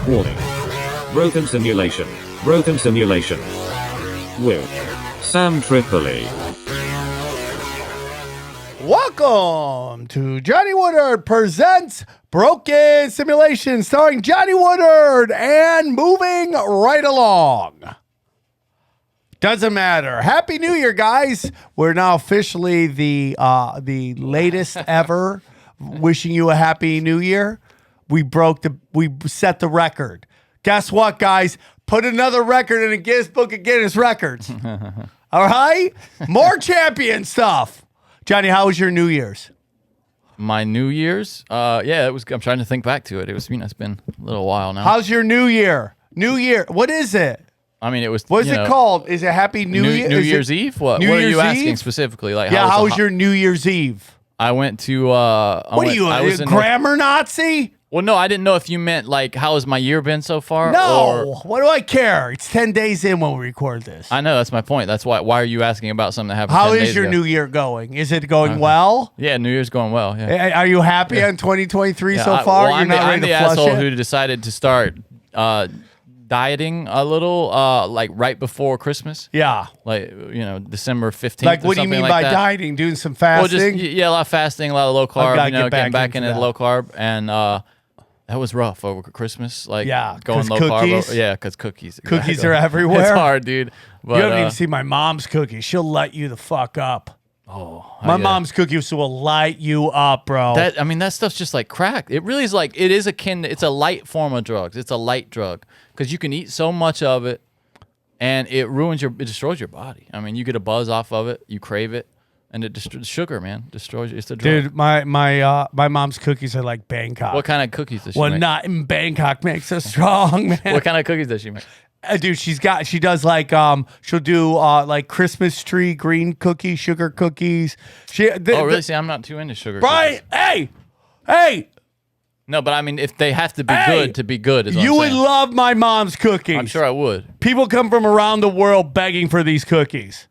Warning. Broken simulation. Broken simulation. With Sam Tripoli. Welcome to Johnny Woodard presents Broken Simulation, starring Johnny Woodard, and moving right along. Doesn't matter. Happy New Year, guys. We're now officially the latest ever wishing you a happy New Year. We set the record. Guess what, guys? Put another record in the Guinness Book of Guinness Records. All right? More champion stuff. Johnny, how was your New Year's? My New Year's? Yeah, it was. I'm trying to think back to it. It was, it's been a little while now. How's your New Year? New Year. What is it? I mean, it was. What is it called? Is it Happy New Year? New Year's Eve? What? New What are Year's you asking Eve? specifically? Like, How was your New Year's Eve? I went to. What are you, a grammar Nazi? Well, no, I didn't know if you meant like how has my year been so far. No, what do I care? It's 10 days in when we record this. I know, that's my point. That's why. Why are you asking about something that happened? How 10 is days your ago? New Year going? Is it going well? Yeah, New Year's going well. Yeah. Are you happy on 2023 Yeah, so far? Well, I'm You're the asshole who decided to start dieting a little, like right before Christmas. Yeah. Like, December 15th. Like, or what do you something mean like by that. dieting? Doing some Well, fasting? just a lot of fasting, a lot of low carb. gotta get Getting back into into that. low carb, and that was rough over Christmas. Like, Yeah, going 'cause low cookies? carb. Yeah, because cookies. Cookies exactly. are everywhere. It's hard, dude. But, You haven't even seen my mom's cookies. She'll light you the fuck up. My mom's cookies will light you up, bro. That stuff's just like crack. It really is like, it is it's a light form of drugs. It's a light drug because you can eat so much of it and it destroys your body. I mean, you get a buzz off of it, you crave it, and it sugar, man, destroys you. It's a drug. Dude, my mom's cookies are like Bangkok. What kind of cookies does she Well, make? not in Bangkok makes us strong, man. What kind of cookies does she make? Dude, she does like she'll do like Christmas tree green cookies, sugar cookies. Really? See, I'm not too into sugar. Brian, cookies. hey. No, but I mean, if they have to be good is what You I'm would saying. love my mom's cookies. I'm sure I would. People come from around the world begging for these cookies.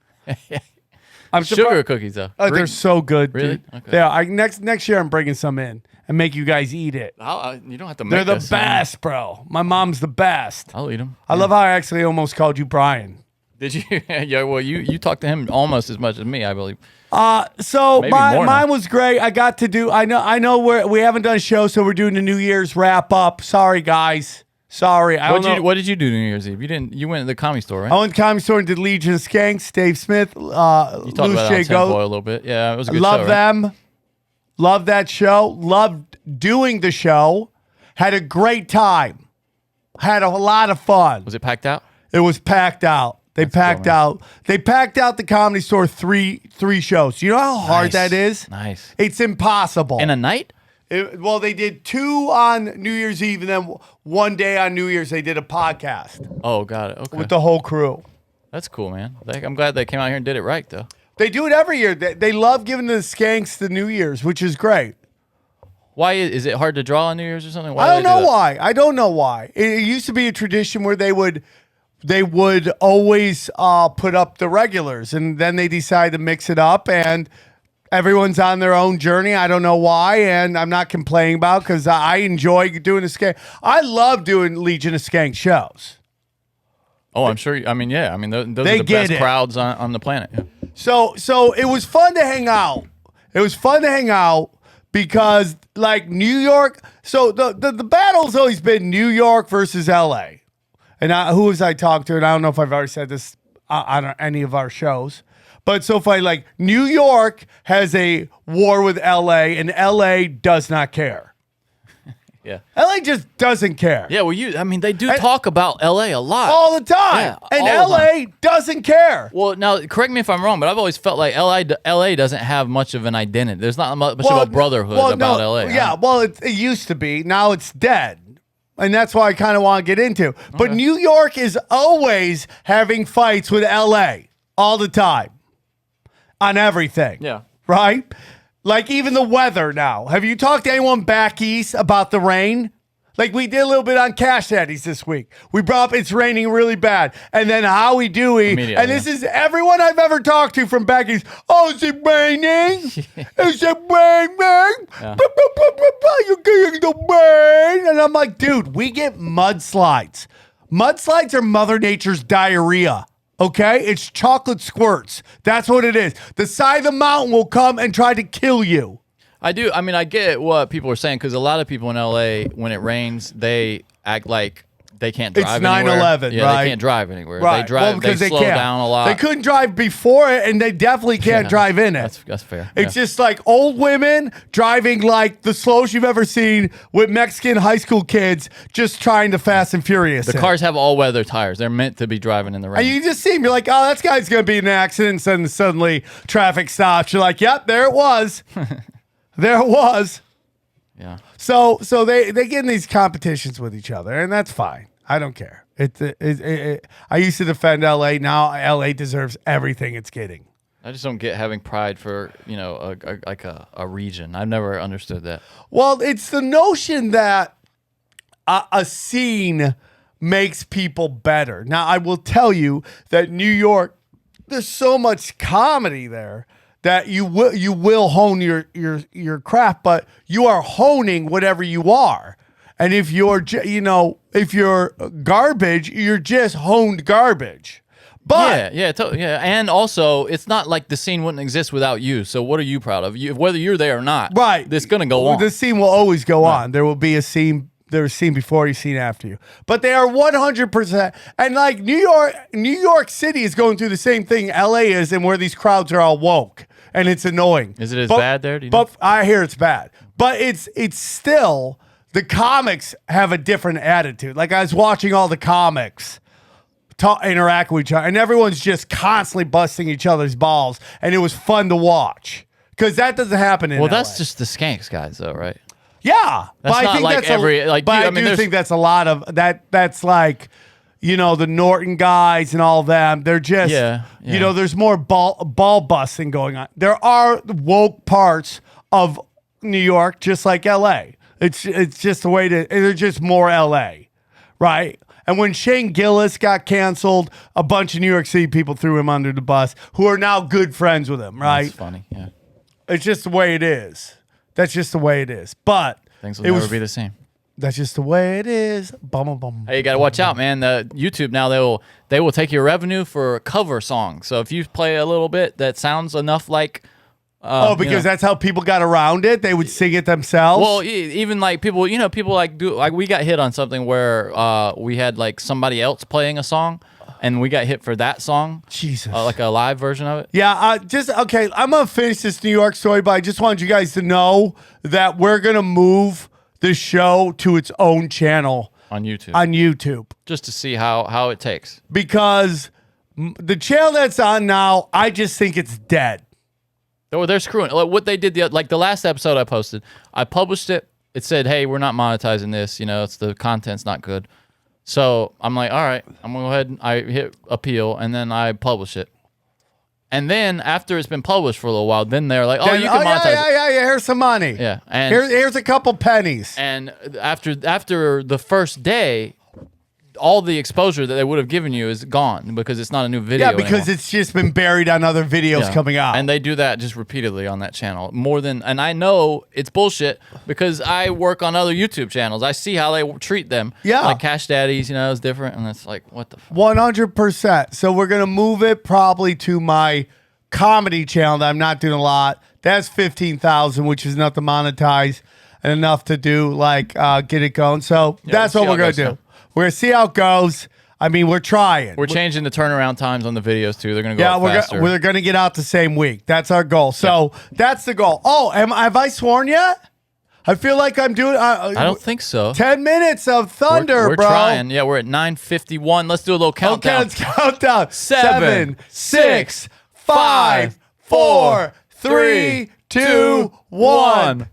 I'm Sugar cookies, though. Oh, they're so good, Really? dude. Okay. Yeah, next year I'm bringing some in and make you guys eat it. You don't have to make They're the this. best, bro. My mom's the best. I'll eat them. I love how I actually almost called you Brian. Did you? Yeah. Well, you talked to him almost as much as me, I believe. So Maybe more mine now. was great. I got to do. I know we haven't done a show, so we're doing the New Year's wrap up. Sorry, guys. Sorry. What did you do New Year's Eve? You went to the Comedy Store, right? I went to Comedy Store and did Legion of Skanks. Dave Smith, You talked Louis about J. it on Tinfoil Goat. a little bit. Yeah, it was a good Love show, right? them. Love that show. Loved doing the show. Had a great time. Had a lot of fun. Was it packed out? It was packed out. They packed out the Comedy Store three shows. You know how hard that is? Nice. It's impossible. In a night? Well, they did 2 on New Year's Eve, and then one day on New Year's they did a podcast Oh, got it. Okay. with the whole crew. That's cool, man. I'm glad they came out here and did it right, though. They do it every year. They love giving the skanks the New Year's, which is great. Why is it hard to draw on New Year's or something? Why I do don't they do know that? why. I don't know why. It used to be a tradition where they would always put up the regulars, and then they decide to mix it up, and everyone's on their own journey. I don't know why, and I'm not complaining about because I enjoy doing the skank. I love doing Legion of Skank shows. Oh, I'm sure. I mean, yeah. I mean, those They are the get best it. crowds on the planet. Yeah. So it was fun to hang out. It was fun to hang out because like New York. So the battle's always been New York versus LA. And who was I talked to? And I don't know if I've already said this on any of our shows. But so funny, like New York has a war with LA, and LA does not care. Yeah. LA just doesn't care. Yeah. Well, they do talk about LA a lot. All the time. Yeah, and all the LA doesn't care. Well, now correct me if I'm wrong, but I've always felt like LA doesn't have much of an identity. There's not much of a brotherhood about LA. Yeah, huh? well, it used to be. Now it's dead. And that's why I kind of want to get into. But New York is always having fights with LA all the time on everything. Yeah. Right? Like even the weather now. Have you talked to anyone back east about the rain? Like we did a little bit on Cash Daddies this week. We brought up it's raining really bad. And then Howie Dewey. And this is everyone I've ever talked to from Becky's. Oh, is it raining? Is it raining? Yeah. You're getting the rain. And I'm like, dude, we get mudslides. Mudslides are Mother Nature's diarrhea. Okay? It's chocolate squirts. That's what it is. The side of the mountain will come and try to kill you. I do. I mean, I get what people are saying because a lot of people in LA, when it rains, they act like they can't drive anywhere. It's 9/11, yeah, right? They can't drive anywhere. Right. They drive. Well, they slow down a lot. They couldn't drive before it, and they definitely can't drive in it. That's fair. It's just like old women driving like the slowest you've ever seen with Mexican high school kids just trying to Fast and Furious. The cars have all-weather tires. They're meant to be driving in the rain. And you just see them. You're like, oh, that guy's going to be in an accident. And suddenly traffic stops. You're like, yep, there it was. There it was. Yeah. So they get in these competitions with each other, and that's fine. I don't care. I used to defend LA. Now LA deserves everything it's getting. I just don't get having pride for, a region. I've never understood that. Well, it's the notion that a scene makes people better. Now, I will tell you that New York, there's so much comedy there that you will hone your craft, but you are honing whatever you are. And if you're garbage, you're just honed garbage. But yeah, and also it's not like the scene wouldn't exist without you. So what are you proud of? Whether you're there or not, right? It's gonna go on. The scene will always go on. There will be a scene. There's a scene before you, scene after you. But they are 100%. And like New York City is going through the same thing LA is, and where these crowds are all woke, and it's annoying. Is it as bad there? Do you know? But I hear it's bad. But it's still, the comics have a different attitude. Like I was watching all the comics interact with each other, and everyone's just constantly busting each other's balls, and it was fun to watch because that doesn't happen in LA. That's just the Skanks guys, though, right? Yeah, that's but not I think like that's every like. But I do think that's a lot of that. That's like, the Norton guys and all them. They're just there's more ball busting going on. There are woke parts of New York, just like LA. It's just the way they're just more LA, right? And when Shane Gillis got canceled, a bunch of New York City people threw him under the bus, who are now good friends with him, right? That's funny, yeah. It's just the way it is. That's just the way it is. But things will never be the same. That's just the way it is. Bum, bum. Hey, you got to watch out, man. The YouTube now they will take your revenue for cover songs. So if you play a little bit that sounds enough like because that's how people got around it. They would sing it themselves. Well, even like people like we got hit on something where we had like somebody else playing a song, and we got hit for that song. Jesus, like a live version of it. Yeah, okay. I'm gonna finish this New York story, but I just wanted you guys to know that we're gonna move the show to its own channel on YouTube. Just to see how it takes. Because the channel that's on now, I just think it's dead. Oh, they're screwing. Like what they did the last episode I posted, I published it. It said, "Hey, we're not monetizing this. It's the content's not good." So I'm like, "All right, I'm gonna go ahead and I hit appeal, and then I publish it." And then after it's been published for a little while, then they're like, "Oh, you can monetize it." Yeah. Here's some money. Yeah, and here's a couple pennies. And after the first day, all the exposure that they would have given you is gone because it's not a new video. Yeah, because anymore. It's just been buried on other videos coming out. And they do that just repeatedly on that channel. And I know it's bullshit because I work on other YouTube channels. I see how they treat them. Yeah. Like Cash Daddies, is different. And it's like, what the fuck? 100%. So we're going to move it probably to my comedy channel that I'm not doing a lot. That's 15,000, which is enough to monetize and enough to do get it going. So that's what we're going to do. We're going to see how it goes. I mean, we're trying. We're changing the turnaround times on the videos, too. They're going to go faster. We're going to get out the same week. That's our goal. So that's the goal. Oh, have I sworn yet? I feel like I'm doing... I don't think so. 10 minutes of thunder, we're bro. We're trying. Yeah, we're at 9:51. Let's do a little countdown. Okay, let's count down. 7, 6, 5, 4, 3, 2, 1.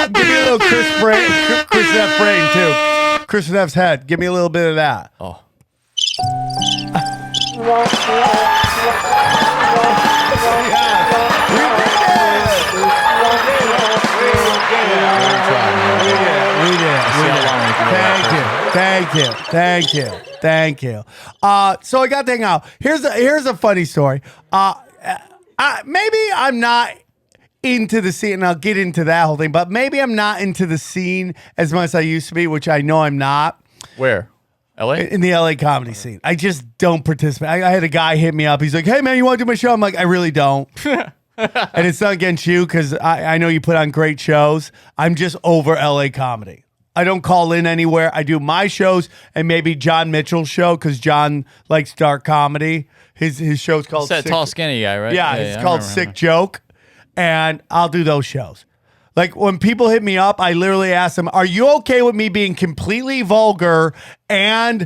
Give me a little Chris F. brain, too. Chris F's head. Give me a little bit of that. Oh. Thank you. So I got to hang out. Here's a funny story. Maybe I'm not into the scene, and I'll get into that whole thing, but maybe I'm not into the scene as much as I used to be, which I know I'm not. Where? LA? In the LA comedy scene. I just don't participate. I had a guy hit me up. He's like, hey, man, you want to do my show? I'm like, I really don't. And it's not against you because I know you put on great shows. I'm just over LA comedy. I don't call in anywhere. I do my shows and maybe John Mitchell's show because John likes dark comedy. His show's called It's that tall, skinny guy, right? Yeah, it's called Sick Joke. And I'll do those shows. Like when people hit me up, I literally ask them, are you okay with me being completely vulgar and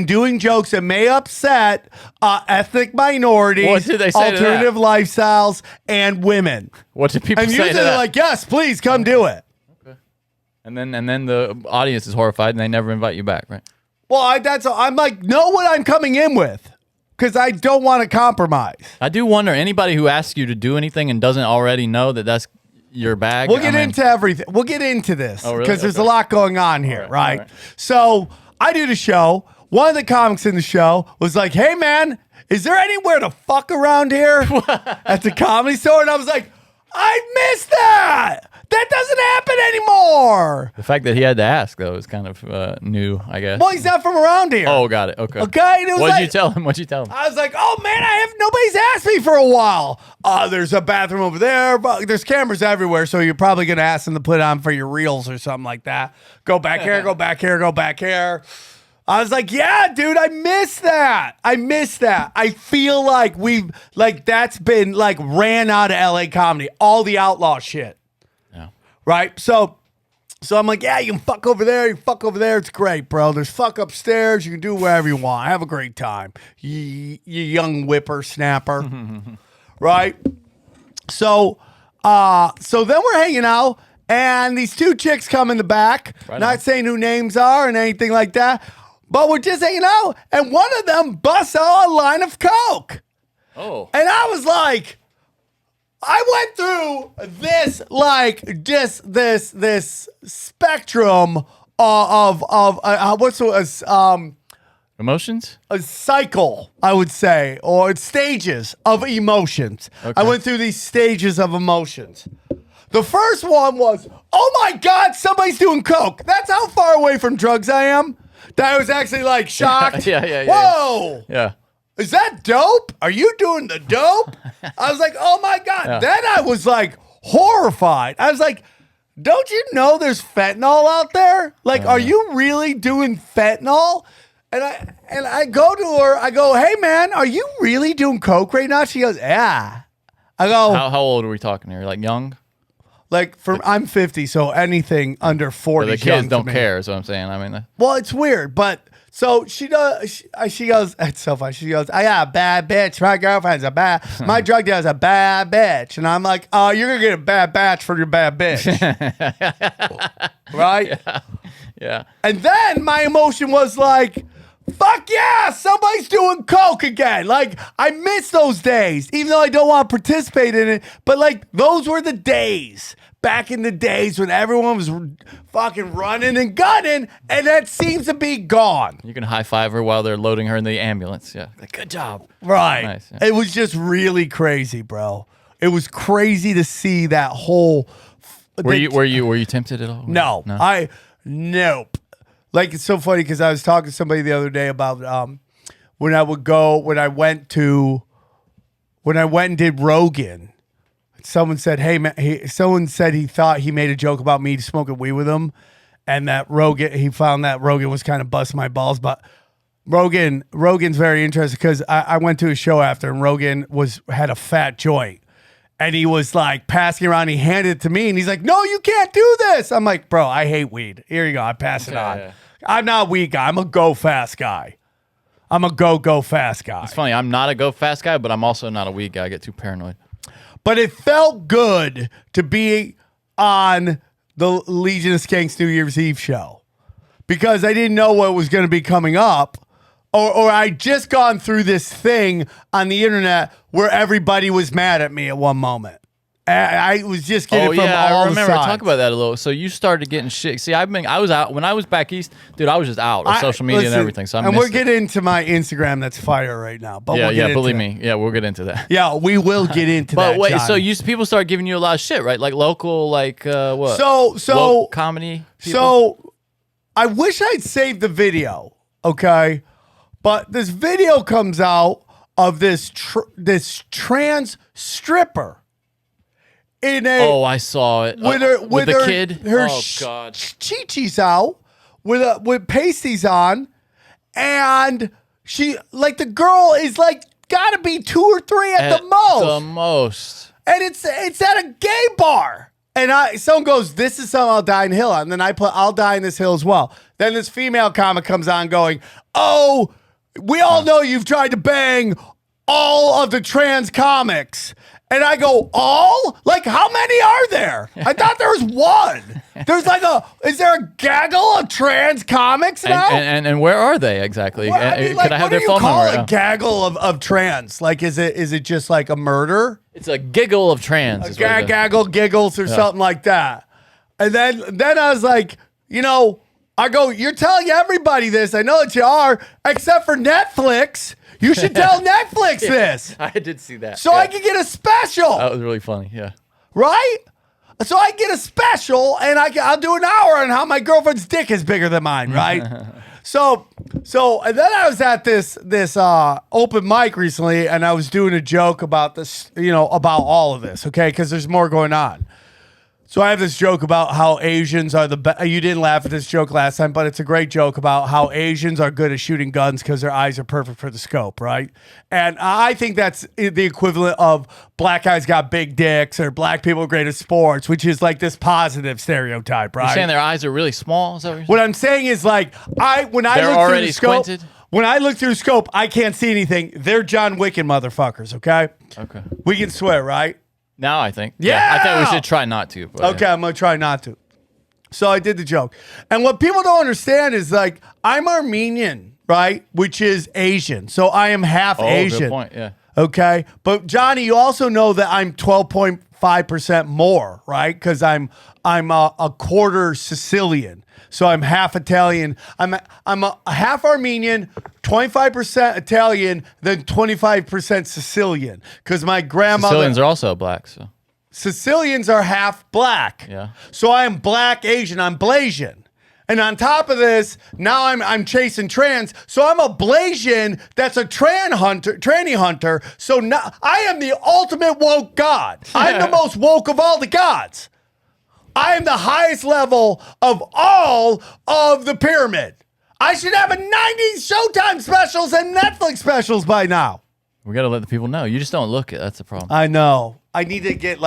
doing jokes that may upset ethnic minorities, What did they say to that? alternative lifestyles, and women? What did people And say usually to they're that? like, yes, please come do it. And then the audience is horrified and they never invite you back, right? Well, I'm like, know what I'm coming in with because I don't want to compromise. I do wonder, anybody who asks you to do anything and doesn't already know that that's your bag. We'll get into everything. We'll get into this because Oh, really? there's Okay. a lot going on here, right? all right. So I do the show. One of the comics in the show was like, hey, man, is there anywhere to fuck around here at the Comedy Store? And I was like, I missed that. That doesn't happen anymore. The fact that he had to ask, though, is kind of new, I guess. Well, he's not from around here. Oh, got it. Okay. Okay. And it was What'd like, you tell him? What'd you tell him? I was like, oh man, nobody's asked me for a while. There's a bathroom over there, but there's cameras everywhere, so you're probably gonna ask them to put on for your reels or something like that. Go back here, go back here, go back here. I was like, yeah, dude, I miss that. I feel like that's been like ran out of LA comedy, all the outlaw shit. Yeah. Right? So I'm like, yeah, you can fuck over there. You fuck over there. It's great, bro. There's fuck upstairs. You can do whatever you want. Have a great time. You young whippersnapper. Right? So then we're hanging out, and these two chicks come in the back. Right not on. saying who names are and anything like that, but we're just hanging out, and one of them busts out a line of coke. Oh. And I was like, I went through this spectrum of what's Emotions? a cycle, I would say, or stages of emotions. Okay. I went through these stages of emotions. The first one was, oh my God, somebody's doing coke. That's how far away from drugs I am. That I was actually like shocked. Yeah. Whoa. Yeah. Is that dope? Are you doing the dope? I was like, oh my God. Yeah. Then I was like horrified. I was like, don't you know there's fentanyl out there? Like, are you really doing fentanyl? And I go to her, I go, hey man, are you really doing coke right now? She goes, yeah. I go, How old are we talking here? Like young? like I'm 50, so anything under 40 The is young kids to don't me. care, is what I'm saying. I mean, Well, it's weird, but so she does. She goes. It's so funny. She goes, "I got a bad bitch. My girlfriend's a bad. My drug dealer's a bad bitch." And I'm like, "Oh, you're gonna get a bad batch for your bad bitch, right?" yeah. And then my emotion was like, fuck yeah, somebody's doing coke again. Like, I miss those days, even though I don't want to participate in it. But, like, those were the days. Back in the days when everyone was fucking running and gunning, and that seems to be gone. You can high five her while they're loading her in the ambulance. Yeah. Like, good job. Right. Nice, yeah. It was just really crazy, bro. It was crazy to see that whole... Were you tempted at all? No. Nope. Like, it's so funny because I was talking to somebody the other day about when I went and did Rogan. Someone said, hey, man, someone said he thought he made a joke about me smoking weed with him, and that he found that Rogan was kind of busting my balls. But Rogan's very interesting because I went to a show after, and Rogan had a fat joint. And he was like passing around. He handed it to me, and he's like, "No, you can't do this." I'm like, "Bro, I hate weed. Here you go. I pass it on. Yeah. I'm not a weed guy. I'm a go fast guy. I'm a go fast guy." It's funny. I'm not a go fast guy, but I'm also not a weed guy. I get too paranoid. But it felt good to be on the Legion of Skanks New Year's Eve show because I didn't know what was going to be coming up. Or I'd just gone through this thing on the internet where everybody was mad at me at one moment. I was just getting Oh from yeah, all I remember. the sides. Talk about that a little. So you started getting shit. See, I was out when I was back east, dude. I was just out of social media and everything. So we'll get into my Instagram. That's fire right now. But yeah, we'll get believe into me. Yeah, we'll get into that. Yeah, we will get into that. But wait, Johnny. so people started giving you a lot of shit, right? Like local, like what? So woke comedy. People? So I wish I'd saved the video. Okay, but this video comes out of this trans stripper. I saw it with the kid. Her God, chi-chi's out with pasties on, and she like the girl is like gotta be 2 or 3 at the most. The most, and it's at a gay bar. And someone goes, "This is something I'll die in hill on." And then I put, "I'll die in this hill as well." Then this female comic comes on going, "Oh, we all know you've tried to bang all of the trans comics." And I go, all? Like, how many are there? I thought there was one. There's like is there a gaggle of trans comics now? And where are they exactly? Well, I mean, like, could I have their what phone do you call number? a gaggle of trans? Like, is it just like a murder? It's a giggle of trans. is what it is. Gaggle giggles or something like that. And then I was like, I go, "You're telling everybody this. I know that you are, except for Netflix. You should tell Netflix this." I did see that. So I can get a special. That was really funny. Yeah. Right? So I get a special, and I'll do an hour on how my girlfriend's dick is bigger than mine, right? So, and then I was at this open mic recently, and I was doing a joke about this, about all of this, okay? Because there's more going on. So I have this joke about how Asians are the best. You didn't laugh at this joke last time, but it's a great joke about how Asians are good at shooting guns because their eyes are perfect for the scope, right? And I think that's the equivalent of black guys got big dicks or black people are great at sports, which is like this positive stereotype, right? You're saying their eyes are really small? Is that what you're saying? What I'm saying is like when I They're look through already the scope, squinted? when I look through the scope, I can't see anything. They're John Wicken motherfuckers, okay? Okay. We can swear, right? Now I think. Yeah! I think we should try not to. But Okay, I'm going to try not to. So I did the joke. And what people don't understand is like, I'm Armenian, right? Which is Asian. So I am half Asian. Good point. Yeah. Okay. But Johnny, you also know that I'm 12.5% more, right? Because I'm a quarter Sicilian. So I'm half Italian. I'm a half Armenian, 25% Italian, then 25% Sicilian. Because my grandmother. Sicilians are also black. So. Sicilians are half black. Yeah. So I'm black Asian. I'm Blasian. And on top of this, now I'm chasing trans. So I'm a Blasian that's a tranny hunter. So now I am the ultimate woke god. I'm the most woke of all the gods. I am the highest level of all of the pyramid. I should have a 90s Showtime specials and Netflix specials by now. We got to let the people know. You just don't look it. That's the problem. I know. I need to get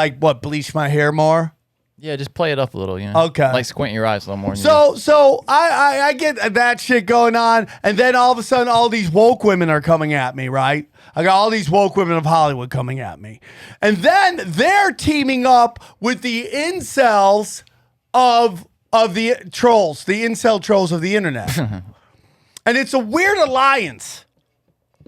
bleach my hair more? Yeah, just play it up a little, Okay. Like squint your eyes a little more. So I get that shit going on, and then all of a sudden all these woke women are coming at me, right? I got all these woke women of Hollywood coming at me. And then they're teaming up with the incels of the trolls, the incel trolls of the internet. And it's a weird alliance.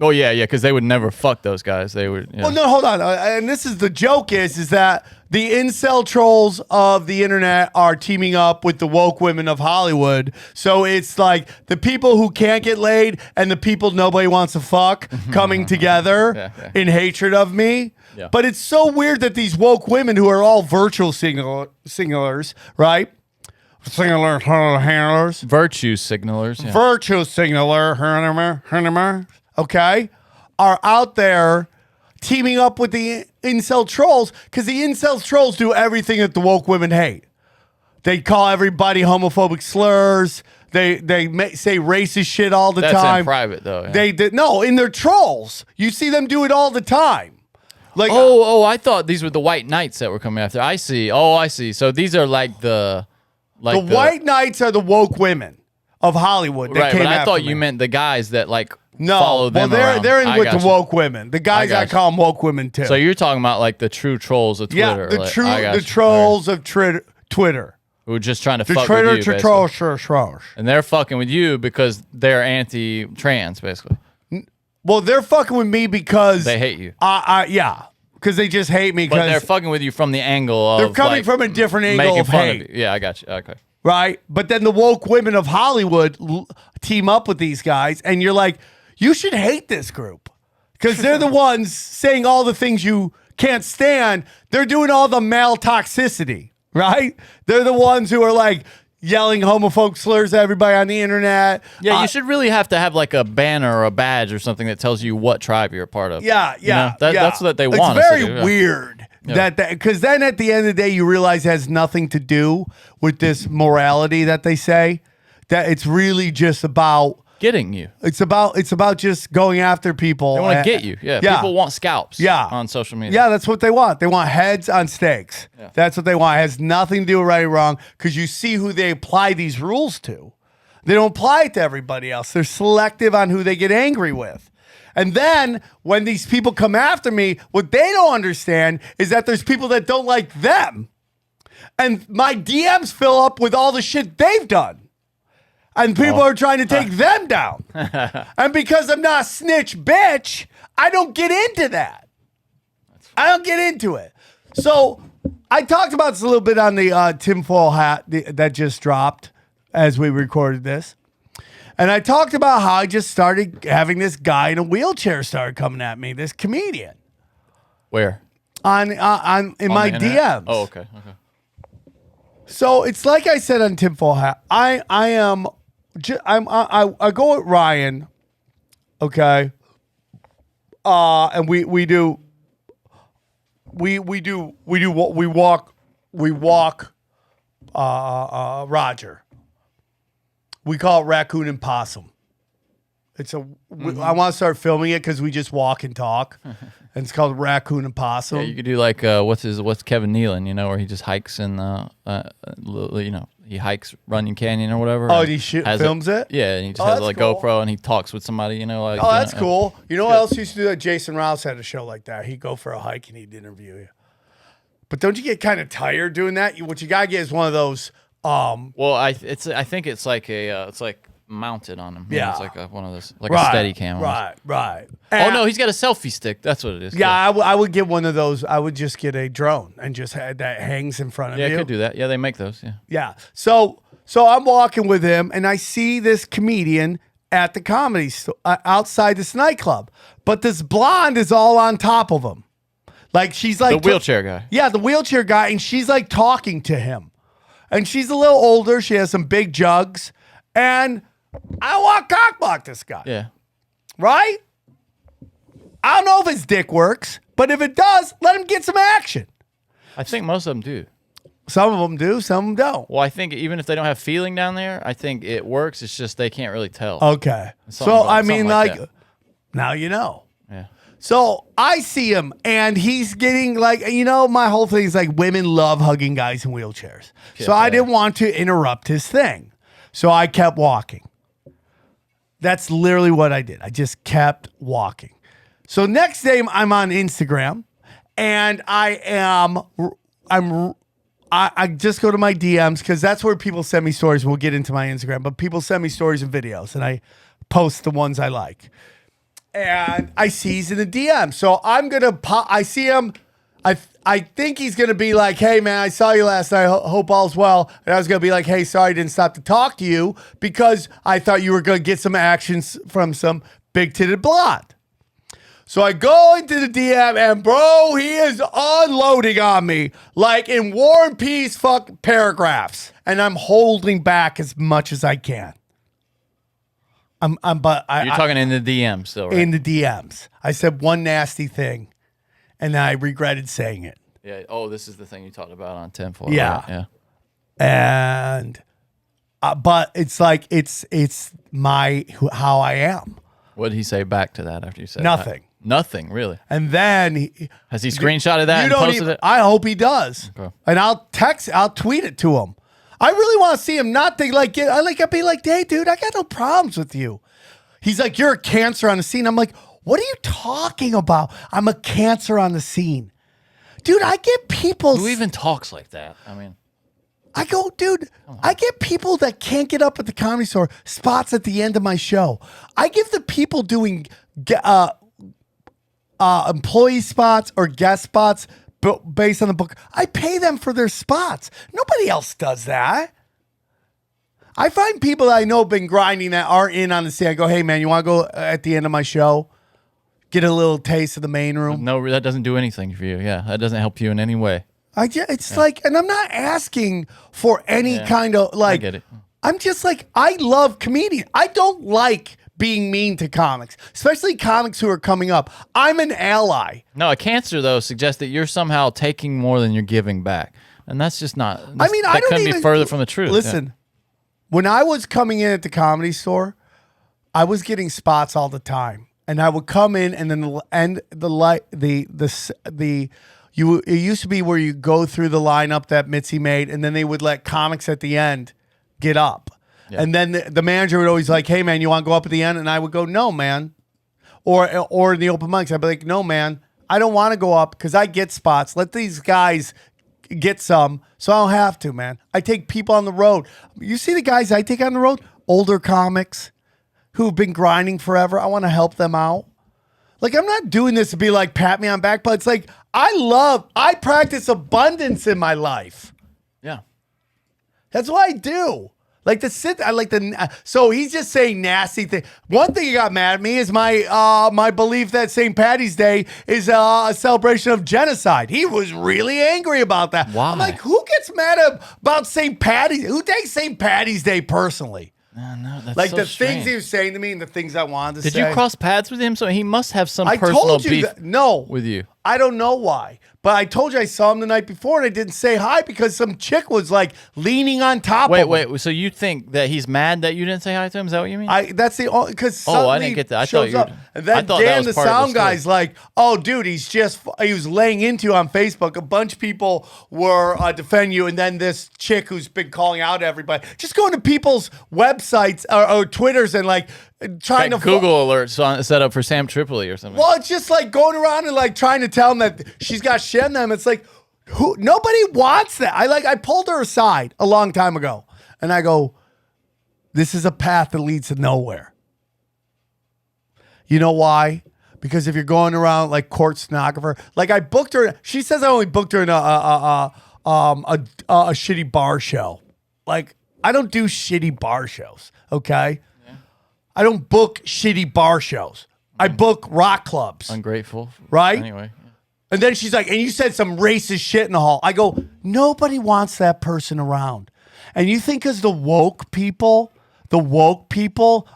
Oh yeah, because they would never fuck those guys. They would. Yeah. Well, no, hold on. And this is the joke is that the incel trolls of the internet are teaming up with the woke women of Hollywood. So it's like the people who can't get laid and the people nobody wants to fuck coming together in hatred of me. Yeah. But it's so weird that these woke women who are all virtual signalers, right? Handlers. Virtue signalers. Yeah. Virtue signaler, okay, are out there teaming up with the incel trolls because the incel trolls do everything that the woke women hate. They call everybody homophobic slurs. They say racist shit all the That's time. in private though. Yeah. They did no in their trolls. You see them do it all the time. Like I thought these were the white knights that were coming after. I see. Oh, I see. So these are like the white knights are the woke women of Hollywood. That right, came but I after thought me. you meant the guys that like No, follow them around. they're in I with the gotcha. woke women. The guys I gotcha. call them woke women too. So you're talking about like the true trolls of Twitter. Yeah, the trolls of Twitter. Who are just trying to The fuck Twitter with you, trolls, basically. sure. And they're fucking with you because they're anti-trans, basically. Well, they're fucking with me because They hate you. yeah, because they just hate me. But they're Because fucking with you from the angle of they're coming like, from a different angle making of fun hate. of you. Yeah, I got you. Okay. Right? But then the woke women of Hollywood team up with these guys, and you're like, you should hate this group because they're the ones saying all the things you can't stand. They're doing all the male toxicity, right? They're the ones who are like yelling homophobic slurs at everybody on the internet. Yeah, you should really have to have like a banner or a badge or something that tells you what tribe you're a part of. Yeah. That's what they want. It's very weird. Yeah. Because then at the end of the day, you realize it has nothing to do with this morality that they say. That it's really just about Getting you. It's about just going after people. They want to get you. Yeah. People want scalps. Yeah. On social media. Yeah, that's what they want. They want heads on stakes. Yeah. That's what they want. It has nothing to do with right or wrong because you see who they apply these rules to. They don't apply it to everybody else. They're selective on who they get angry with. And then when these people come after me, what they don't understand is that there's people that don't like them. And my DMs fill up with all the shit they've done. And people are trying to take them down. And because I'm not a snitch bitch, I don't get into that. I don't get into it. So I talked about this a little bit on the tinfoil hat that just dropped as we recorded this. And I talked about how I just started having this guy in a wheelchair started coming at me, this comedian. Where? In my the internet? DMs. Oh, okay. Okay. So it's like I said on tinfoil hat. I go with Ryan, okay, and we walk Roger. We call it raccoon and possum. It's I want to start filming it because we just walk and talk, and it's called raccoon and possum. Yeah, you could do like what's Kevin Nealon, where he just hikes in he hikes Runyon Canyon or whatever. Oh, he films it? Yeah, and he just Oh, has that's like cool. GoPro and he talks with somebody, like. Oh, that's cool. You know what else used to do that? Jason Rouse had a show like that. He'd go for a hike and he'd interview you. But don't you get kind of tired doing that? What you gotta get is one of those. Well, I think it's like it's like mounted on him. Yeah. It's like one of those, like a steady cam. Right. Oh no, he's got a selfie stick. That's what it is. Yeah, I would get one of those. I would just get a drone and just have that hangs in front of you. Yeah, I could do that. Yeah, they make those. Yeah. Yeah. So I'm walking with him and I see this comedian at the comedy store outside this nightclub, but this blonde is all on top of him. Like she's like The wheelchair guy. Yeah, the wheelchair guy, and she's like talking to him. And she's a little older. She has some big jugs. And I want to cockblock this guy. Yeah. Right? I don't know if his dick works, but if it does, let him get some action. I think most of them do. Some of them do, some of them don't. Well, I think even if they don't have feeling down there, I think it works. It's just they can't really tell. Okay. Something So, I mean, something like like now you know. Yeah. So I see him, and he's getting like, my whole thing is like women love hugging guys in wheelchairs. So I didn't want to interrupt his thing. So I kept walking. That's literally what I did. I just kept walking. So next day I'm on Instagram, and I just go to my DMs because that's where people send me stories. We'll get into my Instagram, but people send me stories and videos, and I post the ones I like. And I see he's in the DM. So I'm going to I see him. I think he's going to be like, hey, man, I saw you last night. Hope all's well. And I was going to be like, hey, sorry I didn't stop to talk to you because I thought you were going to get some actions from some big-titted blonde. So I go into the DM and, bro, he is unloading on me like in War and Peace paragraphs. And I'm holding back as much as I can. You're talking in the DM still, right? In the DMs. I said one nasty thing, and I regretted saying it. Yeah. Oh, this is the thing you talked about on tinfoil. Yeah. Right? Yeah. And, but it's like, it's how I am. What did he say back to that after you said Nothing. That? Nothing, really. And then has he screenshotted that and posted it? I hope he does. Okay. And I'll tweet it to him. I really want to see him not think like it. I'd be like, hey, dude, I got no problems with you. He's like, you're a cancer on the scene. I'm like, what are you talking about? I'm a cancer on the scene. Dude, I get people. Who even talks like that? I mean, I go, dude, I get people that can't get up at the Comedy Store spots at the end of my show. I give the people doing employee spots or guest spots based on the book. I pay them for their spots. Nobody else does that. I find people that I know have been grinding that aren't in on the scene. I go, hey, man, you want to go at the end of my show? Get a little taste of the main room? No, that doesn't do anything for you. Yeah, that doesn't help you in any way. It's like, and I'm not asking for any kind of like. I get it. I'm just like, I love comedians. I don't like being mean to comics, especially comics who are coming up. I'm an ally. No, a cancer though suggests that you're somehow taking more than you're giving back, and that's just not. I mean, I don't couldn't even be further from the truth. Listen, when I was coming in at the Comedy Store, I was getting spots all the time, and I would come in, and then it used to be where you go through the lineup that Mitzi made, and then they would let comics at the end get up. Yeah. And then the manager would always like, hey, man, you want to go up at the end? And I would go, no, man. Or in the open mics, I'd be like, no, man, I don't want to go up because I get spots. Let these guys get some, so I don't have to, man. I take people on the road. You see the guys I take on the road? Older comics who've been grinding forever. I want to help them out. Like, I'm not doing this to be like, pat me on back, but it's like, I practice abundance in my life. Yeah. That's what I do. So he's just saying nasty things. One thing he got mad at me is my belief that St. Patty's Day is a celebration of genocide. He was really angry about that. Why? I'm like, who gets mad about St. Patty's? Who takes St. Patty's Day personally? No, that's like so the strange. things he was saying to me and the things I wanted to say. Did you cross paths with him? So he must have some I personal told you beef that, no, with you. I don't know why. But I told you I saw him the night before and I didn't say hi because some chick was like leaning on top of him. Wait. So you think that he's mad that you didn't say hi to him? Is that what you mean? That's the only, because I didn't get that. I thought you were, and then I thought Dan, that was the part of sound story. guy's like, oh, dude, he was laying into you on Facebook. A bunch of people were defending you. And then this chick who's been calling out everybody, just going to people's websites or Twitters and like trying to Google alerts set up for Sam Tripoli or something. Well, it's just like going around and like trying to tell them that she's got shit on them. It's like, nobody wants that. I pulled her aside a long time ago and I go, this is a path that leads to nowhere. You know why? Because if you're going around like court stenographer, like I booked her, she says I only booked her in a shitty bar show. Like I don't do shitty bar shows. Okay. I don't book shitty bar shows. I book rock clubs. Ungrateful. Right? Anyway. And then she's like, and you said some racist shit in the hall. I go, nobody wants that person around. And you think because the woke people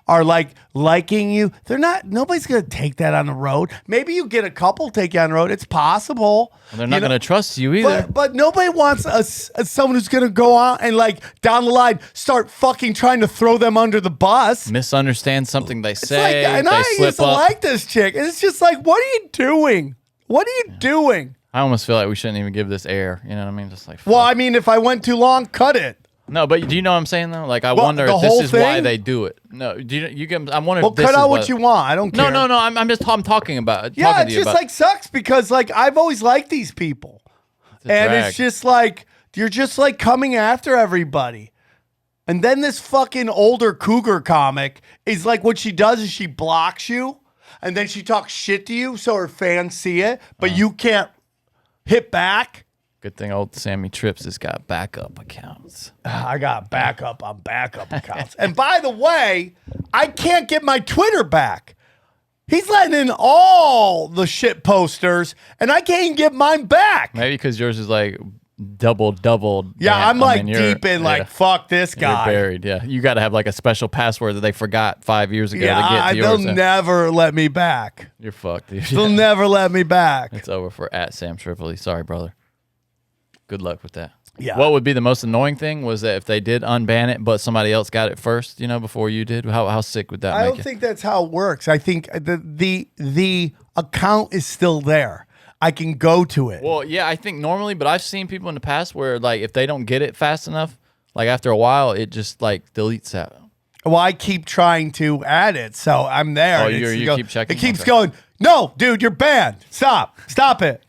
are like liking you, they're not, nobody's going to take that on the road. Maybe you get a couple take you on the road. It's possible. Well, they're not going to trust you either. But nobody wants someone who's going to go out and like down the line start fucking trying to throw them under the bus. Misunderstand something they say. Like, and I used to like this chick. And it's just like, what are you doing? What are you doing? I almost feel like we shouldn't even give this air. You know what I mean? Just like, well, I mean, if I went too long, cut it. No, but do you know what I'm saying though? Like, I wonder if this is why they do it. No, do you get? I'm wondering. Well, if this cut is out why, what you want. I don't care. No. I'm talking about. Yeah, it just like sucks because like I've always liked these people, and it's just like you're just like coming after everybody. And then this fucking older cougar comic is like, what she does is she blocks you, and then she talks shit to you so her fans see it, but you can't hit back. Good thing old Sammy Trips has got backup accounts. I got backup on backup accounts. And by the way, I can't get my Twitter back. He's letting in all the shit posters, and I can't even get mine back. Maybe because yours is like double. Yeah, I'm like deep in like, fuck this guy. You're buried, yeah. You got to have like a special password that they forgot 5 years ago to get to yours. They'll never let me back. You're fucked, dude. They'll never let me back. It's over for @Sam Tripoli. Sorry, brother. Good luck with that. Yeah. What would be the most annoying thing was that if they did unban it, but somebody else got it first, before you did. How sick would that make you? I don't think that's how it works. I think the account is still there. I can go to it. Well, yeah, I think normally, but I've seen people in the past where like if they don't get it fast enough, like after a while, it just like deletes that. Well, I keep trying to add it, so I'm there. Oh, you keep checking. It keeps going. No, dude, you're banned. Stop it.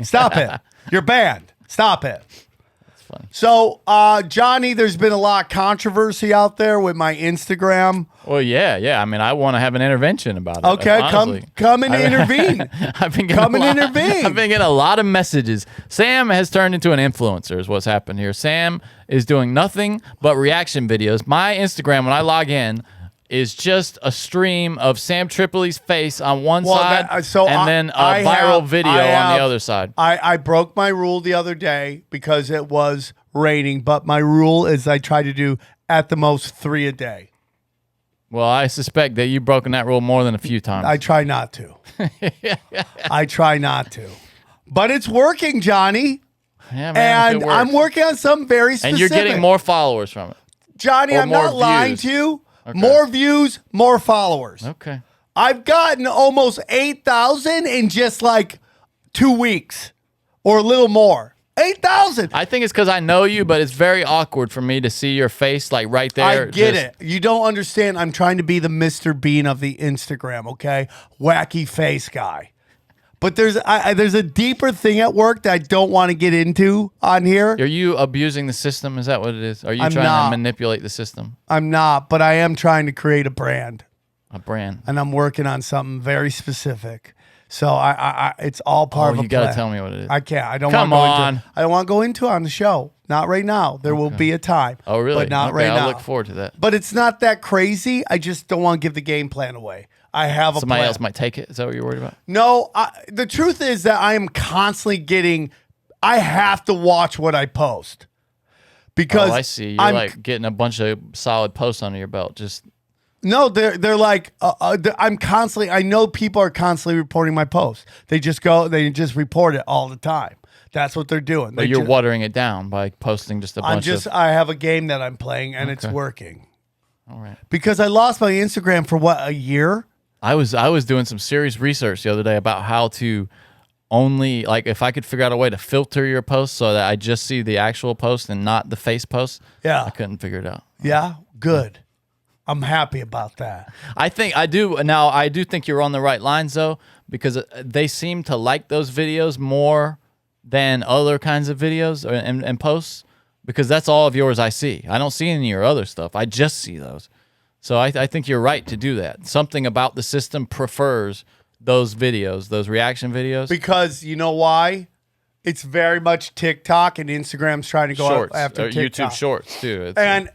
You're banned. Stop it. funny. So, Johnny, there's been a lot of controversy out there with my Instagram. Well, yeah. I mean, I want to have an intervention about it. Okay, honestly. come and intervene. I've been Come and intervene. I've been getting a lot of messages. Sam has turned into an influencer is what's happened here. Sam is doing nothing but reaction videos. My Instagram, when I log in, is just a stream of Sam Tripoli's face on one side then a viral video on the other side. I broke my rule the other day because it was raining, but my rule is I try to do at the most 3 a day. Well, I suspect that you've broken that rule more than a few times. I try not to. I try not to. But it's working, Johnny. Yeah, man, and I'm working on something very specific. And you're getting more followers from it. Johnny, I'm not lying to you. Okay. More views, more followers. Okay. I've gotten almost 8,000 in just like 2 weeks or a little more. 8,000. I think it's because I know you, but it's very awkward for me to see your face like right there. I get it. You don't understand. I'm trying to be the Mr. Bean of the Instagram, okay? Wacky face guy. But there's a deeper thing at work that I don't want to get into on here. Are you abusing the system? Is that what it is? Are you trying to manipulate the system? I'm not, but I am trying to create a brand. A brand. And I'm working on something very specific. So I it's all part of a you got to plan. tell me what it is. I can't. I don't Come want to go on. into it. I don't want to go into it on the show. Not right now. There will be a time. Oh, really? But not right now. I'll look forward to that. But it's not that crazy. I just don't want to give the game plan away. I have a Somebody plan. else might take it. Is that what you're worried about? No, the truth is that I am constantly getting. I have to watch what I post because I see. You're like getting a bunch of solid posts under your belt. Just no, they're like I'm constantly. I know people are constantly reporting my posts. They just report it all the time. That's what they're doing. But you're watering it down by posting just a bunch of. I have a game that I'm playing and it's working. All right. Because I lost my Instagram for a year. I was doing some serious research the other day about how to only, like, if I could figure out a way to filter your posts so that I just see the actual post and not the face post. Yeah. I couldn't figure it out. Yeah, good. I'm happy about that. I do think you're on the right lines though, because they seem to like those videos more than other kinds of videos and posts, because that's all of yours I see. I don't see any of your other stuff. I just see those. So I think you're right to do that. Something about the system prefers those videos, those reaction videos. Because you know why? It's very much TikTok, and Instagram's trying to go Shorts, after TikTok. YouTube Shorts too. And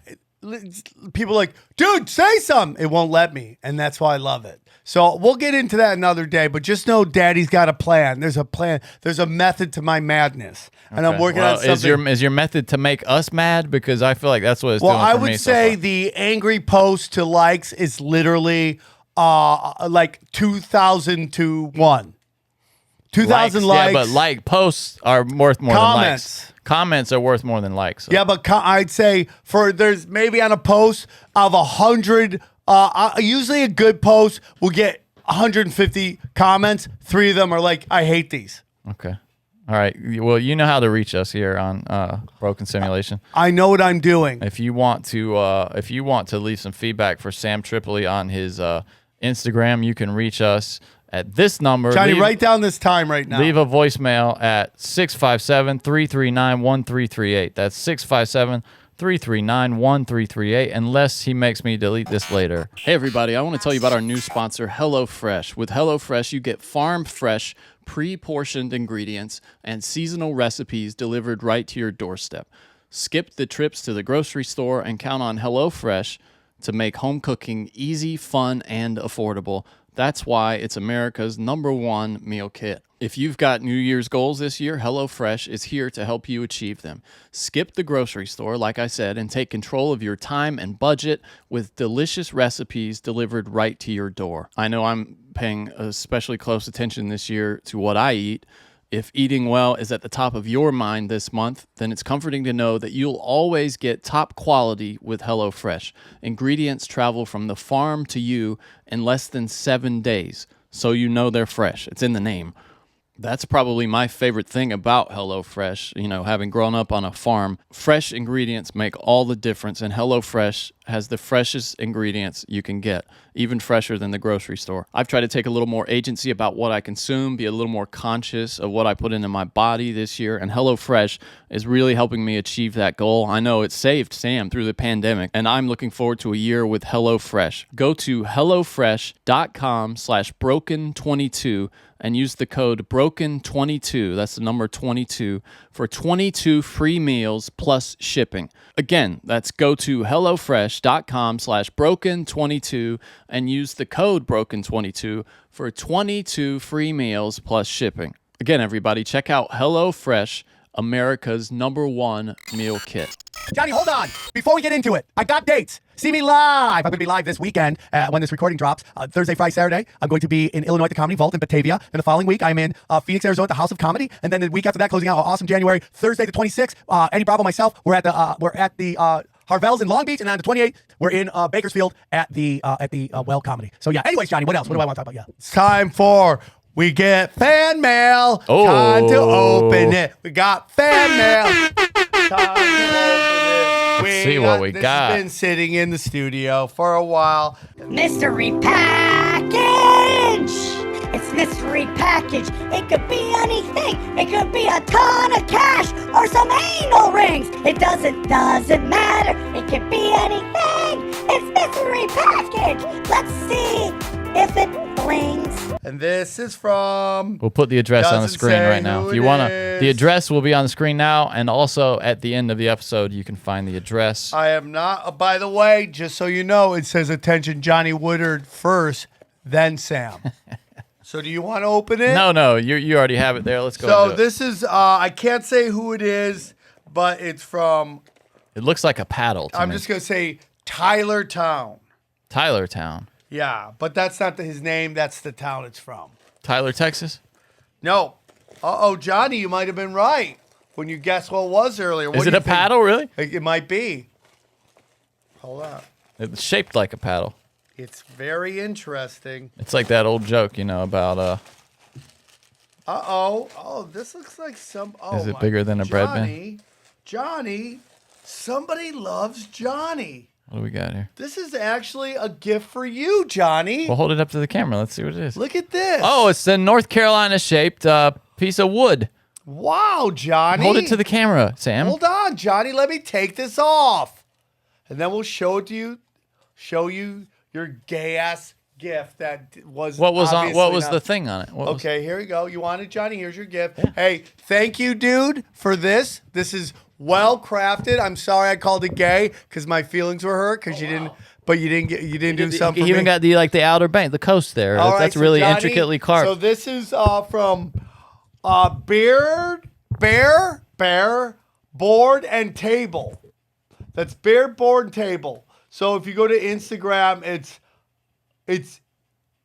people are like, dude, say something. It won't let me, and that's why I love it. So we'll get into that another day, but just know Daddy's got a plan. There's a plan. There's a method to my madness, and I'm working on something. Is your method to make us mad? Because I feel like that's what it's doing for me. Well, I would say the angry post to likes is literally like 2,000 to 1. 2,000 likes. Yeah, but posts are worth more than likes. Comments are worth more than likes. So. Yeah, but I'd say there's maybe on a post of 100. Usually a good post will get 150 comments. 3 of them are like, I hate these. Okay. All right. Well, you know how to reach us here on Broken Simulation. I know what I'm doing. If you want to leave some feedback for Sam Tripoli on his Instagram, you can reach us at this number. Johnny, write down this time right now. Leave a voicemail at 657-339-1338. That's 657-339-1338, unless he makes me delete this later. Hey everybody, I want to tell you about our new sponsor, HelloFresh. With HelloFresh, you get farm fresh, pre-portioned ingredients and seasonal recipes delivered right to your doorstep. Skip the trips to the grocery store and count on HelloFresh to make home cooking easy, fun, and affordable. That's why it's America's #1 meal kit. If you've got New Year's goals this year, HelloFresh is here to help you achieve them. Skip the grocery store, like I said, and take control of your time and budget with delicious recipes delivered right to your door. I know I'm paying especially close attention this year to what I eat. If eating well is at the top of your mind this month, then it's comforting to know that you'll always get top quality with HelloFresh. Ingredients travel from the farm to you in less than 7 days, so you know they're fresh. It's in the name. That's probably my favorite thing about HelloFresh. You know, having grown up on a farm, fresh ingredients make all the difference, and HelloFresh has the freshest ingredients you can get, even fresher than the grocery store. I've tried to take a little more agency about what I consume, be a little more conscious of what I put into my body this year, and HelloFresh is really helping me achieve that goal. I know it saved Sam through the pandemic, and I'm looking forward to a year with HelloFresh. Go to hellofresh.com/broken22 and use the code BROKEN22, that's the number 22, for 22 free meals plus shipping. Again, that's go to hellofresh.com/broken22 and use the code BROKEN22 for 22 free meals plus shipping. Again, everybody, check out HelloFresh, America's #1 meal kit. Johnny, hold on. Before we get into it, I got dates. See me live. I'm going to be live this weekend when this recording drops. Thursday, Friday, Saturday. I'm going to be in Illinois at the Comedy Vault in Batavia. And the following week, I'm in Phoenix, Arizona at the House of Comedy. And then the week after that, closing out awesome January, Thursday the 26th. Eddie Bravo, myself, we're at the Harvell's in Long Beach, and on the 28th, we're in Bakersfield at the Well Comedy. So yeah. Anyways, Johnny, what else? What do I want to talk about? Yeah. It's time for We Get Fan Mail. Oh. Time to open it. We got fan mail. Time to open it. Let's see what we got. This has been sitting in the studio for a while. Mystery package! It's mystery package. It could be anything. It could be a ton of cash or some anal rings. It doesn't matter. It could be anything. It's mystery package. Let's see if it blings. And this is from... We'll put the address on the Doesn't screen say right now. who If you it want to, is. the address will be on the screen now, and also at the end of the episode, you can find the address. I am not... by the way, just so you know, it says, attention, Johnny Woodard first, then Sam. So do you want to open it? No, you already have it there. Let's go. So and do this is... I can't say who it is, but it's from... it looks like a paddle to I'm me. just going to say Tyler Town. Tylertown. Yeah, but that's not his name. That's the town it's from. Tyler, Texas? No. Uh-oh, Johnny, you might have been right when you guessed what it was earlier. What Is do it you a think? paddle, really? It might be. Hold on. It's shaped like a paddle. It's very interesting. It's like that old joke, about Uh-oh. Oh, this looks like some... Oh, Is it my- bigger than a bread bin? Johnny, somebody loves Johnny. what do we got here? This is actually a gift for you, Johnny. We'll hold it up to the camera. Let's see what it is. Look at this. Oh, it's a North Carolina shaped piece of wood. Wow, Johnny. Hold it to the camera, Sam. Hold on, Johnny. Let me take this off. And then we'll show it to you. Show you your gay-ass gift that was What was obviously the thing on it? What was- Okay, here we go. You want it, Johnny? Here's your gift. Hey, thank you, dude, for this. This is well crafted. I'm sorry I called it gay because my feelings were hurt because you didn't. But you didn't do something. You even got the outer bank, the coast there. All right, That's so really Johnny, intricately carved. So this is from Bear Board and Table. That's Bear Board and Table. So if you go to Instagram, it's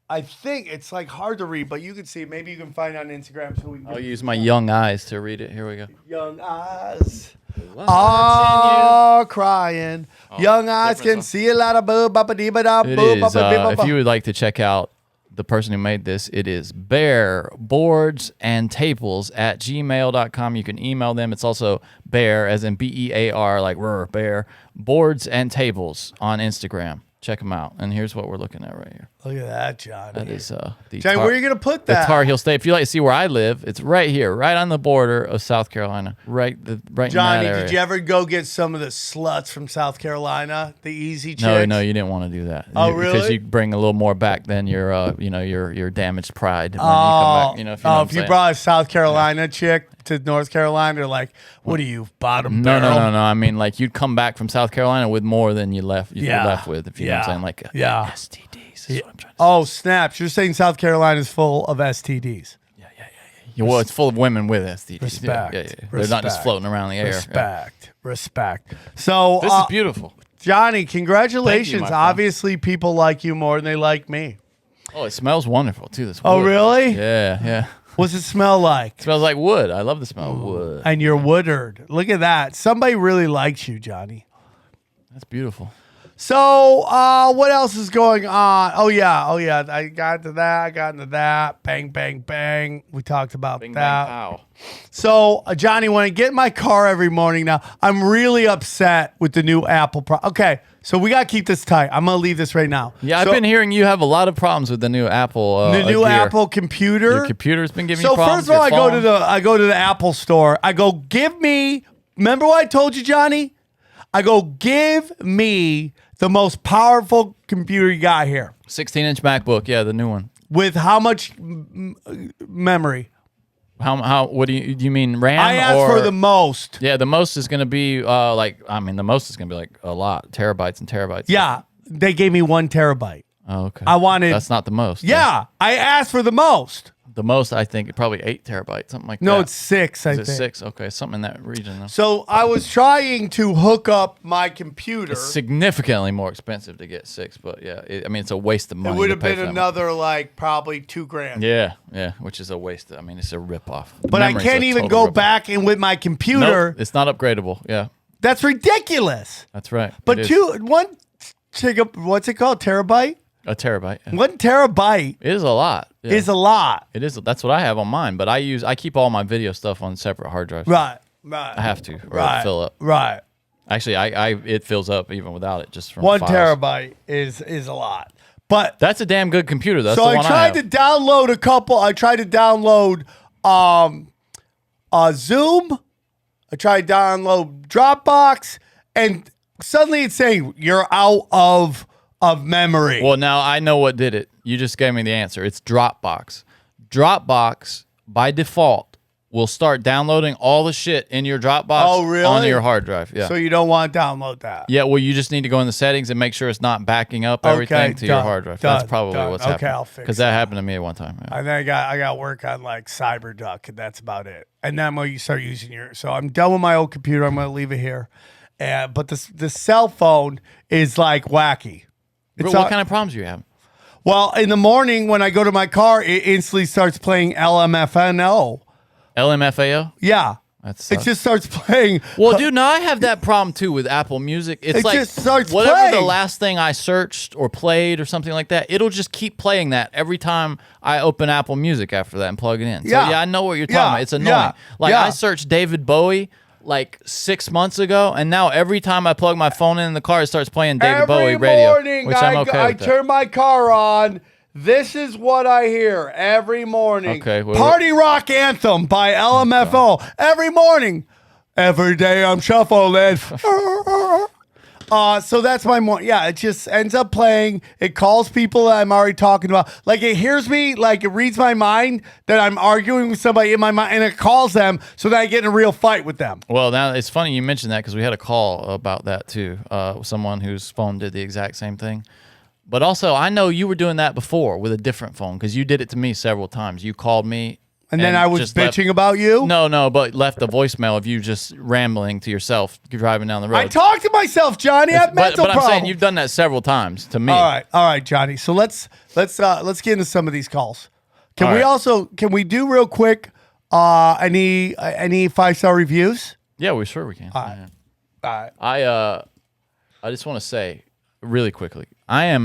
I think it's like hard to read, but you can see. Maybe you can find it on Instagram so we can I'll use my young eyes to read it. Here we go. young eyes. Oh, crying. Young eyes can see a lot of boo, ba dee ba da It boo, is. ba If you would like to check out the person who made this, it is Bear Boards and Tables at gmail.com. You can email them. It's also Bear, as in BEAR, like bear, Boards and Tables on Instagram. Check them out. And here's what we're looking at right here. Look at that, Johnny. That is the Johnny, where are you gonna put the that? Tar Heel State. If you like to see where I live, it's right here, right on the border of South Carolina, right Johnny, in that area. did you ever go get some of the sluts from South Carolina? The easy chicks? No, you didn't want to do that. Oh, Because really? you bring a little more back than your damaged pride when you come back. If you know what I'm if you saying. brought a South Carolina chick to North Carolina, they're like, what are you, bottom barrel? No. I mean, like you'd come back from South Carolina with more than you left. You Yeah. were left with, if you know what I'm Yeah. saying. Like Yeah. STDs is what I'm trying to say. Oh, snaps. You're saying South Carolina's full of STDs. Yeah, well, it's full of women with STDs. Respect. Yeah. They're not just Respect. floating around the air. Yeah. Respect. So, This is beautiful. Johnny, congratulations. my friend. Obviously, people like you more than they like me. Oh, it smells wonderful too. This Oh, wood. really? Yeah. What's it smell like? It smells like wood. I love the smell of wood. And you're Woodard. Look at that. Somebody really likes you, Johnny. That's beautiful. So, what else is going on? Oh yeah. I got to that. I got into that. Bang, bang, bang. We talked about Bing, that. bang, pow. So, Johnny, when I get in my car every morning now, I'm really upset with the new Apple Okay, so we got to keep this tight. I'm going to leave this right now. Yeah, So, I've been hearing you have a lot of problems with the new Apple. the new gear. Apple computer. Your computer's been giving you So problems. first of all, your phone. I go to the Apple store. I go, give me. Remember what I told you, Johnny? I go, give me the most powerful computer you got here. 16-inch MacBook. Yeah, the new one. With how much memory? How? What do you mean RAM? I asked or, for the most. Yeah, the most is going to be the most is going to be like a lot, terabytes and terabytes. Yeah, they gave me 1 terabyte. Oh, okay. I wanted. That's not the most. Yeah, I asked for the most. The most, I think, probably 8 terabytes, something like that. No, it's 6. I Is think it 6? Okay, something in that region. Though. So I was trying to hook up my computer. It's significantly more expensive to get 6, but yeah, it's a waste of money. It would to have pay been for that another like probably $2,000. Yeah, which is a waste. I mean, it's a ripoff. But I can't even go back and with my computer. Nope, it's not upgradable. Yeah, That's ridiculous. that's right. But It is. what's it called? Terabyte? A terabyte. Yeah. 1 terabyte It is a lot. Yeah. is a lot. It is. That's what I have on mine. But I keep all my video stuff on separate hard drives. Right. I have to, or it'll Right. fill up. Right. Actually, it fills up even without it, just from 1 files. terabyte is a lot. But That's a damn good computer. That's so the I one tried to have. download a couple. I tried to download Zoom. I tried to download Dropbox, and suddenly it's saying you're out of memory. Well, now I know what did it. You just gave me the answer. It's Dropbox. Dropbox, by default, will start downloading all the shit in your Dropbox Oh, really? onto your hard drive. Yeah. So you don't want to download that. Yeah, well, you just need to go in the settings and make sure it's not backing up everything to your done, hard drive. done, That's probably done. what's Okay, happening. I'll fix Because that happened to me at one time. Yeah. And then I got work on like CyberDuck, and that's about it. And then when you start using so I'm done with my old computer. I'm going to leave it here. But the cell phone is like wacky. Bro, what kind of problems do you have? Well, in the morning when I go to my car, it instantly starts playing LMFNO. LMFAO? Yeah. That It sucks. just starts playing. Well, dude, now I have that problem too with Apple Music. It's It like just starts whatever the playing. last thing I searched or played or something like that, it'll just keep playing that every time I open Apple Music after that and plug it in. Yeah. So yeah, I know what you're talking Yeah. about. It's annoying. Yeah. Like Yeah. I searched David Bowie like 6 months ago, and now every time I plug my phone in the car, it starts playing David Bowie Every radio, morning which I'm okay I with that. turn my car on. This is what I hear every morning. Okay, well- Party Rock Anthem by LMFO. Every morning. Every day I'm shuffling. So that's my morning. Yeah, it just ends up playing. It calls people that I'm already talking about. Like it hears me, like it reads my mind that I'm arguing with somebody in my mind, and it calls them so that I get in a real fight with them. Well, now it's funny you mentioned that because we had a call about that too. Someone whose phone did the exact same thing. But also, I know you were doing that before with a different phone because you did it to me several times. You called me. And then I was just bitching about you. No, but left a voicemail of you just rambling to yourself driving down the road. I talk to myself, Johnny. I have mental but I'm problems. saying you've done that several times to me. All right, Johnny. So let's get into some of these calls. Can All we right. also we do real quick any 5-star reviews? Yeah, we sure we can. All right. I just want to say really quickly, I am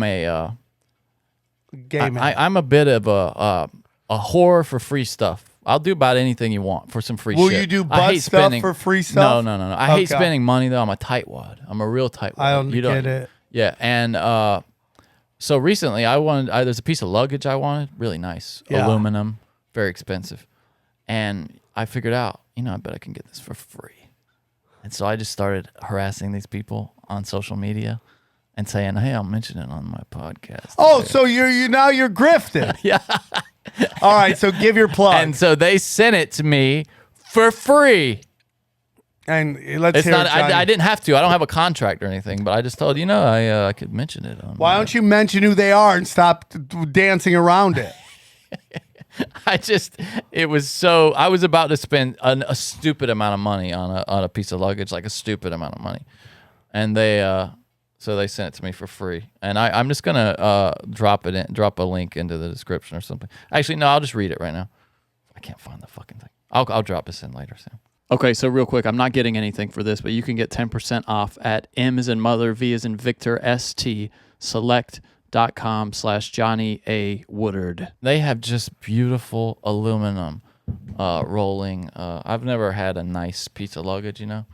Gaming. I'm a bit of a whore for free stuff. I'll do about anything you want for some free Will shit. you do I butt hate stuff spending- for free stuff? No. I hate Okay. spending money though. I'm a tightwad. I'm a real tightwad. I don't You get it. Yeah, and so recently there's a piece of luggage I wanted, really nice, Yeah. aluminum, very expensive, and I figured out, I bet I can get this for free, and so I just started harassing these people on social media and saying, "Hey, I'll mention it on my podcast." Oh, so you're grifting. yeah. All right, so give your plug. And so they sent it to me for free. And let's It's hear not. it, Johnny. I didn't have to. I don't have a contract or anything. But I just told I could mention it. Why don't you mention who they are and stop dancing around it? It was so. I was about to spend a stupid amount of money on a piece of luggage, like a stupid amount of money, and so they sent it to me for free. And I'm just gonna drop a link into the description or something. Actually, no, I'll just read it right now. I can't find the fucking thing. I'll drop this in later, Sam. Okay, so real quick, I'm not getting anything for this, but you can get 10% off at M as in mother, V as in Victor, ST, select.com/Johnny A. Woodard. They have just beautiful aluminum rolling. I've never had a nice piece of luggage, and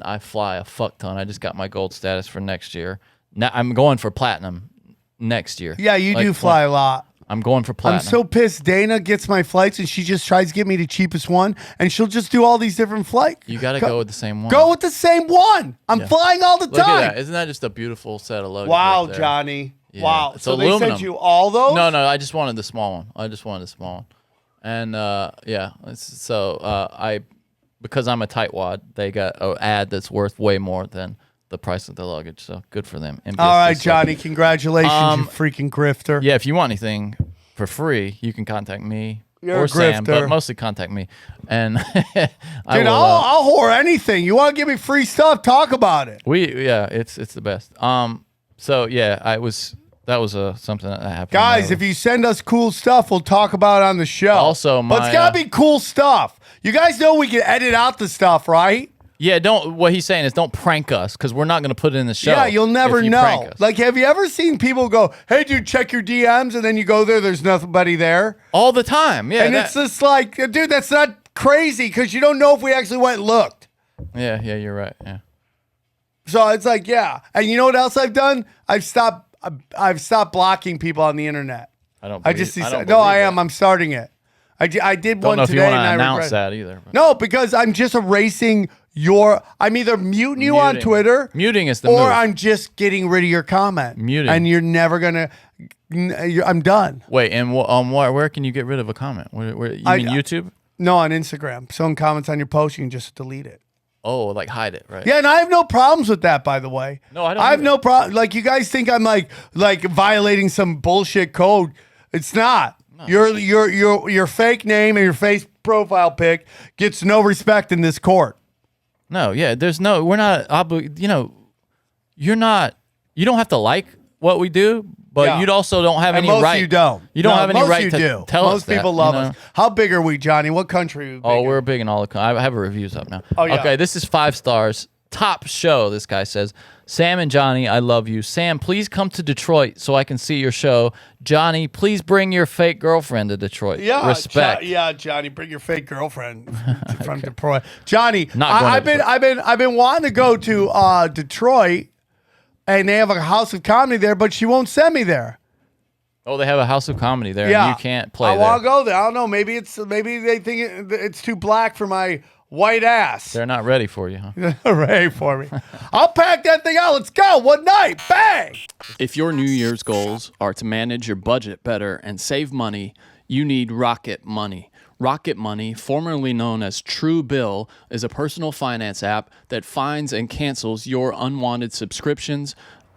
I fly a fuck ton. I just got my gold status for next year. Now I'm going for platinum next year. Yeah, you do fly a lot. I'm going for platinum. I'm so pissed. Dana gets my flights and she just tries to get me the cheapest one, and she'll just do all these different flights. You got to go with the same one. Go with the same one. I'm flying all the Look time. at that. Isn't that just a beautiful set of luggage? Wow, right there? Johnny. Yeah. Wow. It's So aluminum. they sent you all those? No, I just wanted the small one. And because I'm a tightwad, they got an ad that's worth way more than the price of the luggage. So good for them. MBS All right, stuff. Johnny. Congratulations, you freaking grifter. Yeah, if you want anything for free, you can contact me You're or a Sam, but grifter. mostly contact me. And Dude, I will, I'll whore anything. You want to give me free stuff? Talk about it. it's the best. So yeah, that was something that happened. Guys, if you send us cool stuff, we'll talk about it on the show. Also, but it's my, got to be cool stuff. You guys know we can edit out the stuff, right? Yeah, what he's saying is don't prank us because we're not going to put it in the show. Yeah, you'll never if you know. prank us. Like, have you ever seen people go, hey, dude, check your DMs, and then you go there, there's nobody there? All the time. Yeah. And it's just like, dude, that's not crazy because you don't know if we actually went and looked. Yeah, you're right. Yeah. So it's like, yeah. And you know what else I've done? I've stopped blocking people on the internet. I don't I believe, just I don't no, I believe am. that. I'm starting it. I did Don't one know if today, you and want to I announce regret. that either. But. No, because I'm just erasing I'm either muting you on Muting. Twitter, Muting is the or move. I'm just getting rid of your comment. Muting. And you're never gonna. I'm done. Wait, and where can you get rid of a comment? Where you mean YouTube? No, on Instagram. Someone comments on your post, you can just delete it. Oh, like hide it, right? Yeah, and I have no problems with that, by the way. No, I don't I have either. no problem. Like, you guys think I'm like violating some bullshit code. It's not. No. Your fake name and your face profile pic gets no respect in this court. No, yeah, we're not you don't have to like what we do, but Yeah. you also don't have And any most right. you don't. You don't No, have any most right you to do. tell us Most that, people love us. How big are we, Johnny? What country are we big Oh, in? we're big in all the I have reviews up now. Oh, yeah. Okay, this is 5 stars. Top show, this guy says. Sam and Johnny, I love you. Sam, please come to Detroit so I can see your show. Johnny, please bring your fake girlfriend to Detroit. Yeah, Respect. Johnny, bring your fake girlfriend from Detroit. Johnny, Not going to I've been wanting to go to Detroit, and they have a house of comedy there, but she won't send me there. Oh, they have a house of comedy there. Yeah, And you can't play I there. want to go there. I don't know. Maybe they think it's too black for my white ass. They're not ready for you, huh? Hooray for me! I'll pack that thing out. Let's go. One night, bang. If your New Year's goals are to manage your budget better and save money, you need Rocket Money. Rocket Money, formerly known as True Bill, is a personal finance app that finds and cancels your unwanted subscriptions,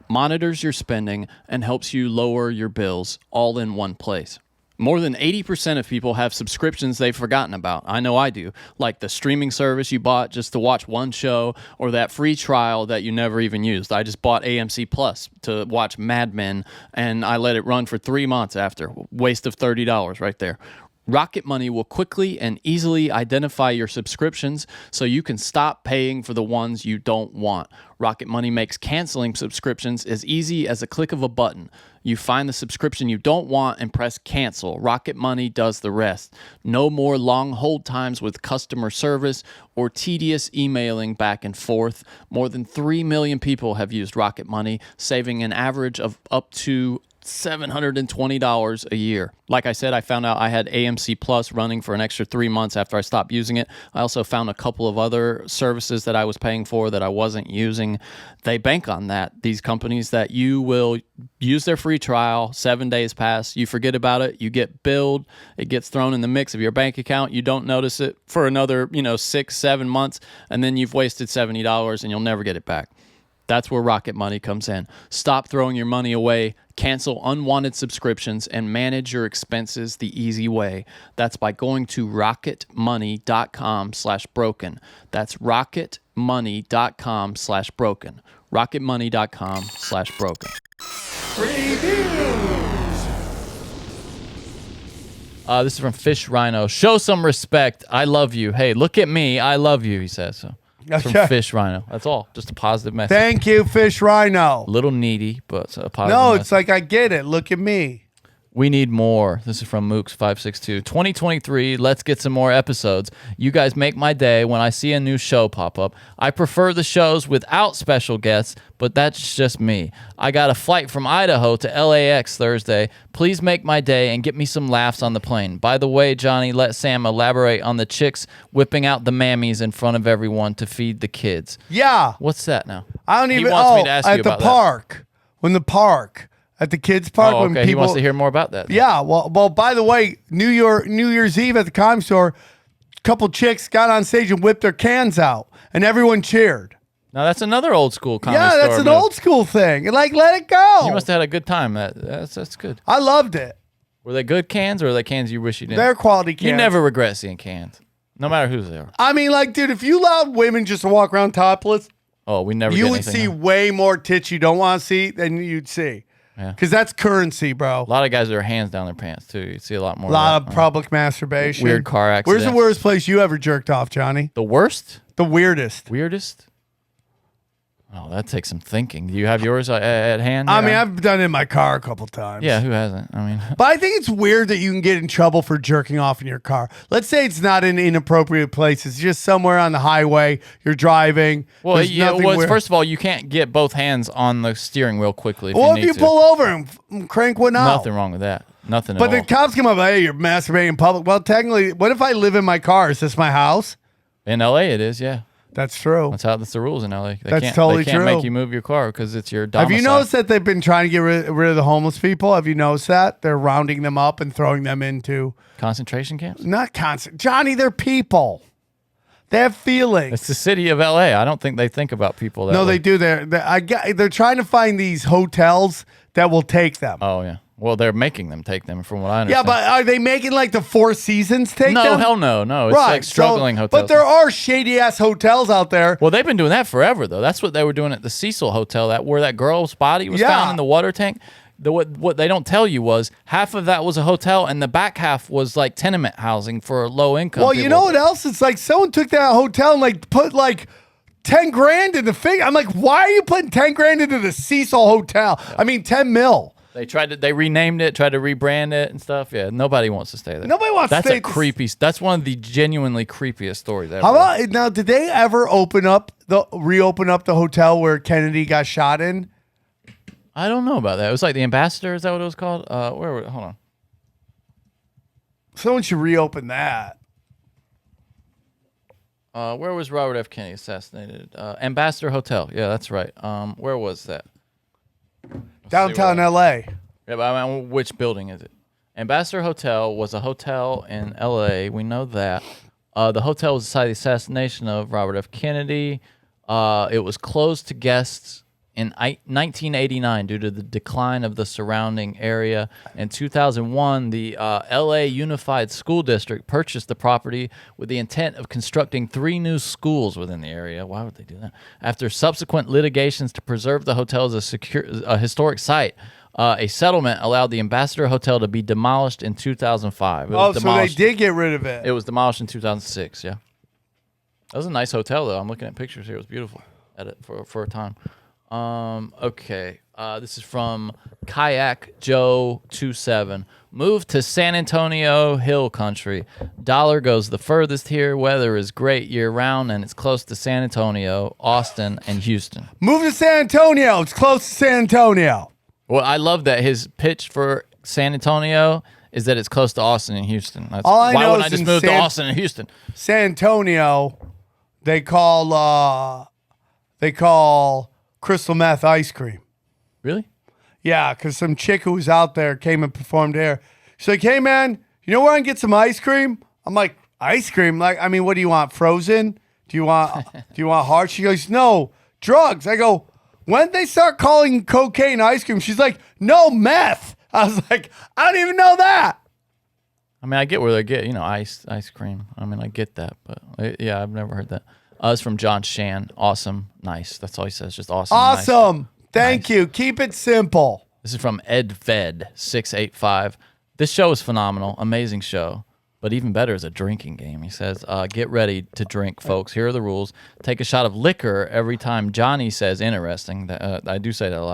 monitors your spending, and helps you lower your bills all in one place. More than 80% of people have subscriptions they've forgotten about. I know I do. Like the streaming service you bought just to watch one show, or that free trial that you never even used. I just bought AMC Plus to watch Mad Men, and I let it run for 3 months after. Waste of $30 right there. Rocket Money will quickly and easily identify your subscriptions so you can stop paying for the ones you don't want. Rocket Money makes canceling subscriptions as easy as a click of a button. You find the subscription you don't want and press cancel. Rocket Money does the rest. No more long hold times with customer service or tedious emailing back and forth. More than 3 million people have used Rocket Money, saving an average of up to $720 a year. Like I said, I found out I had AMC Plus running for an extra 3 months after I stopped using it. I also found a couple of other services that I was paying for that I wasn't using. They bank on that. These companies that you will use their free trial, 7 days pass, you forget about it, you get billed, it gets thrown in the mix of your bank account, you don't notice it for another 6-7 months, and then you've wasted $70 and you'll never get it back. That's where Rocket Money comes in. Stop throwing your money away, cancel unwanted subscriptions, and manage your expenses the easy way. That's by going to rocketmoney.com/broken. That's rocketmoney.com/broken. rocketmoney.com/broken. This is from Fish Rhino. Show some respect. I love you. Hey, look at me. I love you, he says. So it's Okay. from Fish Rhino. That's all. Just a positive message. Thank you, Fish Rhino. A little needy, but it's a positive No, message. it's like I get it. Look at me. We need more. This is from Mooks562. 2023, let's get some more episodes. You guys make my day when I see a new show pop up. I prefer the shows without special guests, but that's just me. I got a flight from Idaho to LAX Thursday. Please make my day and get me some laughs on the plane. By the way, Johnny, let Sam elaborate on the chicks whipping out the mammies in front of everyone to feed the kids. Yeah. What's that now? I don't even. He wants me to ask you at the about that. park. When the park. At the kids' park. Oh, when okay. people, He wants to hear more about that. Yeah. Well. By the way, New Year's Eve at the Comic Store, a couple chicks got on stage and whipped their cans out, and everyone cheered. Now, that's another old school comedy Yeah, that's store an move. old school thing. Like, let it go. You must have had a good time. That's good. I loved it. Were they good cans or were they cans you wish you didn't? They're quality cans. You never regret seeing cans, no matter whose they are. I mean, like, dude, if you allowed women just to walk around topless, Oh, we never. you get would anything see now. way more tits you don't want to see than you'd see. Yeah. Because that's currency, bro. A lot of guys with their hands down their pants too. You see a lot more. A lot that. of public masturbation. Weird car Where's the accidents. worst place you ever jerked off, Johnny? The worst, The weirdest. weirdest. Oh, that takes some thinking. Do you have yours at hand? I here? mean, I've done it in my car a couple times. Yeah, who hasn't? I mean, But I think it's weird that you can get in trouble for jerking off in your car. Let's say it's not in inappropriate places, just somewhere on the highway. You're driving. well, There's yeah. nothing Well, weird. first of all, you can't get both hands on the steering wheel quickly. If Well, you if need you to. pull over and crank one out. Nothing wrong with that. Nothing But at the all. cops come up, hey, you're masturbating in public. Well, technically, what if I live in my car? Is this my house? In LA, it is. Yeah, That's true. that's the rules in LA. They That's can't, totally They can't true. make you move your car because it's your Have domicile. you noticed that they've been trying to get rid of the homeless people? Have you noticed that? They're rounding them up and throwing them into concentration camps? not constant. Johnny, they're people. They have feelings. It's the city of LA. I don't think they think about people that No, way. they do. They're trying to find these hotels that will take them. Oh yeah. Well, they're making them take them, from what I Yeah, understand. but are they making like the Four Seasons take no, them? hell no. It's Right, like struggling so, hotels. But there are shady ass hotels out there. Well, they've been doing that forever, though. That's what they were doing at the Cecil Hotel, where that girl's body was Yeah. found in the water tank. What they don't tell you was half of that was a hotel, and the back half was like tenement housing for low income. Well, you know what else? It's like someone took that hotel and like put like 10 grand in the thing. I'm like, why are you putting 10 grand into the Cecil Hotel? I mean, 10 mil. They renamed it, tried to rebrand it and stuff. Yeah, nobody wants to stay there. Nobody wants to That's stay a creepy. That's one of the genuinely creepiest stories ever. How about now? Did they ever reopen up the hotel where Kennedy got shot in? I don't know about that. It was like the Ambassador. Is that what it was called? Hold on. Someone should reopen that. Where was Robert F. Kennedy assassinated? Ambassador Hotel. Yeah, that's right. Where was that? Downtown LA. Yeah, but I mean, which building is it? Ambassador Hotel was a hotel in L.A. We know that. The hotel was the site of the assassination of Robert F. Kennedy. It was closed to guests in 1989 due to the decline of the surrounding area. In 2001, the L.A. Unified School District purchased the property with the intent of constructing 3 new schools within the area. Why would they do that? After subsequent litigations to preserve the hotel as a historic site, a settlement allowed the Ambassador Hotel to be demolished in 2005. It was Oh, so they demolished. did get rid of it. It was demolished in 2006. Yeah, that was a nice hotel though. I'm looking at pictures here. It was beautiful at it for a time. Okay. This is from Kayak Joe 27. Move to San Antonio Hill Country. Dollar goes the furthest here. Weather is great year round, and it's close to San Antonio, Austin, and Houston. Move to San Antonio. It's close to San Antonio. Well, I love that his pitch for San Antonio is that it's close to Austin and Houston. That's, All I why know wouldn't I is just in move to San- Austin and Houston? San Antonio, they call crystal meth ice cream. Really? Yeah, because some chick who was out there came and performed there. She's like, hey, man, you know where I can get some ice cream? I'm like, ice cream? Like, I mean, what do you want, frozen? Do you want hard? She goes, no, drugs. I go, when did they start calling cocaine ice cream? She's like, no, meth. I was like, I don't even know that. I mean, I get where they get, ice cream. I mean, I get that, but yeah, I've never heard that. It's from John Shan. Awesome. Nice. That's all he says. Just awesome. Nice. Awesome. Thank Nice. you. Keep it simple. This is from EdFed685. This show is phenomenal. Amazing show. But even better is a drinking game. He says, get ready to drink, folks. Here are the rules. Take a shot of liquor every time Johnny says interesting. I do say that a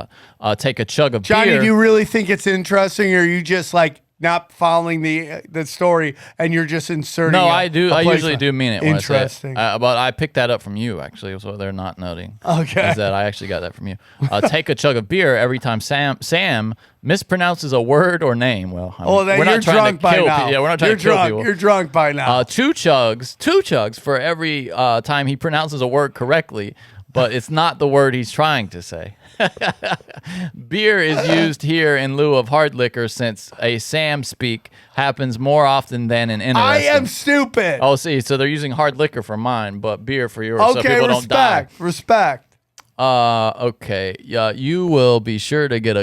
lot. Take a chug of Johnny, beer. do you really think it's interesting, or are you just like not following the story and you're just inserting? No, I do. I usually placement? do mean it when Interesting. I say it. But I picked that up from you, actually. Is what they're not noting. Okay. Is that I actually got that from you. Take a chug of beer every time Sam mispronounces a word or name. Well, I mean, Then we're you're not trying drunk to by kill now. people. Yeah, we're not trying You're to kill drunk. people. You're drunk by now. Two chugs for every time he pronounces a word correctly, but it's not the word he's trying to say. Beer is used here in lieu of hard liquor since a Sam speak happens more often than an interesting. I am stupid. Oh, see, so they're using hard liquor for mine, but beer for yours, so Okay, people don't die. respect. Okay. Yeah, you will be sure to get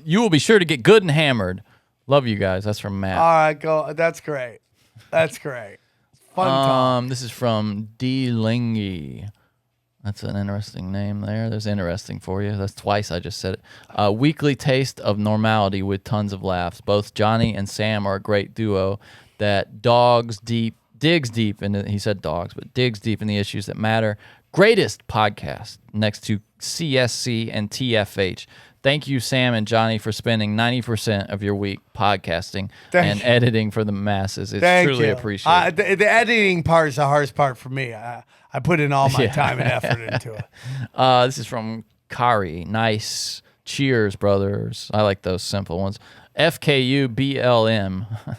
you will be sure to get good and hammered. Love you guys. That's from Matt. All right, go. That's great. That's great. Fun talk. This is from D. Lingy. That's an interesting name there. There's interesting for you. That's twice I just said it. Weekly taste of normality with tons of laughs. Both Johnny and Sam are a great duo that digs deep into, he said dogs, but digs deep in the issues that matter. Greatest podcast next to CSC and TFH. Thank you, Sam and Johnny, for spending 90% of your week podcasting and editing for the masses. It's truly appreciated. The editing part is the hardest part for me. I put in all my time and effort into it. This is from Kari. Nice. Cheers, brothers. I like those simple ones. FKU BLM. I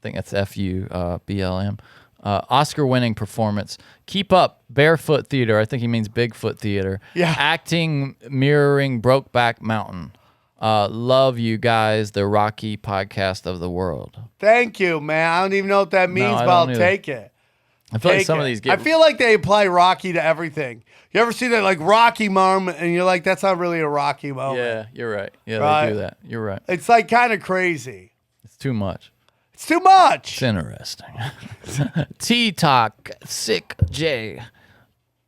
think that's FU BLM. Oscar-winning performance. Keep up, Barefoot Theater. I think he means Bigfoot Theater. Yeah. Acting, mirroring Brokeback Mountain. Love you guys, the Rocky podcast of the world. Thank you, man. I don't even know what that means, but I'll take it. I feel like some of these I feel like they apply Rocky to everything. You ever see that like Rocky moment, and you're like, that's not really a Rocky moment. Yeah, you're right. Yeah, Right? they do that. You're right. It's like kind of crazy. It's too much. It's too much. It's interesting. T-Talk, Sick J.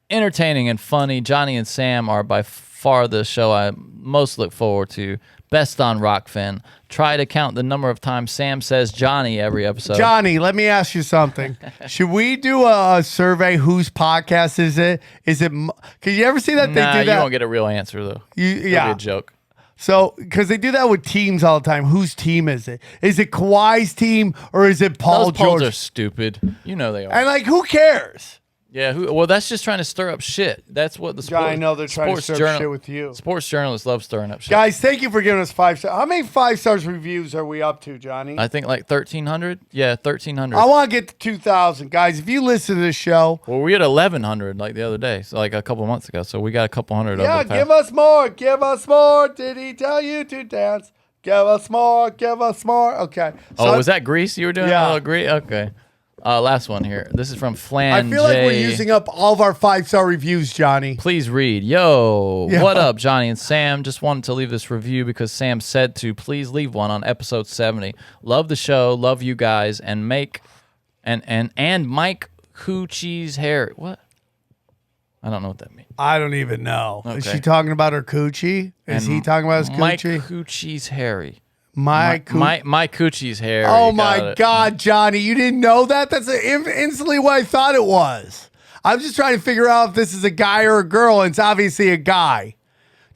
Entertaining and funny. Johnny and Sam are by far the show I most look forward to. Best on Rockfin. Try to count the number of times Sam says Johnny every episode. Johnny, let me ask you something. Should we do a survey? Whose podcast is it? Is it? Can you ever see that they do that? You won't get a real answer though. It'll be a joke. So, because they do that with teams all the time. Whose team is it? Is it Kawhi's team or is it Paul Those polls George? are stupid. You know they are. And like, who cares? Yeah, well, that's just trying to stir up shit. That's what the sports. I know they're trying to stir up shit with you. Sports journalists love stirring up shit. Guys, thank you for giving us 5 stars. How many 5 stars reviews are we up to, Johnny? I think like 1,300. Yeah, 1,300. I want to get to 2,000. Guys, if you listen to this show. Well, we had 1,100 like the other day, so like a couple months ago. So we got a couple hundred. Yeah, give us more. Give us more. Did he tell you to dance? Give us more. Give us more. Okay. So was that Grease you were doing? Yeah. Oh, Grease? Okay. Last one here. This is from Flan I feel like we're J. using up all of our 5-star reviews, Johnny. Please read. Yo, Yeah. what up, Johnny and Sam? Just wanted to leave this review because Sam said to. Please leave one on episode 70. Love the show. Love you guys. And Mike Coochie's hair. What? I don't know what that means. I don't even know. Is Okay. she talking about her coochie? Is he talking about his Mike coochie? Coochie's hairy. My Coochie's hairy. Oh Got my it. God, Johnny, you didn't know that? That's instantly what I thought it was. I'm just trying to figure out if this is a guy or a girl, and it's obviously a guy.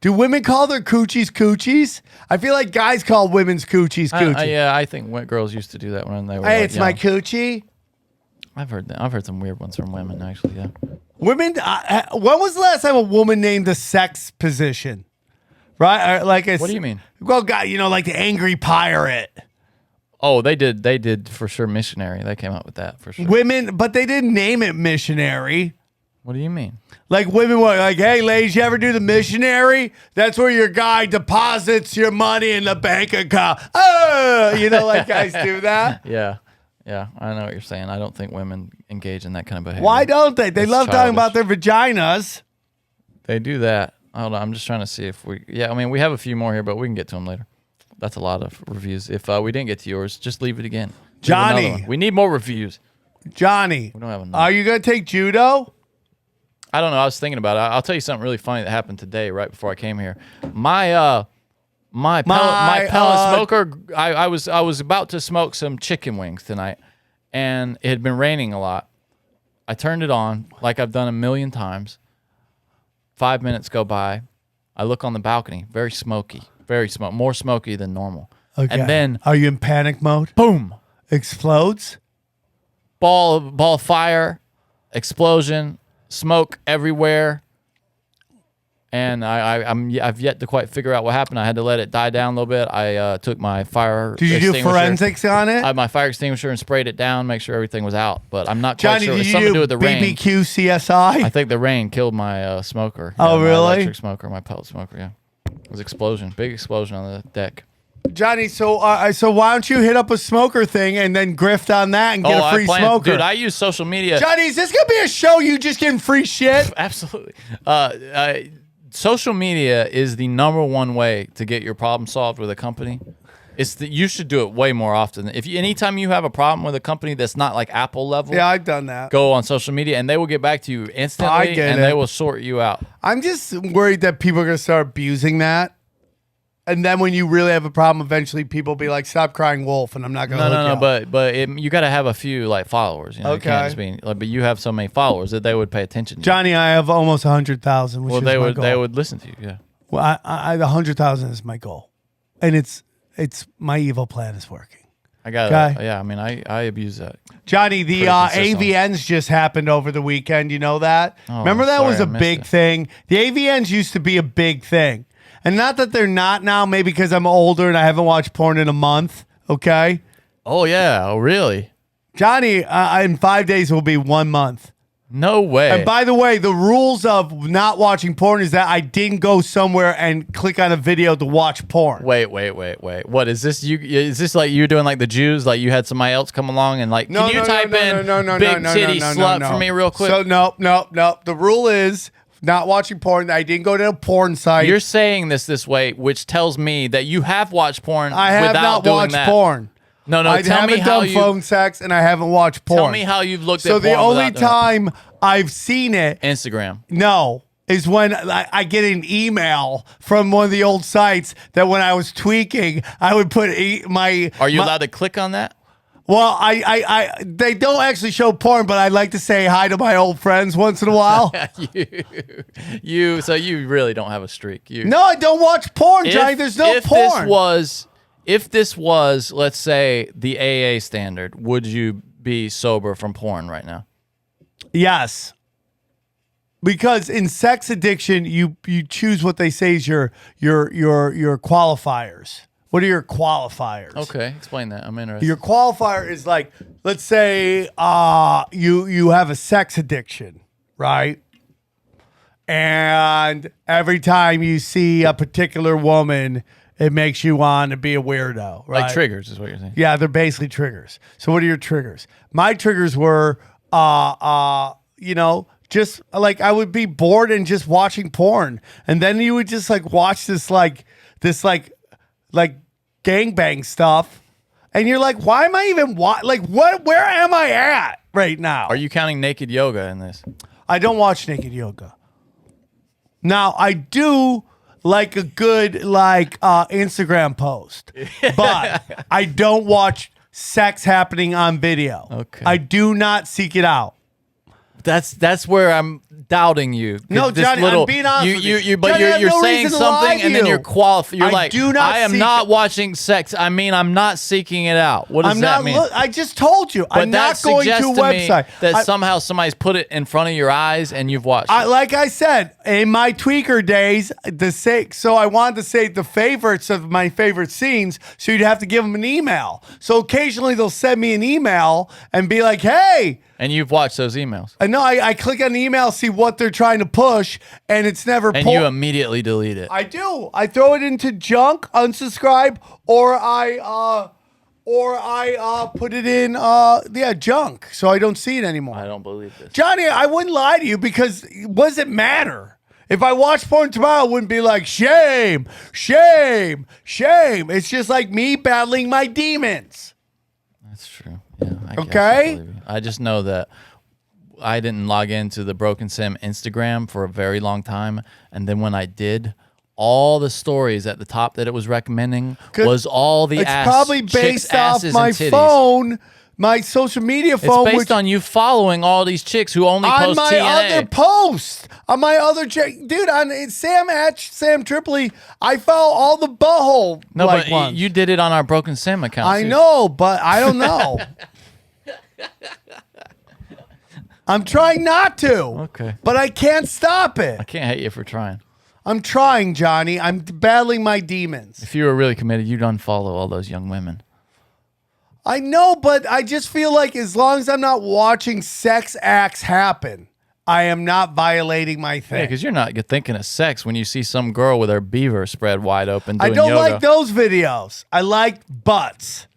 Do women call their coochies coochies? I feel like guys call women's coochies coochies. Yeah, I think girls used to do that when they were. Hey, like, it's my young. coochie. I've heard that. I've heard some weird ones from women actually. Yeah. Women. When was the last time a woman named the sex position? Right? What do you mean? Well, guy, like the angry pirate. Oh, they did. They did for sure. Missionary. They came up with that for sure. Women, but they didn't name it missionary. What do you mean? Like women were like, hey, ladies, you ever do the missionary? That's where your guy deposits your money in the bank account. Oh, like guys do that. Yeah. Yeah, I know what you're saying. I don't think women engage in that kind of behavior. Why don't they? They It's love talking childish. about their vaginas. They do that. Hold on, I'm just trying to see if we. Yeah, I mean, we have a few more here, but we can get to them later. That's a lot of reviews. If we didn't get to yours, just leave it again. Leave Johnny. another one. We need more reviews. Johnny, We don't have enough. are you going to take judo? I don't know. I was thinking about it. I'll tell you something really funny that happened today, right before I came here. My My pellet smoker. I was about to smoke some chicken wings tonight, and it had been raining a lot. I turned it on like I've done a million times. 5 minutes go by. I look on the balcony. Very smoky. More smoky than normal. Okay. And then, are you in panic mode? boom, Explodes? ball of fire, explosion, smoke everywhere. And I've yet to quite figure out what happened. I had to let it die down a little bit. I took my fire. Did you do extinguisher. forensics on it? I had my fire extinguisher and sprayed it down, make sure everything was out. But I'm not quite Johnny, sure. did It's you something to do do with the rain. BBQ CSI? I think the rain killed my smoker. Oh, my really? electric smoker, my pellet smoker. Yeah, it was explosion, big explosion on the deck. Johnny, so why don't you hit up a smoker thing and then grift on that and get a free smoker? Dude, I use social media. Johnny, is this gonna be a show you just getting free shit? Absolutely. Social media is the number one way to get your problem solved with a company. You should do it way more often. Anytime you have a problem with a company that's not like Apple level, Yeah, I've done that. go on social media and they will get back to you instantly I get and it. they will sort you out. I'm just worried that people are gonna start abusing that. And then when you really have a problem, eventually people will be like, "Stop crying wolf," and I'm not gonna. No, hook you up. but you got to have a few like followers. You know, you can't Okay. just be, like, but you have so many followers that they would pay attention to you. Johnny, I have almost 100,000, which Well, is they my would goal. they would listen to you. Yeah. Well, the 100,000 is my goal, and it's my evil plan is working. I got Okay. Yeah, I mean, I abuse that. Johnny, the Pretty consistently. AVNs just happened over the weekend. You know that? Oh, Remember that sorry, was I a missed big it. thing. The AVNs used to be a big thing, and not that they're not now. Maybe because I'm older and I haven't watched porn in a month. Okay, Oh yeah. Oh really? Johnny, in 5 days will be 1 month. No way. And by the way, the rules of not watching porn is that I didn't go somewhere and click on a video to watch porn. Wait. What is this? Is this like you doing like the Jews? Like you had somebody else come along and like, can you type in big titty slut for me real quick? So no. The rule is not watching porn. I didn't go to a porn site. You're saying this way, which tells me that you have watched porn. I have without not doing watched that. porn. No. I Tell me haven't how done you. phone sex and I haven't watched porn. Tell me how you've looked So at the porn only without doing time I've seen it, that. Instagram. no, is when I get an email from one of the old sites that when I was tweaking, I would put my. Are you allowed to click on that? Well, they don't actually show porn, but I like to say hi to my old friends once in a while. So you really don't have a streak. No, I don't watch porn, Johnny. There's no porn. If this was, let's say, the AA standard, would you be sober from porn right now? Yes. Because in sex addiction, you choose what they say is your qualifiers. What are your qualifiers? Okay, explain that. I'm interested. Your qualifier is like, let's say you have a sex addiction, right? And every time you see a particular woman, it makes you want to be a weirdo, right? Like triggers is what you're saying. Yeah, they're basically triggers. So what are your triggers? My triggers were, just like I would be bored and just watching porn, and then you would just like watch this gangbang stuff, and you're like, why am I even where am I at right now? Are you counting naked yoga in this? I don't watch naked yoga. Now I do like a good Instagram post, but I don't watch sex happening on video. Okay. I do not seek it out. That's where I'm doubting you. No, Johnny, I'm being honest with you. But Johnny, I have you're no saying reason to lie something to and then you. you're qualified. You're I like, do not I am seek not it. watching sex. I mean, I'm not seeking it out. What does I'm that not. mean? I just told you. But I'm that not going to a suggests me website. that somehow somebody's put it in front of your eyes and you've watched it. Like I said, in my tweaker days, so I wanted to say the favorites of my favorite scenes, so you'd have to give them an email. So occasionally they'll send me an email and be like, hey. And you've watched those emails. I know I click on the email, see what they're trying to push, and it's never And you immediately delete it. I do. I throw it into junk, unsubscribe, or I put it in junk, so I don't see it anymore. I don't believe this. Johnny, I wouldn't lie to you because what does it matter? If I watch porn tomorrow, I wouldn't be like, shame, shame, shame. It's just like me battling my demons. That's true. Yeah. I guess Okay? I believe you. I just know that I didn't log into the Broken Sim Instagram for a very long time, and then when I did, all the stories at the top that it was recommending was all the It's ass, probably chicks' based off asses my and titties. phone, my social media phone. It's based on you following all these chicks who only on post my TNA. other post, on my other dude, on it's Sam Tripoli. I follow all the butthole. No, like but ones. you did it on our Broken Sim account. I too. know, but I don't know. I'm trying not to. Okay. But I can't stop it. I can't hate you for trying. I'm trying, Johnny. I'm battling my demons. If you were really committed, you'd unfollow all those young women. I know, but I just feel like as long as I'm not watching sex acts happen, I am not violating my Yeah, thing. because you're not thinking of sex when you see some girl with her beaver spread wide open I doing don't yoga. like those videos. I like butts.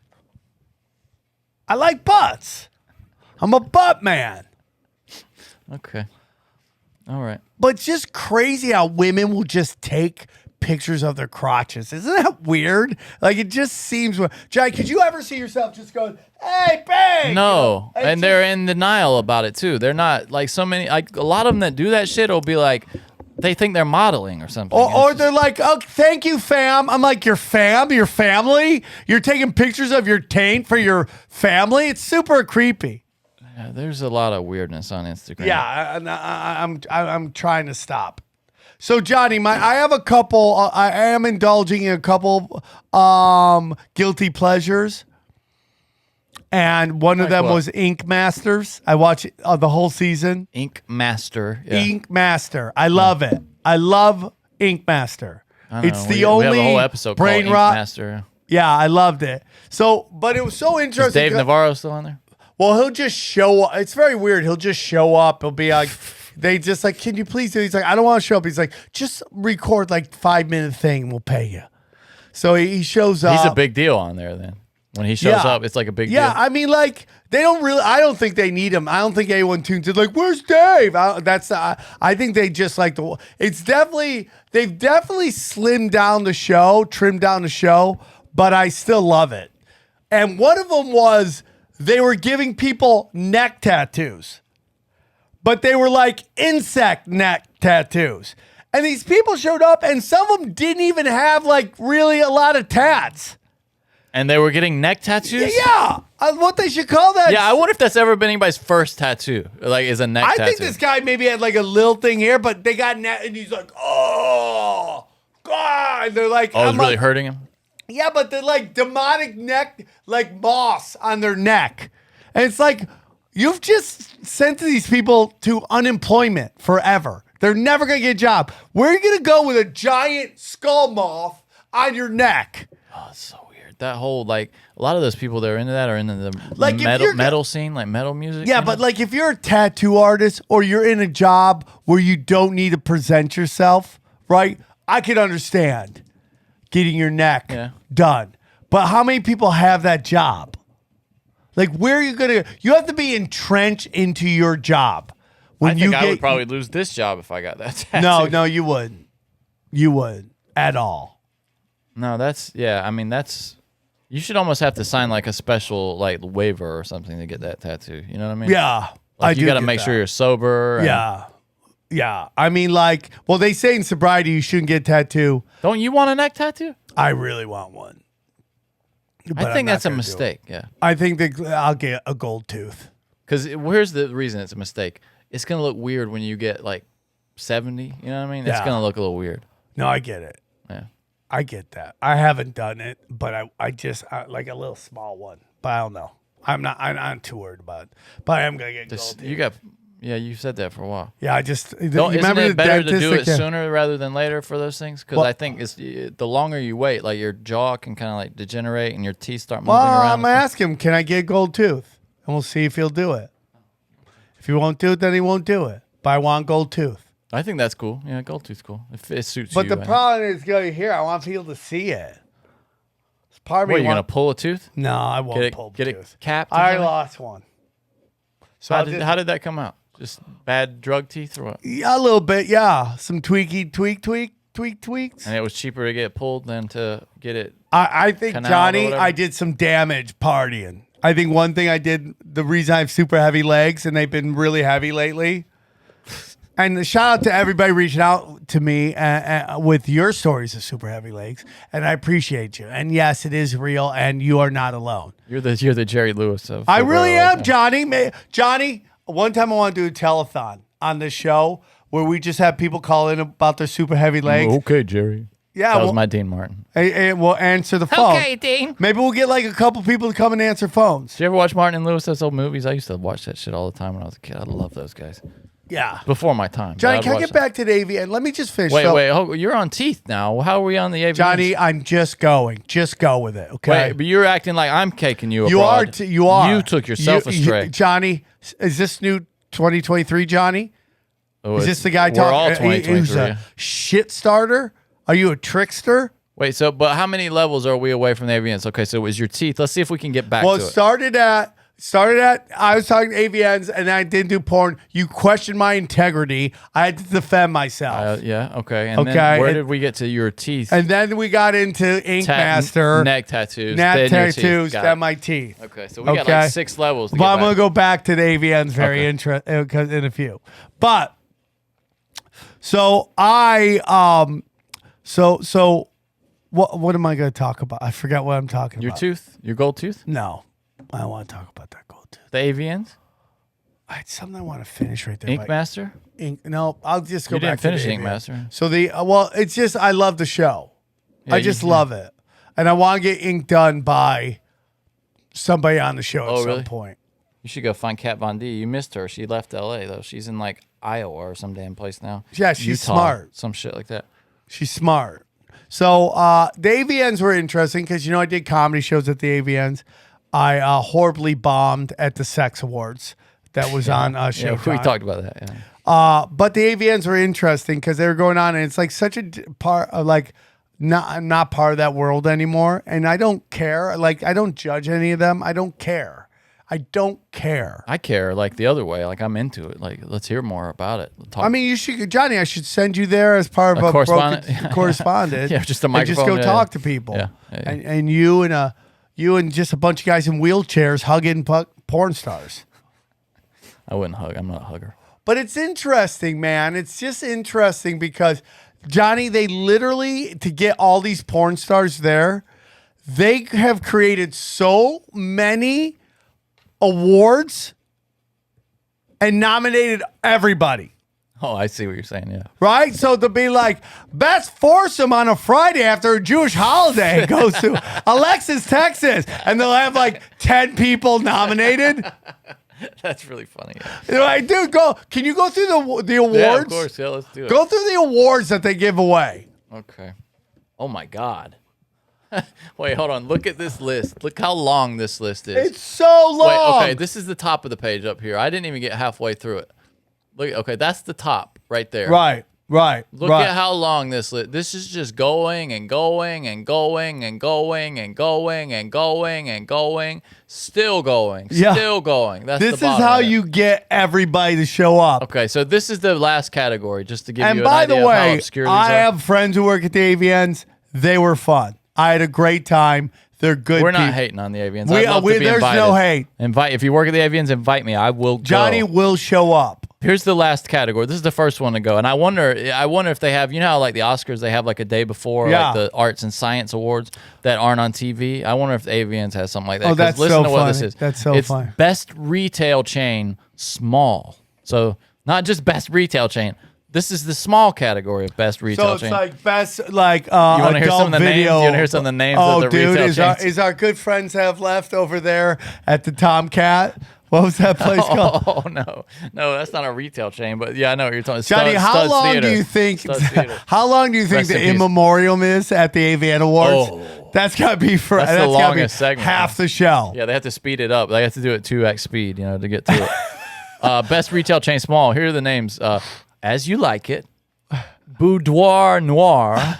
I like butts. I'm a butt man. Okay. All right. But it's just crazy how women will just take pictures of their crotches. Isn't that weird? Like, it just seems weird. Jai, could you ever see yourself just going, hey, babe? No, You know, and they're in denial about it too. They're not like so many. Like a lot of them that do that shit will be like, they think they're modeling or something. Or they're like, oh, thank you, fam. I'm like, your fam? Your family? You're taking pictures of your taint for your family? It's super creepy. Yeah, there's a lot of weirdness on Instagram. Yeah, I'm trying to stop. So Johnny, I have a couple. I am indulging in a couple guilty pleasures, and one of Like them what? was Ink Masters. I watched the whole season. Ink Master. Yeah. Ink Master, I love it. I love Ink Master. I don't It's know. the we only have a whole episode brain called Ink rot. Master. Yeah, I loved it. So, but it was so Is interesting. Dave Navarro still on there? Well, he'll just show up. It's very weird. He'll just show up. He'll be like, they just like, can you please do? He's like, I don't want to show up. He's like, just record like 5-minute thing. We'll pay you. So he shows up. He's a big deal on there then. When he shows up, it's like a big deal. Yeah, I mean, like they don't really. I don't think they need him. I don't think anyone tunes in. Like, where's Dave? I think they just like the. It's definitely they've definitely slimmed down the show, trimmed down the show, but I still love it. And one of them was they were giving people neck tattoos, but they were like insect neck tattoos. And these people showed up, and some of them didn't even have like really a lot of tats. And they were getting neck tattoos? Yeah, what they should call that. Yeah, I wonder if that's ever been anybody's first tattoo. Like, is a neck tattoo. I think this guy maybe had like a little thing here, but they got net, and he's like, oh, God. And they're like, Oh, it was I'm really like, hurting him? yeah, but they're like demonic neck, like moss on their neck. And it's like, you've just sent these people to unemployment forever. They're never going to get a job. Where are you going to go with a giant skull moth on your neck? Oh, it's so weird. That whole, like, a lot of those people that are into that are into the Like, if you're metal scene, like metal music. Yeah, you but know? like if you're a tattoo artist or you're in a job where you don't need to present yourself, right? I could understand getting your neck done. But how many people have that job? Like, where are you going to, you have to be entrenched into your job. When I think I would probably lose this job if I got that tattoo. No, you wouldn't. You wouldn't at all. No, that's, yeah, I mean, that's, you should almost have to sign like a special like waiver or something to get that tattoo. You know what I mean? Yeah. Like, you do got to get make that. sure you're sober. and- Yeah. Yeah. I mean, like, well, they say in sobriety you shouldn't get a tattoo. Don't you want a neck tattoo? I really want one. But I I'm think not that's a gonna do it. mistake. Yeah. I think that I'll get a gold tooth. Because here's the reason it's a mistake. It's going to look weird when you get like 70. You know what I mean? It's Yeah. going to look a little weird. No, I get it. Yeah. I get that. I haven't done it, but I just like a little small one. But I don't know. I'm not too worried about it. But I am gonna get Just, gold. you got, yeah, you said that for a while. Yeah, I just you Isn't remember it the better to dentist do that it can- sooner rather than later for those things? Because Well- I think it's the longer you wait, like your jaw can kind of like degenerate and your teeth start moving Well, around. I'm gonna ask him, can I get a gold tooth? And we'll see if he'll do it. If he won't do it, then he won't do it. But I want gold tooth. I think that's cool. Yeah, gold tooth's cool. If it suits But you. the I think. problem is going here. I want people to see it. Part of me What, are you want- going to pull a tooth? No, I won't Get it, pull the get tooth. it capped? or I something? lost one. So How I'll did, just- how did that come out? Just bad drug teeth or what? Yeah, a little bit. Yeah, some tweaks. And it was cheaper to get pulled than to get it. I think, Canal or Johnny, whatever? I did some damage partying. I think one thing I did, the reason I have super heavy legs and they've been really heavy lately, And the shout out to everybody reaching out to me with your stories of super heavy legs, and I appreciate you. And yes, it is real, and you are not alone. You're the Jerry Lewis of. I really am, Legs. Johnny. Johnny, one time I want to do a telethon on this show where we just have people call in about their super heavy legs. Okay, Jerry. Yeah, That was my Dean Martin. we'll answer the phone. Okay, Dean. Maybe we'll get like a couple people to come and answer phones. Did you ever watch Martin and Lewis, those old movies? I used to watch that shit all the time when I was a kid. I love those guys. Yeah. Before my time. Johnny, but can I I'd get watch back to the AVN? Let me just finish. them. Wait. You're on teeth now. How are we on the AVN? Johnny, I'm just going. Just go with it, okay? Wait, but you're acting like I'm caking you you are. abroad. You are. You took yourself astray. Johnny, is this new 2023, Johnny? Oh, Is this the guy we're all talking? Who's 2023. a shit starter? Are you a trickster? Wait, but how many levels are we away from the AVNs? Okay, so it was your teeth. Let's see if we can get back Well, to it it. started at. I was talking to AVNs and I didn't do porn. You questioned my integrity. I had to defend myself. Yeah, okay. And Okay, then where and- did we get to your teeth? And then we got into Ink Master, neck tattoos, neck then your teeth. tattoos, Got then it. my teeth. Okay, so we got Okay. like 6 levels. To But get I'm back. gonna go back to the AVNs very Okay. interested in a few. But so what am I gonna talk about? I forgot what I'm talking Your about. tooth, your gold tooth, No, I don't want to talk about that gold tooth. the AVNs, I had something I want to finish right there. Ink but- Master. No, I'll just go You back didn't to finish the Ink AVN. Master. So it's just I love the show. Yeah, I just love it, and I want to get ink done by somebody on the show at some really? point. You should go find Kat Von D. You missed her. She left LA though. She's in like Iowa or some damn place now. Yeah, she's Utah, smart. Some shit like that. She's smart. So the AVNs were interesting because I did comedy shows at the AVNs. I horribly bombed at the Sex Awards that was on Yeah, Showtime. we talked about that. Yeah. But the AVNs were interesting because they were going on, and it's like such a part of like not part of that world anymore. And I don't care. Like I don't judge any of them. I don't care. I don't care. I care like the other way. Like I'm into it. Like let's hear more about it. Talk. I mean, you should, Johnny. I should send you there as part of A a correspondent? broken correspondent. Yeah, just a and just microphone, go yeah, talk yeah. to people. Yeah. And you and just a bunch of guys in wheelchairs hugging porn stars. I wouldn't hug. I'm not a hugger. But it's interesting, man. It's just interesting because Johnny, they literally to get all these porn stars there, they have created so many awards and nominated everybody. Oh, I see what you're saying. Yeah. Right? So to be like, best foursome on a Friday after a Jewish holiday goes to Alexis, Texas. And they'll have like 10 people nominated. That's really funny. Yeah. You're like, dude, can you go through the awards? Yeah, of course. Yeah, let's do it. Go through the awards that they give away. Okay. Oh my God. Wait, hold on. Look at this list. Look how long this list is. It's so long. Wait, okay. This is the top of the page up here. I didn't even get halfway through it. Look, okay, that's the top right there. Right. Look at how long this list. This is just going and going and going and going and going and going and going, still going, Yeah. still going. That's This the is bottom how of it. you get everybody to show up. Okay, so this is the last category, just to give And you an by idea the of how way, obscure these I are. have friends who work at the AVNs. They were fun. I had a great time. They're good We're people. not hating on the AVNs. We- I'd love to be there's invited. no hate. If you work at the AVNs, invite me. I will go. Johnny will show up. Here's the last category. This is the first one to go, and I wonder if they have, how like the Oscars, they have like a day before, Yeah. like the Arts and Science Awards that aren't on TV. I wonder if the AVNs has something like that. Oh, 'Cause that's listen so to what this funny. is. That's so it's funny. Best retail chain, small. So not just best retail chain. This is the small category of best retail So it's chain. like best, like you want to hear adult some of the names? video. You want to hear some of the names Oh, of the dude, retail is chains? our good friends have left over there at the Tomcat? What was that place called? Oh no, that's not a retail chain, but yeah, I know what you're talking. Johnny, Studs- how Studs long Theater. do you think? Studs Theater. How long do you think Rest the in in peace. memoriam is at the AVN Awards? Oh. That's got to be for That's the gotta be longest segment. half the show. Yeah, they have to speed it up. They have to do it 2x speed, to get to it. Best retail chain small. Here are the names. As You Like It, Boudoir Noir,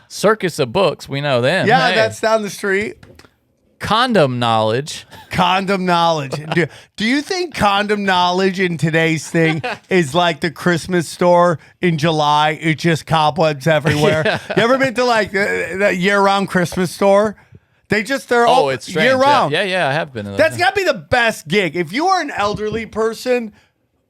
Circus of Books. We know them. Yeah, Hey. that's down the street. Condom Knowledge. Condom knowledge. Do you think condom knowledge in today's thing is like the Christmas store in July? It's just cobwebs everywhere. Yeah. You ever been to like that year-round Christmas store? They're Oh, open it's strange. year-round. Yeah, I have been. In That's got to be the best gig. If you are an elderly person,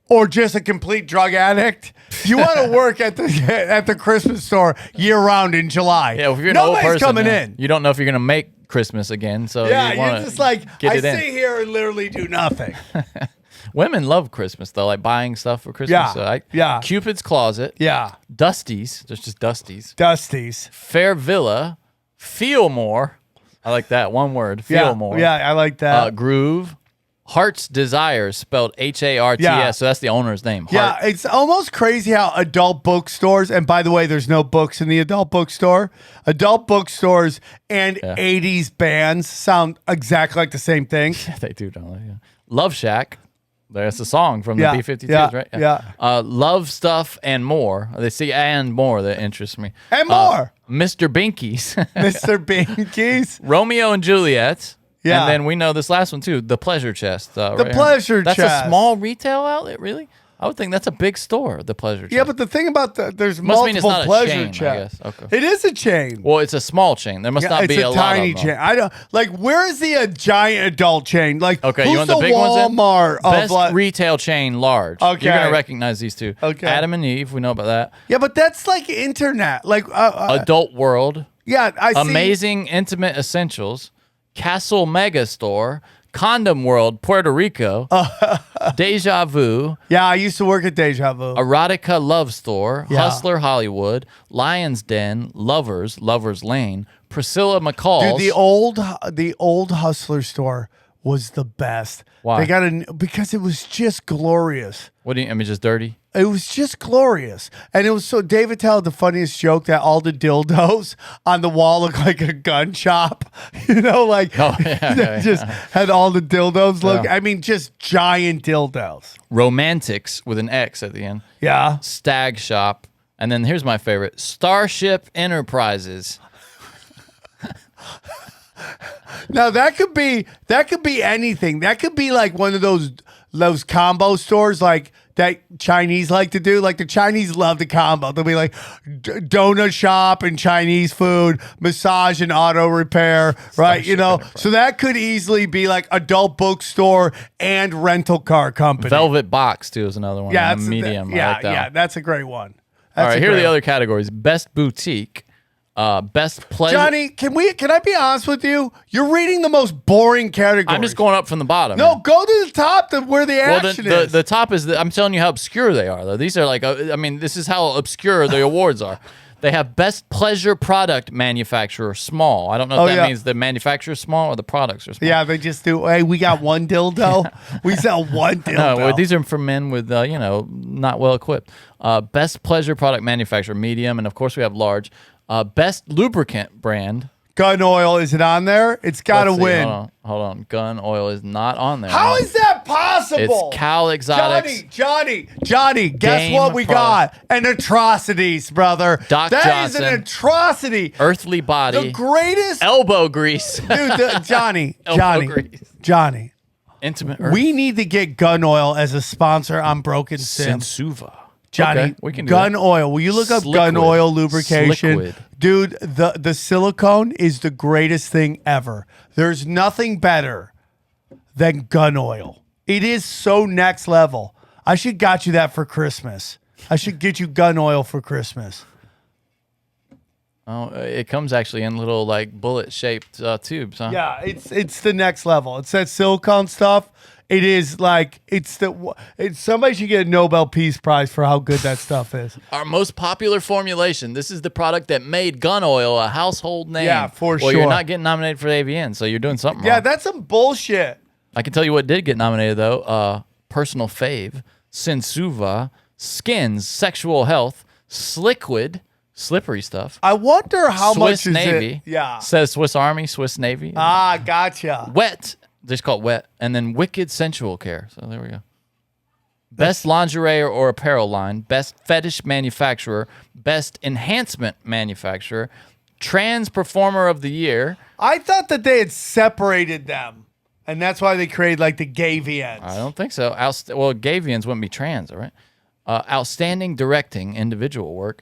or just a complete drug addict, you want to work at the Christmas store year round in July. Yeah, if you're an old Nobody's person, coming yeah, in. you don't know if you're gonna make Christmas again. So Yeah, you wanna you're just like, get I it in. stay here and literally do nothing. Women love Christmas though, like buying stuff for Christmas. Yeah, So yeah. Cupid's Closet, Yeah. Dusty's, there's just Dusty's, Dusty's. Fair Villa, Feel More. I like that one word. Feel Yeah. More. Yeah, I like that. Groove, Heart's Desire, spelled Harts. Yeah. So that's the owner's name. Yeah, Heart. it's almost crazy how adult bookstores, and by the way, there's no books in the adult bookstore. Adult bookstores and 80s bands sound exactly like the same thing. They do, don't they? Yeah. Love Shack. That's a song from Yeah, the B-52s, yeah, right? yeah. Love Stuff and More. They see and more that interests me. And more. Mr. Binkies. Mr. Binkies. Romeo and Juliet. Yeah. And then we know this last one too, the Pleasure Chest. The Pleasure That's Chest. a small retail outlet, really? I would think that's a big store, the Pleasure Chest. Yeah, but the thing about there's Must mean it's multiple not a pleasure chain, I chests. guess. Okay. It is a chain. Well, it's a small chain. There must not It's be a, a lot tiny of them. chain. I don't like. Where is the giant adult chain? Like, Okay, who's you want the big ones then? Walmart of Best like, retail chain, large. Okay. You're gonna recognize these two. Okay. Adam and Eve, we know about that. yeah, but that's like internet. Like, Adult World, yeah, I see. Amazing Intimate Essentials, Castle Mega Store, Condom World, Puerto Rico, Deja Vu, Yeah, I used to work at Deja Vu. Erotica Love Store, Yeah. Hustler Hollywood, Lion's Den, Lovers, Lovers Lane, Priscilla McCall's. Dude, the old Hustler store was the best. Why? They got because it was just glorious. What do you? I mean, just dirty. It was just glorious. And it was so David told the funniest joke that all the dildos on the wall look like a gun shop. You know, like Oh, yeah, they just had all the dildos look. Yeah. I mean, just giant dildos. Romantics with an X at the end. Yeah. Stag Shop, and then here's my favorite: Starship Enterprises. Now that could be anything. That could be like one of those combo stores like that Chinese like to do. Like the Chinese love the combo. They'll be like donut shop and Chinese food, massage and auto repair, right? You know, so that could easily be like adult bookstore and rental car company. Velvet Box too is another one. Yeah, in the medium. I Yeah, like that yeah, one. that's a great one. All right, here are great the one. other categories: Best Boutique, Best Pleasure. Johnny, can I be honest with you? You're reading the most boring category. I'm just going up from the bottom. No, go to the top where the Well, action the is. the top is I'm telling you how obscure they are though. These are like I mean, this is how obscure the awards are. They have Best Pleasure Product Manufacturer, small. I don't know if that yeah. means the manufacturer's small or the products are small. Yeah, they just do. Hey, we got one dildo. We sell one dildo. No, well, these are for men with, not well equipped. Best Pleasure Product Manufacturer, medium, and of course we have large. Best Lubricant Brand. Gun oil, is it on there? It's got to Let's see, win. Hold on. Gun Oil is not on there. How is that possible? It's Cal Exotics. Johnny, guess Game what we product. got? An atrocities, brother. Doc That is an Johnson. atrocity. Earthly Body. The greatest. Elbow Grease. Dude, Johnny, Elbow grease. Johnny. Intimate Earth. We need to get Gun Oil as a sponsor on Broken Sim. Sensuva. Johnny, Okay, we can do Gun that. Oil. Will you look up Gun Sliquid. Oil lubrication? Sliquid. Dude, the silicone is the greatest thing ever. There's nothing better than Gun Oil. It is so next level. I should got you that for Christmas. I should get you Gun Oil for Christmas. Oh, it comes actually in little like bullet shaped tubes, huh? Yeah, it's the next level. It's that silicone stuff. It is like somebody should get a Nobel Peace Prize for how good that stuff is. Our most popular formulation. This is the product that made Gun Oil a household name. Yeah, for well, sure. you're not getting nominated for the AVN, so you're doing something Yeah, wrong. that's some bullshit. I can tell you what did get nominated though. Personal Fave, Sensuva, Skins, Sexual Health, Sliquid, slippery stuff. I wonder how Swiss much is Navy. it. Yeah. Says Swiss Army, Swiss Navy. Ah, gotcha. Wet. Just call it Wet. And then Wicked Sensual Care. So there we go. Best lingerie or apparel line. Best fetish manufacturer. Best enhancement manufacturer. Trans performer of the year. I thought that they had separated them, and that's why they created like the gay VNs. I don't think so. Well, Gavians wouldn't be trans, all right? Outstanding directing individual work.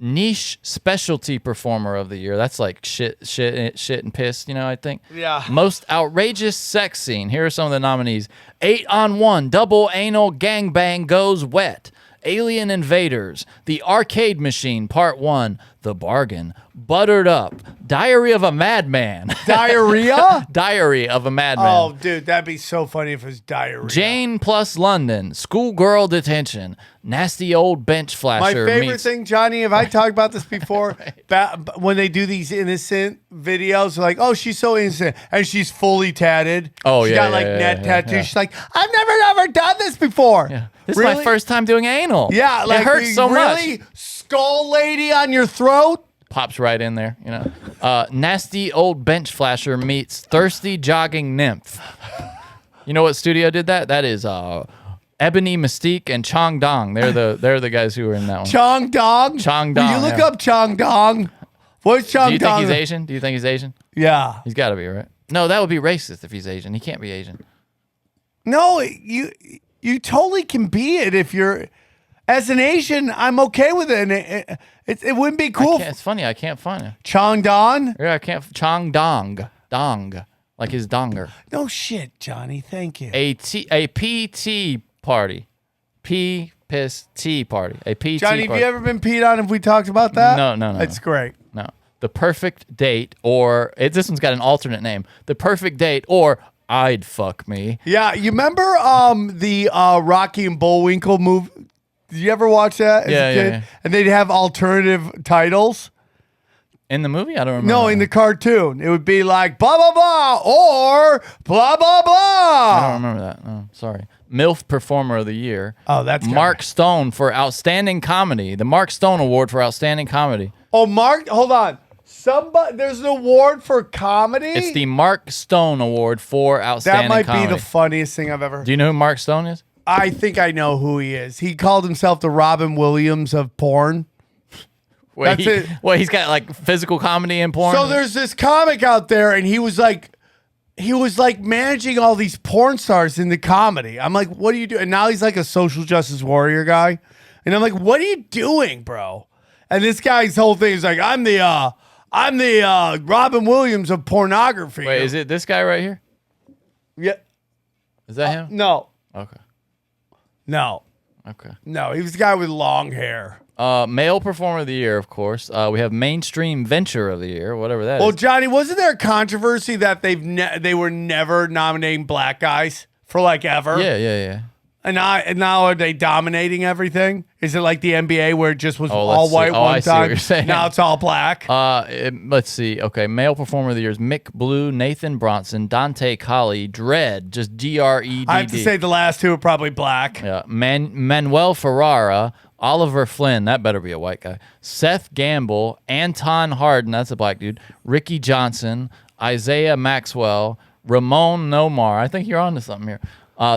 Niche specialty performer of the year. That's like shit and piss, I think. Yeah. Most outrageous sex scene. Here are some of the nominees. 8-on-1 double anal gangbang goes wet. Alien Invaders, The Arcade Machine Part 1, The Bargain, Buttered Up, Diary of a Madman. Diarrhea? Diary of a Madman. Oh, dude, that'd be so funny if it was diarrhea. Jane plus London, Schoolgirl Detention, Nasty Old Bench Flasher. My favorite meets- thing, Johnny, have I talked about this before? When they do these innocent videos, like, oh, she's so innocent, and she's fully tatted. Oh, She's yeah, got like yeah, net yeah, tattoos. yeah. She's like, I've never done this before. Yeah. This is Really? my first time doing anal. Yeah, like it hurts so really much. skull lady on your throat. Pops right in there, Nasty Old Bench Flasher meets Thirsty Jogging Nymph. You know what studio did that? That is Ebony Mystique and Chong Dong. They're the guys who were in that one. Chong Dong. Chong Will Dong, you look yeah. up Chong Dong? What's Chong Do you Dong? think he's Asian? Do you think he's Asian? Yeah. He's got to be, right? No, that would be racist if he's Asian. He can't be Asian. No, you totally can be it if you're. As an Asian, I'm okay with it. And it wouldn't be cool. It's funny. I can't find it. Chong Don? Yeah, I can't. Chong Dong. Dong. Like his donger. No shit, Johnny. Thank you. A PT party. Piss tea party. A PT Johnny, have party. you ever been peed on? Have we talked about that? No. It's great. No. The Perfect Date, or this one's got an alternate name. The Perfect Date, or I'd Fuck Me. Yeah, you remember the Rocky and Bullwinkle movie? Did you ever watch that as a kid? Yeah. And they'd have alternative titles. In the movie? I don't remember. No, in the cartoon. It would be like blah, blah, blah, or blah, blah, blah. I don't remember that. No, sorry. MILF Performer of the Year. Oh, that's good. Mark Stone for Outstanding Comedy. The Mark Stone Award for Outstanding Comedy. Oh, Mark, hold on. There's an award for comedy? It's the Mark Stone Award for Outstanding That might Comedy. be the funniest thing I've ever. Do you know who Mark Stone is? I think I know who he is. He called himself the Robin Williams of porn. That's it. Well, he's got like physical comedy in porn. So there's this comic out there, and he was like managing all these porn stars in the comedy. I'm like, what are you doing? And now he's like a social justice warrior guy. And I'm like, what are you doing, bro? And this guy's whole thing is like, I'm the Robin Williams of pornography. Wait, is it this guy right here? Yeah. Is that him? No. Okay. No. Okay. No. He was the guy with long hair. Male Performer of the Year, of course. We have Mainstream Venture of the Year, whatever that Well, is. Johnny, wasn't there a controversy that they were never nominating black guys for like ever? Yeah. And now are they dominating everything? Is it like the NBA where it just was Oh, all let's see. white Oh, one I see what time? you're saying. Now it's all black. Let's see. Okay, Male Performer of the Year is Mick Blue, Nathan Bronson, Dante Colley, Dredd, just Dredd. I have to say the last two are probably black. Yeah, Manuel Ferrara, Oliver Flynn, that better be a white guy. Seth Gamble, Anton Harden, that's a black dude. Ricky Johnson, Isaiah Maxwell, Ramon Nomar. I think you're on to something here.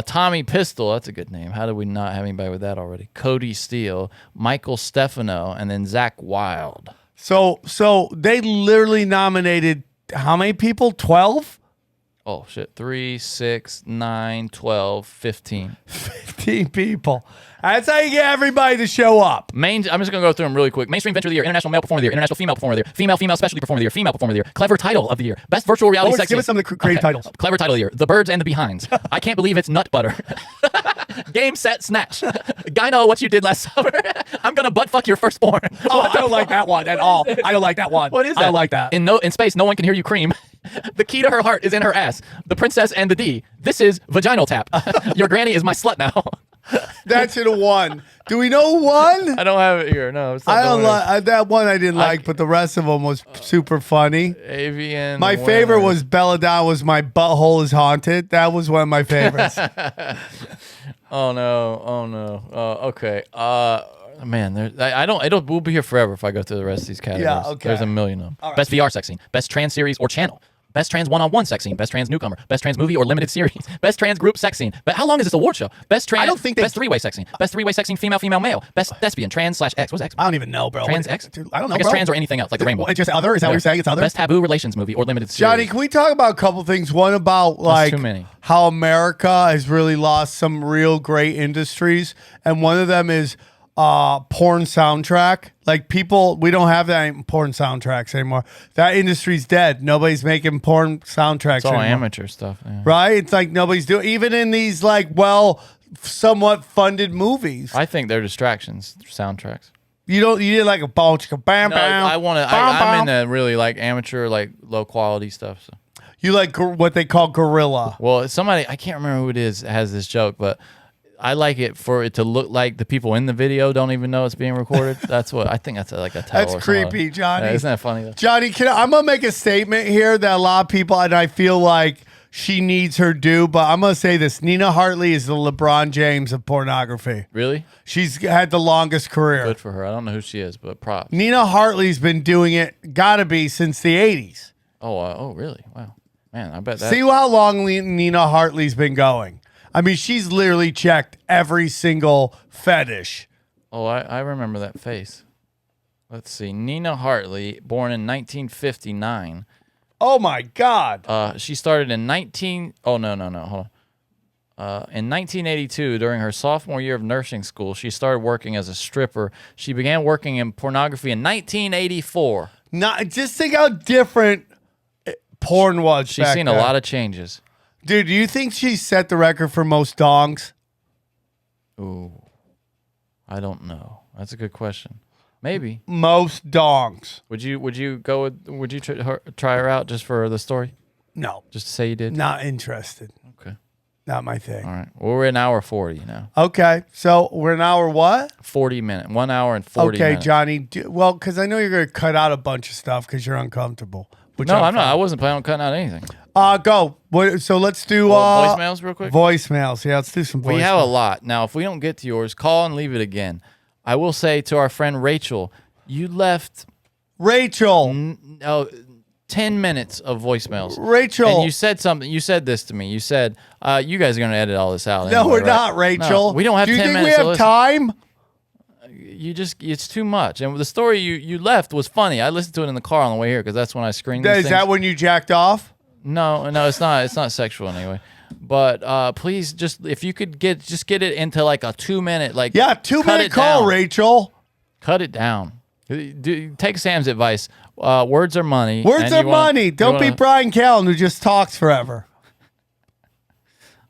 Tommy Pistol, that's a good name. How did we not have anybody with that already? Cody Steele, Michael Stefano, and then Zach Wilde. So they literally nominated how many people? 12? Oh, shit. 3, 6, 9, 12, 15. 15 people. That's how you get everybody to show up. I'm just going to go through them really quick. Mainstream Venture of the Year, International Male Performer of the Year, International Female Performer of the Year, Female Specialty Performer of the Year, Female Performer of the Year, Clever Title of the Year, Best Virtual Reality Sex Give us Scene. some of the creative titles. Clever Title of the Year, The Birds and the Behinds, I Can't Believe It's Nut Butter, Game, Set, Snatch, Gyno, What You Did Last Summer, I'm Gonna Butt Fuck Your Firstborn. Oh, I don't like that one at all. I don't like that one. What is that? I don't like that. In space, no one can hear you cream. The key to her heart is in her ass. The princess and the D. This is vaginal tap. Your granny is my slut now. That should have won. Do we know who won? I don't have it here. No, it's not I don't the winner. like that one. I didn't like, but the rest of them was super funny. AVN. My favorite was Belladonna was My Butthole Is Haunted. That was one of my favorites. Oh no. Okay. Man, we'll be here forever if I go through the rest of these categories. Yeah, okay. There's a million of them. All right. Best VR sex scene, best trans series or channel, best trans one-on-one sex scene, best trans newcomer, best trans movie or limited series, best trans group sex scene. But how long is this award show? Best trans. I don't think best three-way sex scene, best three-way sex scene, female, male, best thespian, trans/X. What's X? I don't even know, bro. Trans X? I don't know, I guess bro. trans or anything else, like the rainbow. It's just other? Is that what you're saying? It's other? Best taboo relations movie or limited series. Johnny, can we talk about a couple things? One about like too many. how America has really lost some real great industries, and one of them is porn soundtrack. Like people, we don't have that in porn soundtracks anymore. That industry's dead. Nobody's making porn soundtracks It's all anymore. amateur stuff. Yeah. Right? It's like nobody's doing, even in these like somewhat funded movies. I think they're distractions, soundtracks. You did like a bam bam. No, I want to. I'm into really like amateur, like low quality stuff. So. You like what they call gorilla. Well, somebody, I can't remember who it is, has this joke, but I like it for it to look like the people in the video don't even know it's being recorded. That's what I think. That's like a title. That's or something. creepy, Johnny. Yeah, isn't that funny? Though? Johnny, I'm gonna make a statement here that a lot of people, and I feel like she needs her due, but I'm gonna say this: Nina Hartley is the LeBron James of pornography. Really? She's had the longest career. Good for her. I don't know who she is, but props. Nina Hartley's been doing it, gotta be since the '80s. Oh, really? Wow, man, I bet that. See how long Nina Hartley's been going. I mean, she's literally checked every single fetish. Oh, I remember that face. Let's see. Nina Hartley, born in 1959. Oh my God. She started in hold on. In 1982, during her sophomore year of nursing school, she started working as a stripper. She began working in pornography in 1984. Just think how different porn was. She's seen a lot of changes. Dude, do you think she set the record for most dongs? Ooh, I don't know. That's a good question. Maybe most dongs. Would you go with? Would you try her out just for the story? No, just to say you did. Not interested. Okay, not my thing. All right. Well, we're an hour 40 now. Okay, so we're an hour what? 40 minutes. 1 hour and 40 okay, minutes. Johnny. Because I know you're gonna cut out a bunch of stuff because you're uncomfortable. No, I'm not. I wasn't planning on cutting out anything. Go. So let's do voicemails real quick. Voicemails. Yeah, let's do some voicemails. We have a lot. Now, if we don't get to yours, call and leave it again. I will say to our friend Rachel, you left 10 minutes of voicemails. Rachel. And you said something. You said this to me. You said, you guys are going to edit all this out. No, anyway, we're right? not, Rachel. No, we don't have 10 minutes. Do you think we have time? It's too much. And the story you left was funny. I listened to it in the car on the way here because that's when I screened these Is that when you jacked off? No, it's not. It's not sexual anyway. But please, just if you could get it into like a 2 minute, like 2 minute call, down. Rachel. Cut it down. Take Sam's advice. Words are money. Words are money. Don't be Brian Callen who just talks forever.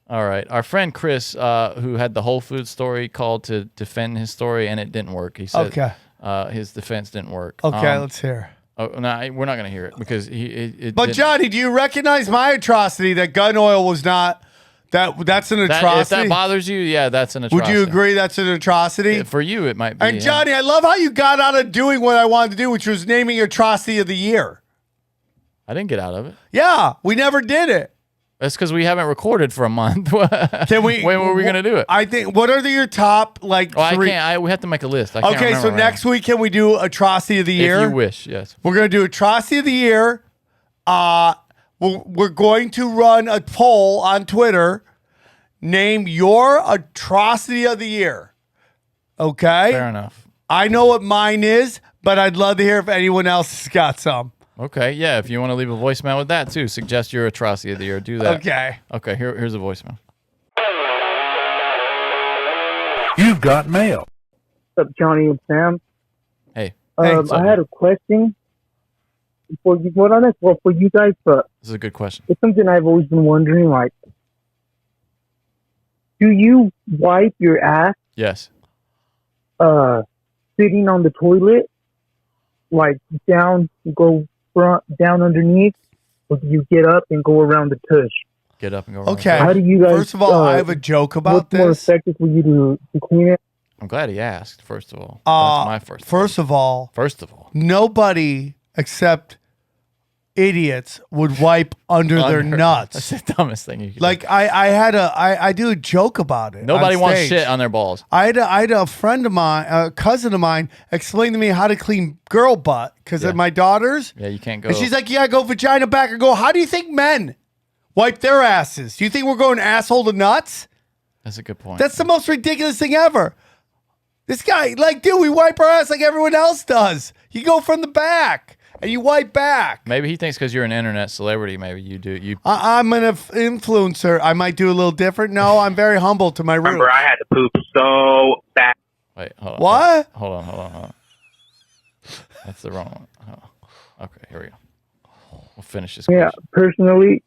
All right. Our friend Chris, who had the Whole Foods story, called to defend his story, and it didn't work. He said his defense didn't work. Okay, let's hear. Oh, no, we're not going to hear it because But Johnny, do you recognize my atrocity that gun oil was not? That's an atrocity. If that bothers you, yeah, that's an atrocity. Would you agree that's an atrocity? For you, it might be. And Johnny, I love how you got out of doing what I wanted to do, which was naming atrocity of the year. I didn't get out of it. Yeah, we never did it. That's because we haven't recorded for a month. Can we? When were we going to do it? I think. What are your top three? I can't. We have to make a list. I can't okay, so next week can we do atrocity of the year? If you wish, yes. We're going to do atrocity of the year. We're going to run a poll on Twitter. Name your atrocity of the year. Okay. Fair enough. I know what mine is, but I'd love to hear if anyone else has got some. Okay, yeah. If you want to leave a voicemail with that too, suggest your atrocity of the year. Do that. Okay. Okay. Here's a voicemail. You've got mail. What's up, Johnny and Sam? Hey. I had a question for you. Well, not for you guys, but this is a good question. It's something I've always been wondering. Like, do you wipe your ass? Yes. Sitting on the toilet, like down, go front, down underneath, or do you get up and go around the tush? Get up and go. Okay. How do you guys? First of all, I have a joke about what's this. More effective for you to clean it? I'm glad he asked. First of all, that's my first. First of all, nobody except idiots would wipe under their nuts. That's the dumbest thing you could like do. I do a joke about it. Nobody on wants stage. shit on their balls. I had a friend of mine, a cousin of mine, explain to me how to clean girl butt because of my daughters. Yeah, you can't go. And she's like, "Yeah, go vagina back." I go, "How do you think men wipe their asses? Do you think we're going asshole to nuts?" That's a good point. That's the most ridiculous thing ever. This guy, like, dude, we wipe our ass like everyone else does. You go from the back and you wipe back. Maybe he thinks because you're an internet celebrity, maybe you do. I'm an influencer. I might do a little different. No, I'm very humble to my roots. Remember, I had to poop so bad. Wait, hold on. What? Hold on. That's the wrong one. Oh. Okay, here we go. We'll finish this Yeah, question. personally,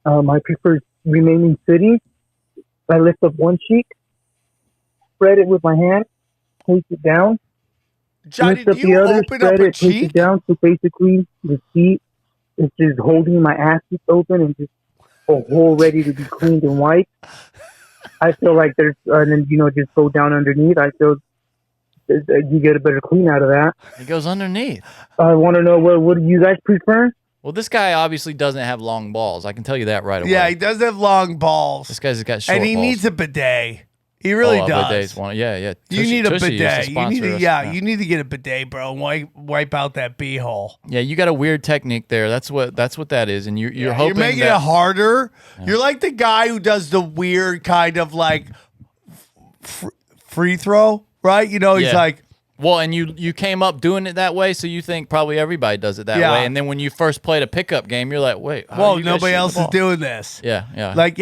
I prefer remaining sitting. I lift up one cheek, spread it with my hand, place it down, Johnny, lift up do the you other, open spread up a it, place cheek? it down. So basically, the seat is just holding my ass cheeks open and just a hole ready to be cleaned and wiped. I feel like there's, and then just go down underneath. I feel you get a better clean out of that. It goes underneath. I want to know what do you guys prefer? Well, this guy obviously doesn't have long balls. I can tell you that right away. Yeah, he does have long balls. This guy's got short and he balls. needs a bidet. He really does. Bidet's one. Yeah. You need a Tushy used to bidet. You need sponsor us. you need to get a bidet, bro, and wipe out that beehole. Yeah, you got a weird technique there. That's what that is, and you're hoping You're making that it harder. Yeah. You're like the guy who does the weird kind of like free throw, right? He's like. Well, and you came up doing it that way, so you think probably everybody does it that way. And then when you first played a pickup game, you're like, wait, whoa, nobody else is doing this. Yeah. Like,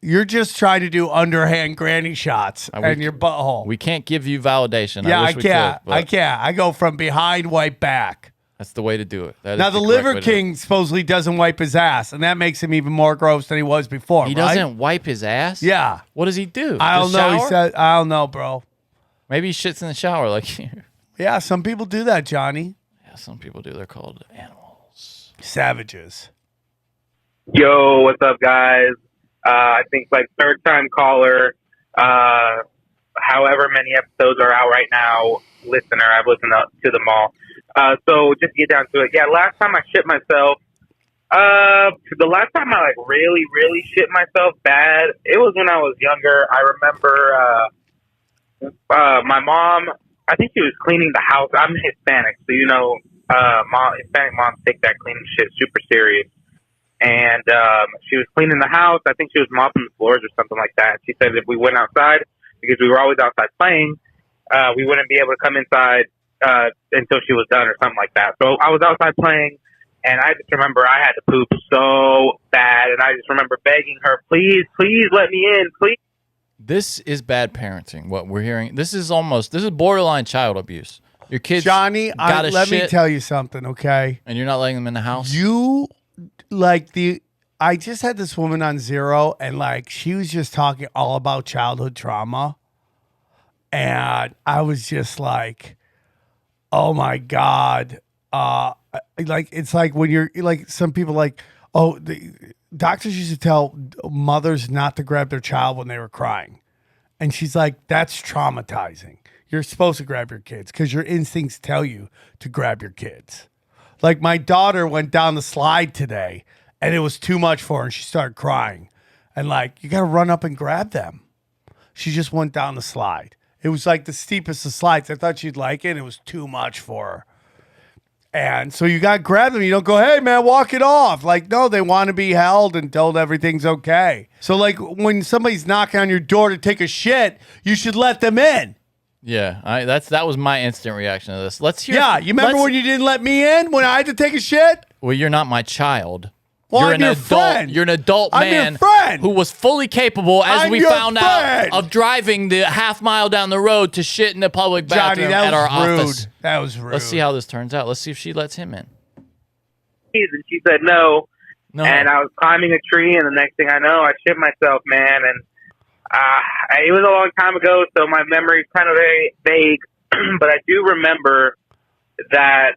you're just trying to do underhand granny shots and your butthole. We can't give you validation. Yeah, I can't. I can't. I go from behind, wipe back. That's the way to do it. Now, the Liver King supposedly doesn't wipe his ass, and that makes him even more gross than he was before. He doesn't wipe his ass? Yeah. What does he do? I don't know. He said, I don't know, bro. Maybe he shits in the shower like you. Yeah, some people do that, Johnny. Yeah, some people do. They're called animals. Savages. Yo, what's up, guys? I think third time caller. However many episodes are out right now, listener. I've listened to them all. So just to get down to it. Yeah, last time I shit myself. The last time I really, really shit myself bad, it was when I was younger. I remember my mom. I think she was cleaning the house. I'm Hispanic, so Hispanic moms take that cleaning shit super serious. And she was cleaning the house. I think she was mopping the floors or something like that. She said if we went outside, because we were always outside playing, we wouldn't be able to come inside until she was done or something like that. So I was outside playing, and I just remember I had to poop so bad, and I just remember begging her, please let me in, please. This is bad parenting, what we're hearing. This is borderline child abuse. Your kids Johnny, let me tell you something, okay? And you're not letting them in the house? I just had this woman on Zero, and she was just talking all about childhood trauma. And I was just like, oh my God. It's like when you're some people the doctors used to tell mothers not to grab their child when they were crying. And she's like, that's traumatizing. You're supposed to grab your kids because your instincts tell you to grab your kids. Like my daughter went down the slide today and it was too much for her and she started crying. And you got to run up and grab them. She just went down the slide. It was the steepest of slides. I thought she'd like it. And it was too much for her. And so you got to grab them. You don't go, hey, man, walk it off. No, they want to be held and told everything's okay. So, when somebody's knocking on your door to take a shit, you should let them in. Yeah, that was my instant reaction to this. Let's hear. Yeah, you remember when you didn't let me in when I had to take a shit? Well, you're not my child. Well, you're I'm your friend. You're an adult man who was fully capable, as we found out, of driving the half-mile down the road to shit in the public bathroom at our office. That was rude. Let's see how this turns out. Let's see if she lets him in. And she said no. And I was climbing a tree, and the next thing I know, I shit myself, man. And it was a long time ago, so my memory is kind of very vague. But I do remember that.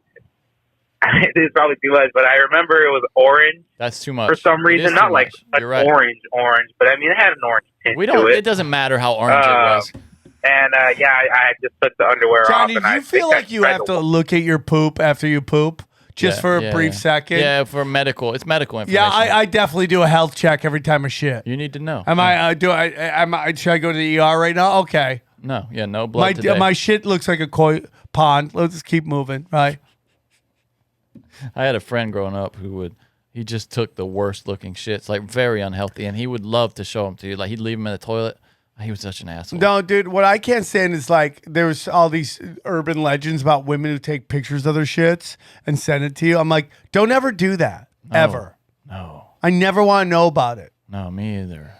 This is probably too much, but I remember it was orange. That's too much. For some reason, not like right. orange, but I mean, it had an orange tint to it. It doesn't matter how orange it was. And I just took the underwear Johnny, off. do you feel like you have to look at your poop after you poop? Just for a brief second? Yeah, for medical. It's medical information. Yeah, I definitely do a health check every time I shit. You need to know. Should I go to the ER right now? Okay. No, no blood today. My shit looks like a koi pond. Let's just keep moving, right? I had a friend growing up he just took the worst looking shits, very unhealthy, and he would love to show them to you. He'd leave them in the toilet. He was such an asshole. No, dude, what I can't stand is there's all these urban legends about women who take pictures of their shits and send it to you. I'm like, don't ever do that. Ever. No. I never want to know about it. No, me either.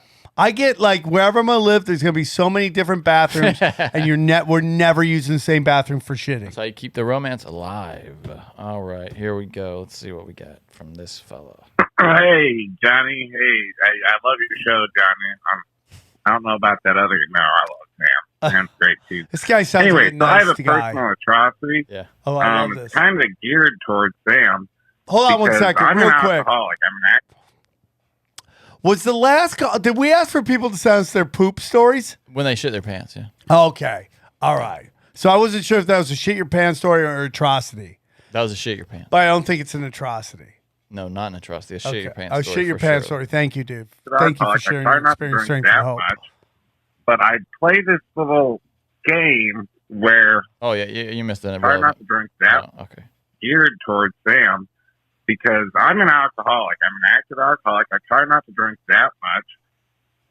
I get like wherever I'm gonna live, there's gonna be so many different bathrooms, and we're never using the same bathroom for shitting. That's how you keep the romance alive. All right, here we go. Let's see what we got from this fella. Hey, Johnny. Hey, I love your show, Johnny. I don't know about that other. No, I love Sam. Sam's great too. This guy sounds anyway, like a nice I have a guy. personal atrocity. Yeah. Oh, I love this. It's kind of geared towards Sam. Hold on one because second, I'm real an quick. alcoholic. I'm an Was the last call? Did we ask for people to send us their poop stories? When they shit their pants, yeah. Okay. All right. So I wasn't sure if that was a shit your pants story or atrocity, That was a shit your pants. but I don't think it's an atrocity. No, not an atrocity. A shit your pants Oh, story. shit your for pants sure. story. Thank you, dude. alcoholic. Thank you for sharing I try your not to experience, drink strength, and that hope. much, but I play this little game where Oh, yeah, you missed it. I try not to drink that Oh, okay. geared towards Sam because I'm an alcoholic. I'm an active alcoholic. I try not to drink that much,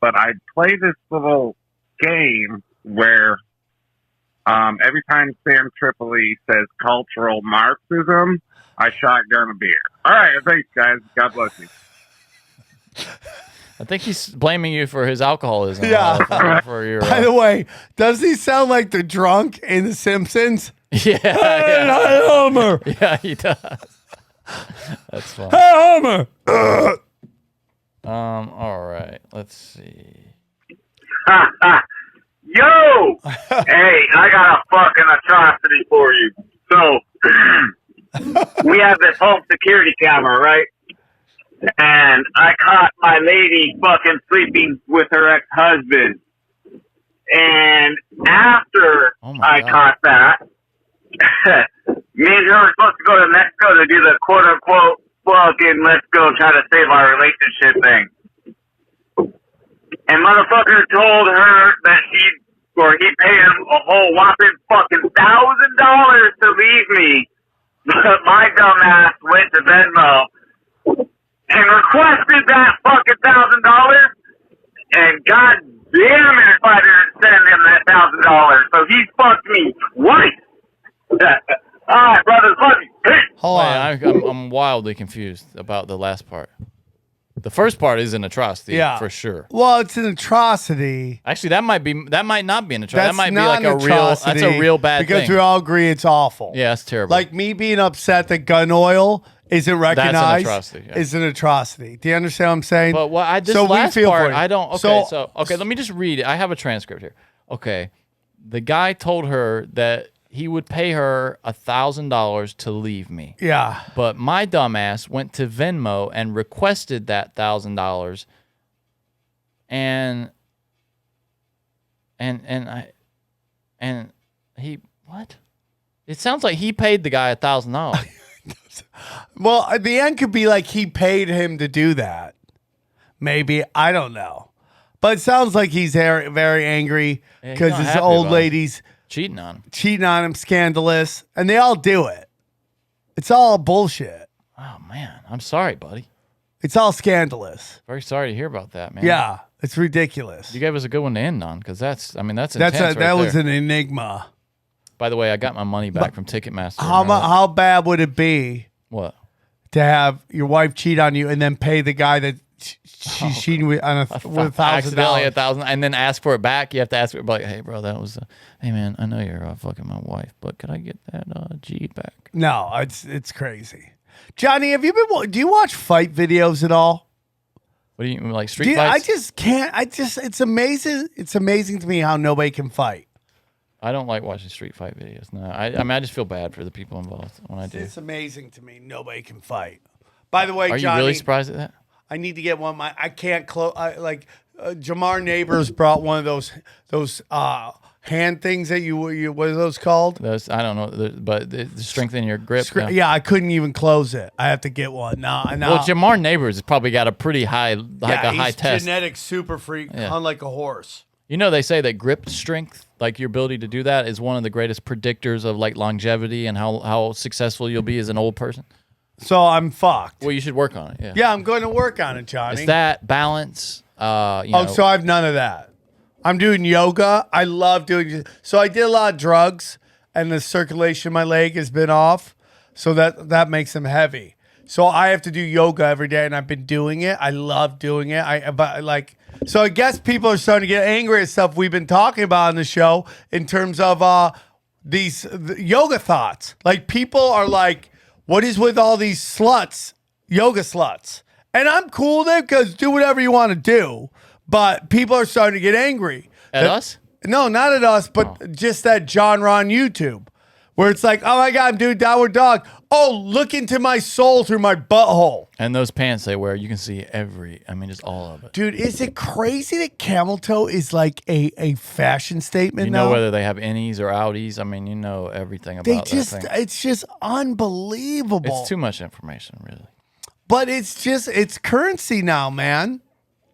but I play this little game where every time Sam Tripoli says cultural Marxism, I shotgun a beer. All right, thanks, guys. God bless you. I think he's blaming you for his alcoholism. Yeah. For your, By the way, does he sound like the drunk in The Simpsons? yeah, Hey, yeah. Homer. Yeah, he does. That's fun. Hey, Homer. All right. Let's see. Yo! Hey, I got a fucking atrocity for you. So, we have this home security camera, right? And I caught my lady fucking sleeping with her ex-husband. And after I caught that, me and her were supposed to go to Mexico to do the quote-unquote fucking let's go try to save our relationship thing. And motherfucker told her that he'd pay him a whole whopping fucking $1,000 to leave me. But my dumbass went to Venmo and requested that fucking $1,000. And god damn it if I didn't send him that $1,000. So he fucked me twice. All right, brothers, love you. Peace. Hold on. I'm wildly confused about the last part. The first part is an atrocity, Yeah. for sure. Well, it's an atrocity. Actually, that might not be an atrocity. That's That might be not like a an real. That's a atrocity real bad because thing. we all agree it's awful. Yeah, it's terrible. Like me being upset that gun oil isn't recognized atrocity, yeah. is an atrocity. Do you understand what I'm saying? But what this So we last feel for part, you. I don't. Okay, So- so let me just read it. I have a transcript here. Okay, the guy told her that he would pay her $1,000 to leave me. Yeah. But my dumbass went to Venmo and requested that $1,000, and he what? It sounds like he paid the guy $1,000. Well, at the end could be like he paid him to do that. Maybe. I don't know. But it sounds like he's very angry Yeah, he's because not his happy old about it. lady's Cheating on him. scandalous, and they all do it. It's all bullshit. Oh man, I'm sorry, buddy. It's all scandalous. Very sorry to hear about that, man. Yeah, it's ridiculous. You gave us a good one to end on because that's intense That was an enigma. By the way, I got my money back from Ticketmaster. How bad would it be What? to have your wife cheat on you and then pay the guy that she's cheating with with Accidentally $1,000? $1,000 and then ask for it back? You have to ask for it, like, hey, bro, that was. Hey, man, I know you're fucking my wife, but could I get that G back? No, it's crazy. Johnny, have you been? Do you watch fight videos at all? What do you mean, like Do street you- fights? I just can't. It's amazing. It's amazing to me how nobody can fight. I don't like watching street fight videos. No, I mean, I just feel bad for the people involved when I do. It's amazing to me nobody can fight. By the way, Are you Johnny, really surprised at that? I need to get one. I can't close. Jamar Neighbors brought one of those hand things that you what are those called? Those, I don't know, but the strengthen your grip. Yeah, I couldn't even close it. I have to get one. No. Well, Jamar Neighbors has probably got a pretty high, high he's test. genetic super freak, Yeah. unlike a horse. You know, they say that grip strength, like your ability to do that, is one of the greatest predictors of like longevity and how successful you'll be as an old person. So I'm fucked. Well, you should work on it. Yeah. Yeah, I'm going to work on it, Johnny. It's that balance. So I have none of that. I'm doing yoga. I love doing. So I did a lot of drugs, and the circulation in my leg has been off. So that makes them heavy. So I have to do yoga every day, and I've been doing it. I love doing it. So I guess people are starting to get angry at stuff we've been talking about on the show in terms of these yoga thoughts. Like people are like, what is with all these sluts, yoga sluts? And I'm cool with it because do whatever you want to do. But people are starting to get angry. At us? No, not at us, but just that genre on YouTube. Where it's like, oh my God, I'm doing downward dog. Oh, look into my soul through my butthole. And those pants they wear, you can see just all of it. Dude, is it crazy that camel toe is like a fashion statement You now? know whether they have innies or outies. I mean, you know everything about that thing. It's just unbelievable. It's too much information, really. But it's currency now, man.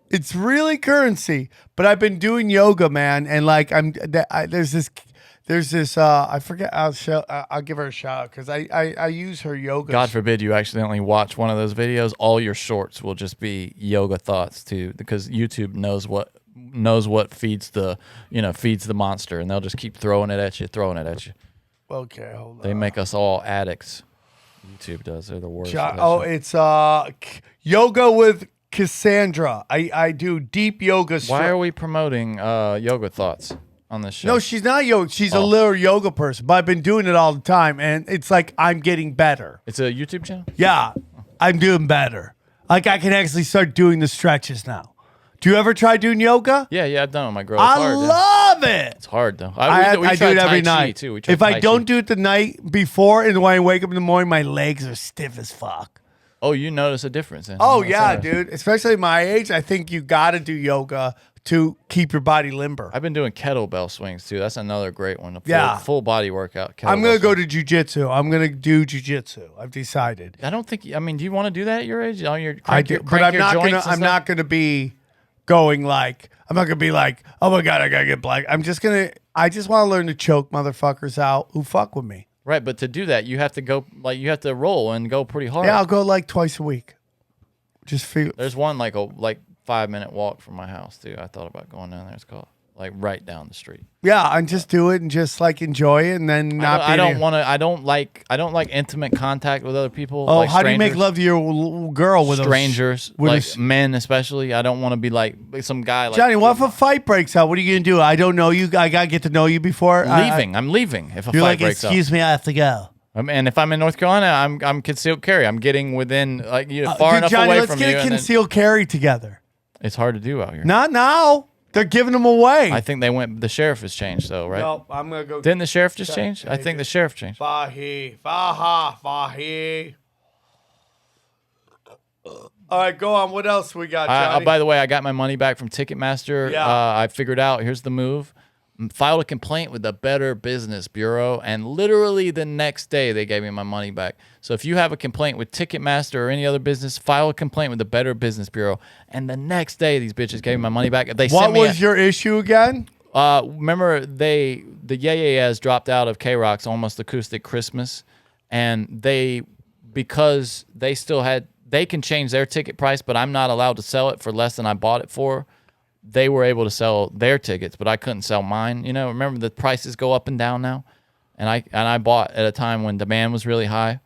It's really currency. But I've been doing yoga, man. And like, there's this, I forget, I'll give her a shout out because I use her yoga. God forbid you accidentally watch one of those videos. All your shorts will just be yoga thoughts too, because YouTube knows what feeds the monster, and they'll just keep throwing it at you. Okay, hold on. They make us all addicts. YouTube does. They're the worst. It's yoga with Cassandra. I do deep yoga. Why are we promoting yoga thoughts on this show? No, she's not yoga. She's a little yoga person, but I've been doing it all the time, and it's like I'm getting better. It's a YouTube channel? Yeah, I'm doing better. Like I can actually start doing the stretches now. Do you ever try doing yoga? Yeah, I've done it with my girl. It's I hard, love it. It's hard though. I do it every Tai Chi, night. too. We tried If I Tai don't Chi. do it the night before, and when I wake up in the morning, my legs are stiff as fuck. Oh, you notice a difference? Oh That's yeah, interesting. dude. Especially at my age, I think you got to do yoga to keep your body limber. I've been doing kettlebell swings too. That's another great one. Full body workout. I'm gonna kettlebell go swing. to jujitsu. I'm gonna do jujitsu. I've decided. I don't think. I mean, do you want to do that at your age? I do, but I'm not gonna. I'm not gonna be going like. I'm not gonna be like, oh my God, I gotta get black. I'm just gonna. I just want to learn to choke motherfuckers out who fuck with me. Right, but to do that, you have to go you have to roll and go pretty hard. Yeah, I'll go like twice a week. Just feel. There's one like 5-minute walk from my house too. I thought about going down there. It's called like right down the street. Yeah, and just do it and just like enjoy it and then not. I don't want to. I don't like intimate contact with other people. Oh, like how do you make strangers. love to your girl with strangers, men especially? I don't want to be like some guy. Like, Johnny, what if a fight breaks out? What are you gonna do? I don't know you. I gotta get to know you before. I'm leaving if a you're fight like, breaks out. excuse me, I have to go. And if I'm in North Carolina, I'm concealed carry. I'm getting within far Dude, enough Johnny, away let's from get you. a and then- concealed carry together. It's hard to do out here. Not now. They're giving them away. I think they went. The sheriff has changed though, right? No, I'm gonna go. Didn't the sheriff just change? I think the sheriff changed. Fahi. All right, go on. What else we got, Johnny? By the way, I got my money back from Ticketmaster. Yeah. I figured out, here's the move. Filed a complaint with the Better Business Bureau, and literally the next day they gave me my money back. So if you have a complaint with Ticketmaster or any other business, file a complaint with the Better Business Bureau. And the next day, these bitches gave me my money back. They what sent me was your issue again? remember the Yeah dropped out of K-Rock's Almost Acoustic Christmas, and because they still had, they can change their ticket price, but I'm not allowed to sell it for less than I bought it for. They were able to sell their tickets, but I couldn't sell mine. You know, remember the prices go up and down now, and I bought at a time when demand was really high,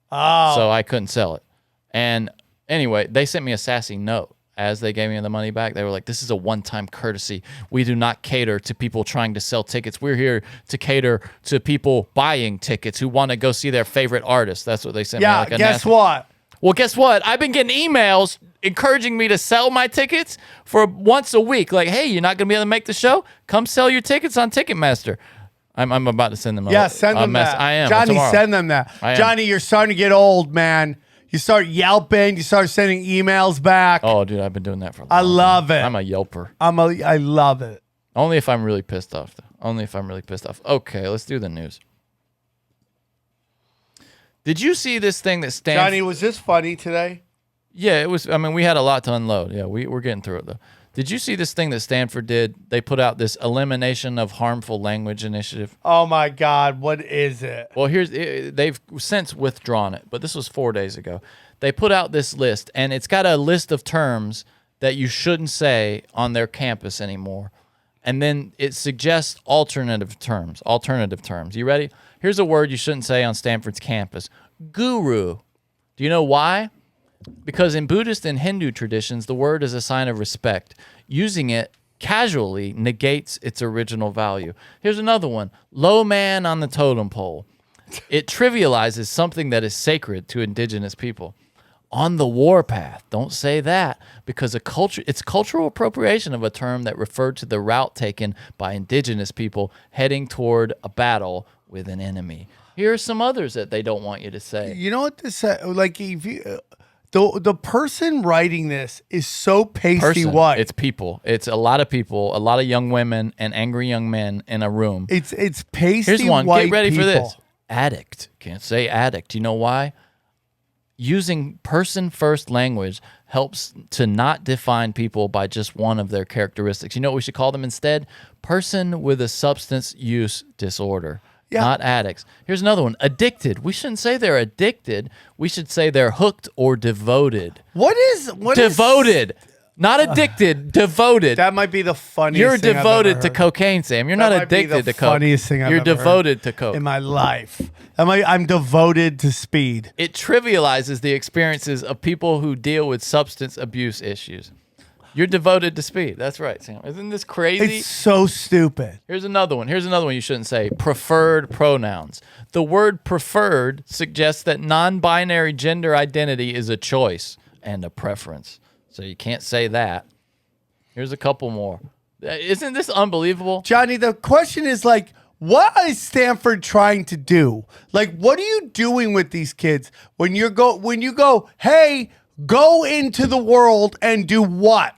so I couldn't sell it. And anyway, they sent me a sassy note as they gave me the money back. They were like, "This is a one-time courtesy. We do not cater to people trying to sell tickets. We're here to cater to people buying tickets who want to go see their favorite artist." That's what they sent me. Yeah, Like a guess what? Well, guess what? I've been getting emails encouraging me to sell my tickets for once a week. Like, hey, you're not going to be able to make the show? Come sell your tickets on Ticketmaster. I'm about to send them a send them that. I am. Johnny, tomorrow. send them that. I am. Johnny, you're starting to get old, man. You start yelping. You start sending emails back. Oh, dude, I've been doing that for a long I love time. it. I'm a yelper. I love it. Only if I'm really pissed off, though. Only if I'm really pissed off. Okay, let's do the news. Did you see this thing that Stanford... Johnny, was this funny today? Yeah, it was. I mean, we had a lot to unload. Yeah, we're getting through it, though. Did you see this thing that Stanford did? They put out this elimination of harmful language initiative. Oh, my God. What is it? Well, they've since withdrawn it, but this was 4 days ago. They put out this list, and it's got a list of terms that you shouldn't say on their campus anymore. And then it suggests alternative terms. You ready? Here's a word you shouldn't say on Stanford's campus. Guru. Do you know why? Because in Buddhist and Hindu traditions, the word is a sign of respect. Using it casually negates its original value. Here's another one. Low man on the totem pole. It trivializes something that is sacred to indigenous people. On the warpath. Don't say that, because it's cultural appropriation of a term that referred to the route taken by indigenous people heading toward a battle with an enemy. Here are some others that they don't want you to say. You know what this like if you the person writing this is so pasty white. It's people. It's a lot of people, a lot of young women and angry young men in a room. It's pasty. Here's one. White Get ready people. for this. Addict. Can't say addict. You know why? Using person-first language helps to not define people by just one of their characteristics. You know what we should call them instead? Person with a substance use disorder. Yeah. Not addicts. Here's another one. Addicted. We shouldn't say they're addicted. We should say they're hooked or devoted. What is devoted? Not addicted. Devoted. That might be the funniest. You're thing I've devoted ever to heard. cocaine, Sam. You're That not might be addicted the to coke. funniest thing I've You're ever devoted heard to coke in my life. I'm devoted to speed. It trivializes the experiences of people who deal with substance abuse issues. You're devoted to speed. That's right, Sam. Isn't this crazy? It's so stupid. Here's another one. Here's another one you shouldn't say. Preferred pronouns. The word preferred suggests that non-binary gender identity is a choice and a preference. So you can't say that. Here's a couple more. Isn't this unbelievable? Johnny, the question is like, what is Stanford trying to do? Like, what are you doing with these kids when you go, hey, go into the world and do what?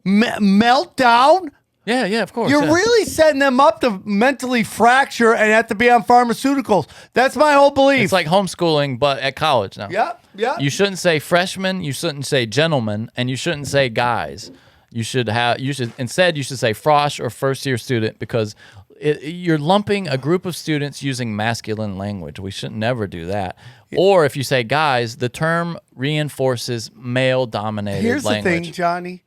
Melt down? Yeah, of course. You're yeah. really setting them up to mentally fracture and have to be on pharmaceuticals. That's my whole belief. It's like homeschooling, but at college now. Yep. You shouldn't say freshmen, you shouldn't say gentlemen, and you shouldn't say guys. Instead you should say frosh or first year student, because you're lumping a group of students using masculine language. We should never do that. Or if you say guys, the term reinforces male dominated Here's language. the thing, Johnny.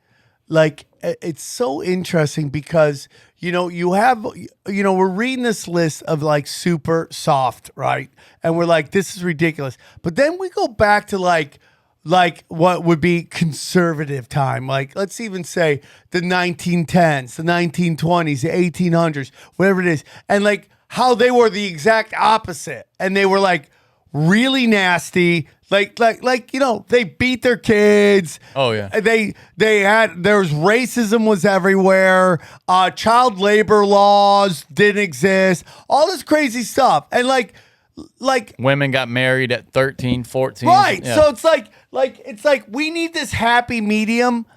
Like, it's so interesting because, we're reading this list of like super soft, right? And we're like, this is ridiculous. But then we go back to like what would be conservative time. Like, let's even say the 1910s, the 1920s, the 1800s, whatever it is. And like how they were the exact opposite. And they were like really nasty. Like, they beat their kids. Oh, yeah. There was racism was everywhere. Child labor laws didn't exist. All this crazy stuff. And like women got married at 13, 14. right. Yeah. So it's like we need this happy medium.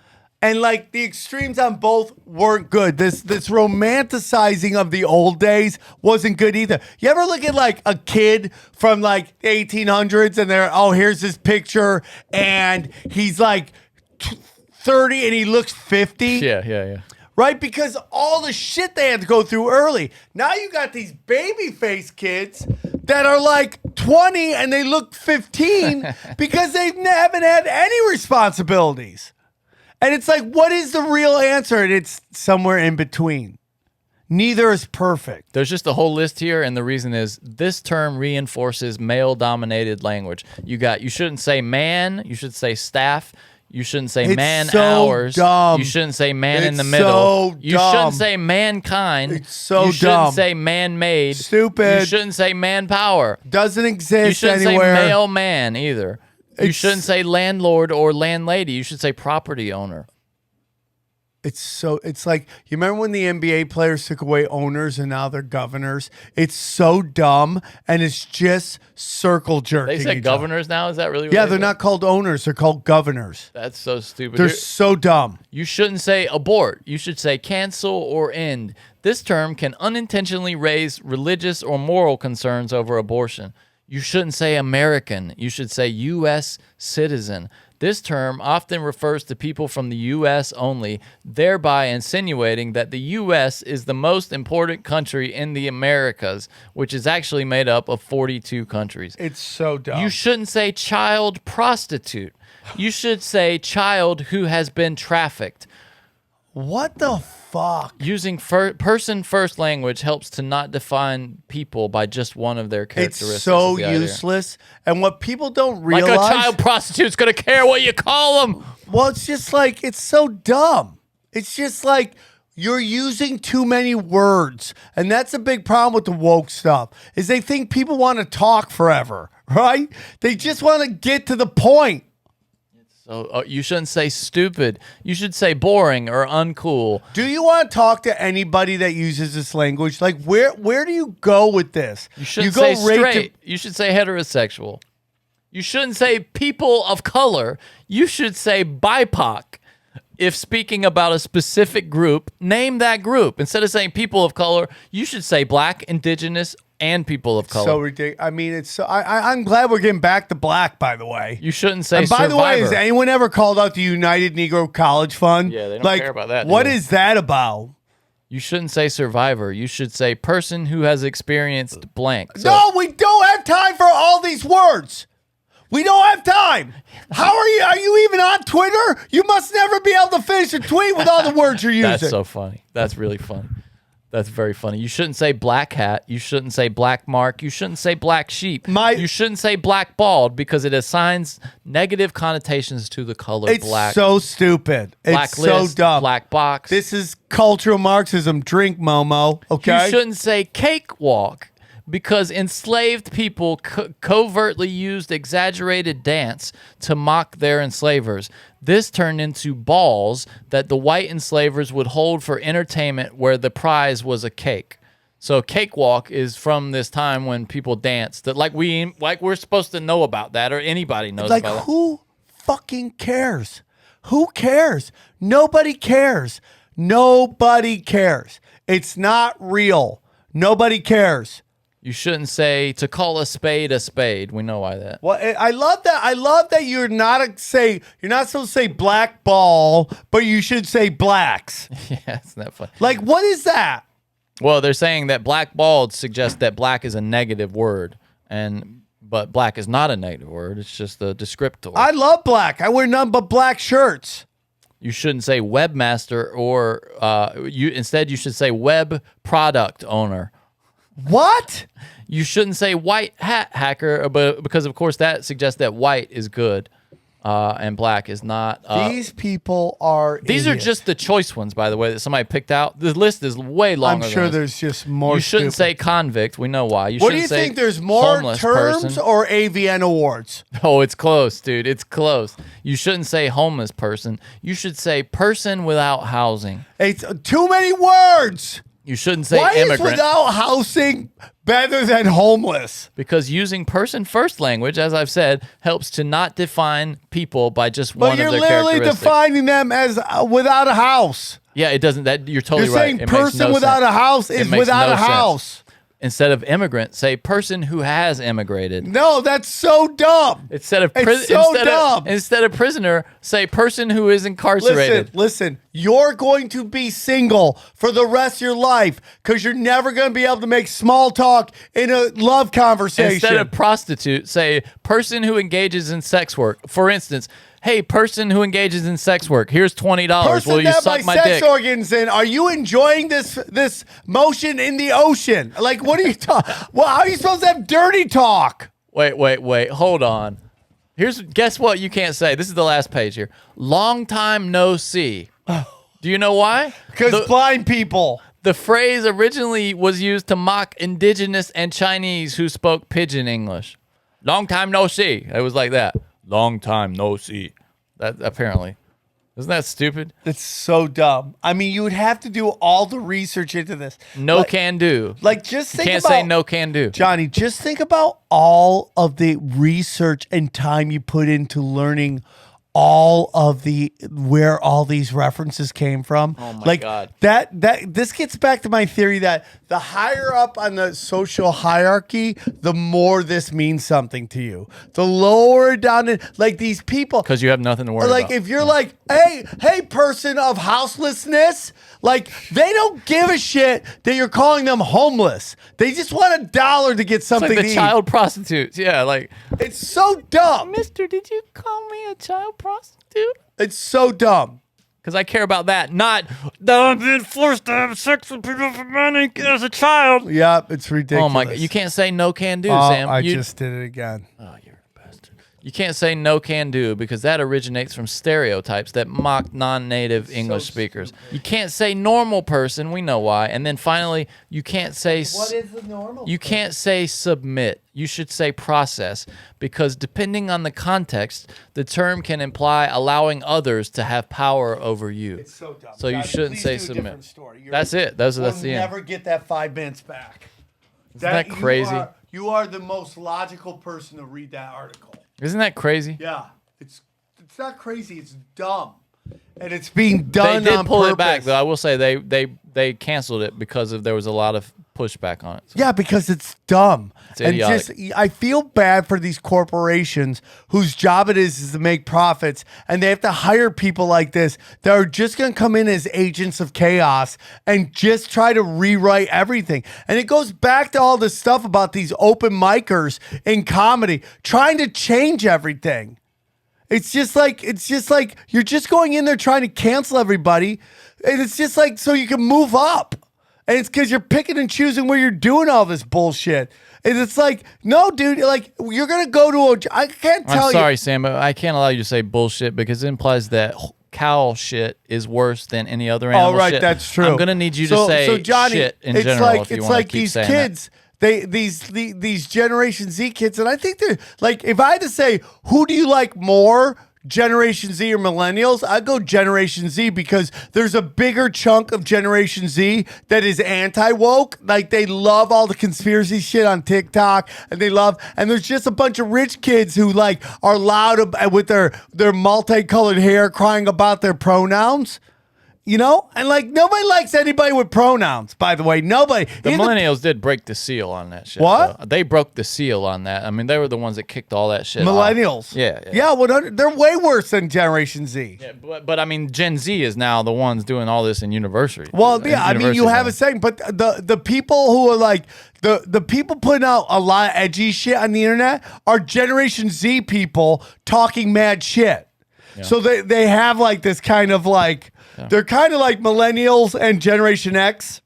And like the extremes on both weren't good. This romanticizing of the old days wasn't good either. You ever look at like a kid from like the 1800s and here's this picture and he's like 30 and he looks 50? Yeah. Right? Because all the shit they had to go through early. Now you got these baby face kids that are like 20 and they look 15 because they haven't had any responsibilities. And it's like, what is the real answer? And it's somewhere in between. Neither is perfect. There's just a whole list here, and the reason is this term reinforces male-dominated language. You shouldn't say man. You should say staff. You shouldn't say It's man so hours. dumb. You shouldn't say man in It's the middle. so You dumb. shouldn't say mankind. It's so You shouldn't dumb. say man-made. Stupid. You shouldn't say manpower. Doesn't You exist shouldn't anywhere. say male man either. You It's- shouldn't say landlord or landlady. You should say property owner. It's like, you remember when the NBA players took away owners and now they're governors? It's so dumb and it's just circle jerking. They say each other. governors now? Is that really what Yeah, they they're say? not called owners. They're called governors. That's so stupid. They're so dumb. You shouldn't say abort. You should say cancel or end. This term can unintentionally raise religious or moral concerns over abortion. You shouldn't say American. You should say U.S. citizen. This term often refers to people from the U.S. only, thereby insinuating that the U.S. is the most important country in the Americas, which is actually made up of 42 countries. It's so dumb. You shouldn't say child prostitute. You should say child who has been trafficked. What the fuck? Using person first language helps to not define people by just one of their characteristics. It's so is the idea. useless. And what people don't realize, Like a child prostitute's gonna care what you call them. well, it's just like it's so dumb. It's just like you're using too many words, and that's a big problem with the woke stuff. Is they think people want to talk forever, right? They just want to get to the point. So you shouldn't say stupid. You should say boring or uncool. Do you want to talk to anybody that uses this language? Like, where do you go with this? You shouldn't go say right straight. You should say heterosexual. You shouldn't say people of color. You should say BIPOC. If speaking about a specific group, name that group. Instead of saying people of color, you should say black, indigenous, and people of color. So ridiculous. I mean, it's so. I'm glad we're getting back to black. By the way, You shouldn't say and by the way, survivor. has anyone ever called out the United Negro College Fund? Yeah, they don't like, care about that, do What they? is that about? You shouldn't say survivor. You should say person who has experienced blank. So, No, we don't have time for all these words. We don't have time. How are you? Are you even on Twitter? You must never be able to finish a tweet with all the words you're using. That's so funny. That's really funny. That's very funny. You shouldn't say black hat. You shouldn't say black mark. You shouldn't say black sheep. You shouldn't say black bald because it assigns negative connotations to the color It's black. so stupid. Black It's so list, dumb. black box. This is cultural Marxism. Drink, Momo. Okay. You shouldn't say cakewalk because enslaved people covertly used exaggerated dance to mock their enslavers. This turned into balls that the white enslavers would hold for entertainment where the prize was a cake. So cakewalk is from this time when people danced that like we're supposed to know about that or anybody knows Like, about that. who fucking cares? Who cares? Nobody cares. Nobody cares. It's not real. Nobody cares. You shouldn't say to call a spade a spade. We know why that. Well, I love that. I love that you're not supposed to say black ball, but you should say blacks. Yeah, isn't that funny? Like, what is that? Well, they're saying that black bald suggests that black is a negative word, but black is not a negative word. It's just a descriptor. I love black. I wear none but black shirts. You shouldn't say webmaster or instead you should say web product owner. What? You shouldn't say white hat hacker, but because of course that suggests that white is good, and black is not. These people are. These are idiots. just the choice ones, by the way, that somebody picked out. The list is way longer. I'm sure than this. there's just more. You shouldn't stupid. say convict. We know why. What do you think? There's more homeless terms person. or AVN Awards? Oh, it's close, dude. It's close. You shouldn't say homeless person. You should say person without housing. It's too many words. You shouldn't say Why immigrant. is without housing better than homeless? Because using person first language, as I've said, helps to not define people by just But one you're of their literally characteristics. defining them as without a house. Yeah, it doesn't. That you're totally You're right. saying It makes person no without sense. a house It is makes without no a sense. house. Instead of immigrant, say person who has immigrated. No, that's so dumb. Instead of It's so dumb. Instead of prisoner, say person who is incarcerated. Listen, you're going to be single for the rest of your life because you're never going to be able to make small talk in a love conversation. Instead of prostitute, say person who engages in sex work. For instance, hey, person who engages in sex work, here's $20. person Will you that suck my sex dick? organs in, are you enjoying this motion in the ocean? Like, what are you talking? Well, how are you supposed to have dirty talk? Wait. Hold on. Guess what you can't say. This is the last page here. Long time no see. Do you know why? Because blind people. The phrase originally was used to mock indigenous and Chinese who spoke pidgin English. Long time no see. It was like that. Long time no see. That apparently. Isn't that stupid? It's so dumb. I mean, you would have to do all the research into this. No can do. Like, just think Can't about, say no can do. Johnny, just think about all of the research and time you put into learning all of where all these references came from. Oh my God. This gets back to my theory that the higher up on the social hierarchy, the more this means something to you. The lower down, like these people, Because you have nothing to worry like about. if you're like, hey, person of houselessness, like they don't give a shit that you're calling them homeless. They just want $1 to get It's something like to the eat. child prostitutes. Yeah, like, It's so dumb. Mister, did you call me a child prostitute? It's so dumb. Because I care about that, not I'm being forced to have sex with people for money as a child. Yep, it's ridiculous. Oh my God! You can't say no can do, Oh, Sam. I just did it again. Oh, you're a bastard. You can't say no can do because that originates from stereotypes that mock non-native English speakers. You can't say normal person. We know why. And then finally, you can't say What is the normal? you can't say submit. You should say process because depending on the context, the term can imply allowing others to have power over you. It's so dumb. So you Guys, shouldn't please say do a submit. different story. That's it. That's We'll the end. never get that 5 minutes back. Isn't that crazy? You are the most logical person to read that article. Isn't that crazy? Yeah, it's not crazy. It's dumb, and it's being done. They did on pull purpose. it back though. I will say they canceled it because there was a lot of pushback on it. So. Yeah, because it's dumb. It's and idiotic. just I feel bad for these corporations whose job it is to make profits, and they have to hire people like this that are just going to come in as agents of chaos and just try to rewrite everything. And it goes back to all this stuff about these open micers in comedy trying to change everything. It's just like you're just going in there trying to cancel everybody, and it's just like so you can move up. And it's because you're picking and choosing where you're doing all this bullshit. And it's like, no, dude, like, you're going to go to I can't tell you. I'm sorry, Sam, but I can't allow you to say bullshit because it implies that cow shit is worse than any other animal Oh, right, shit. that's true. I'm going to need you to say Johnny, shit in it's general like, if you it's want like to keep these saying kids, these Generation Z kids, and I think they're, like, if I had to say, who do you like more, Generation Z or millennials? I'd go Generation Z because there's a bigger chunk of Generation Z that is anti-woke. Like they love all the conspiracy shit on TikTok and there's just a bunch of rich kids who like are loud with their multicolored hair crying about their pronouns. You know? And like nobody likes anybody with pronouns, by the way. Nobody. that. The millennials did break the seal on that shit. What? Though. They broke the seal on that. I mean, they were the ones that kicked all that shit Millennials. off. Yeah. Yeah, 100, they're way worse than Generation Z. Yeah, but I mean, Gen Z is now the ones doing all this in university. Well, yeah, I mean, you have a saying, but the people who are like the people putting out a lot of edgy shit on the internet are Generation Z people talking mad shit. Yeah. So they have like this kind of like they're kind of like millennials and Generation X.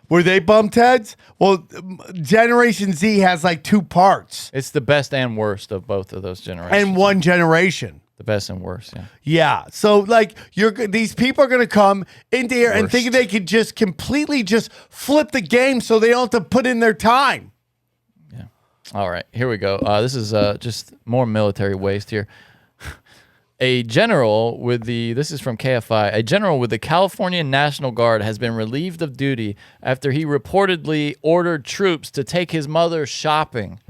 Were they bumped heads? Well, Generation Z has like 2 parts. It's the best and worst of both of those generations. And one generation. The best and worst, yeah. Yeah. So like these people are going to come into here and think they could just completely just flip the game so they don't have to put in their time. Yeah. All right. Here we go. This is just more military waste here. A general with this is from KFI, a general with the California National Guard has been relieved of duty after he reportedly ordered troops to take his mother shopping.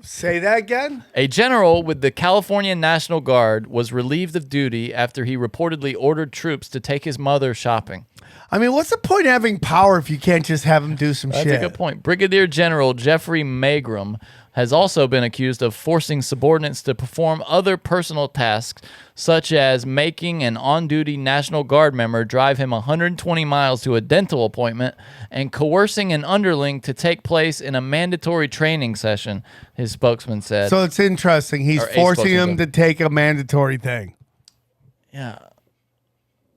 Say that again? A general with the California National Guard was relieved of duty after he reportedly ordered troops to take his mother shopping. I mean, what's the point of having power if you can't just have him do some shit? That's a good point. Brigadier General Jeffrey Magram has also been accused of forcing subordinates to perform other personal tasks, such as making an on-duty National Guard member drive him 120 miles to a dental appointment and coercing an underling to take place in a mandatory training session, his spokesman said. So it's interesting. He's forcing him to take a mandatory thing. Yeah.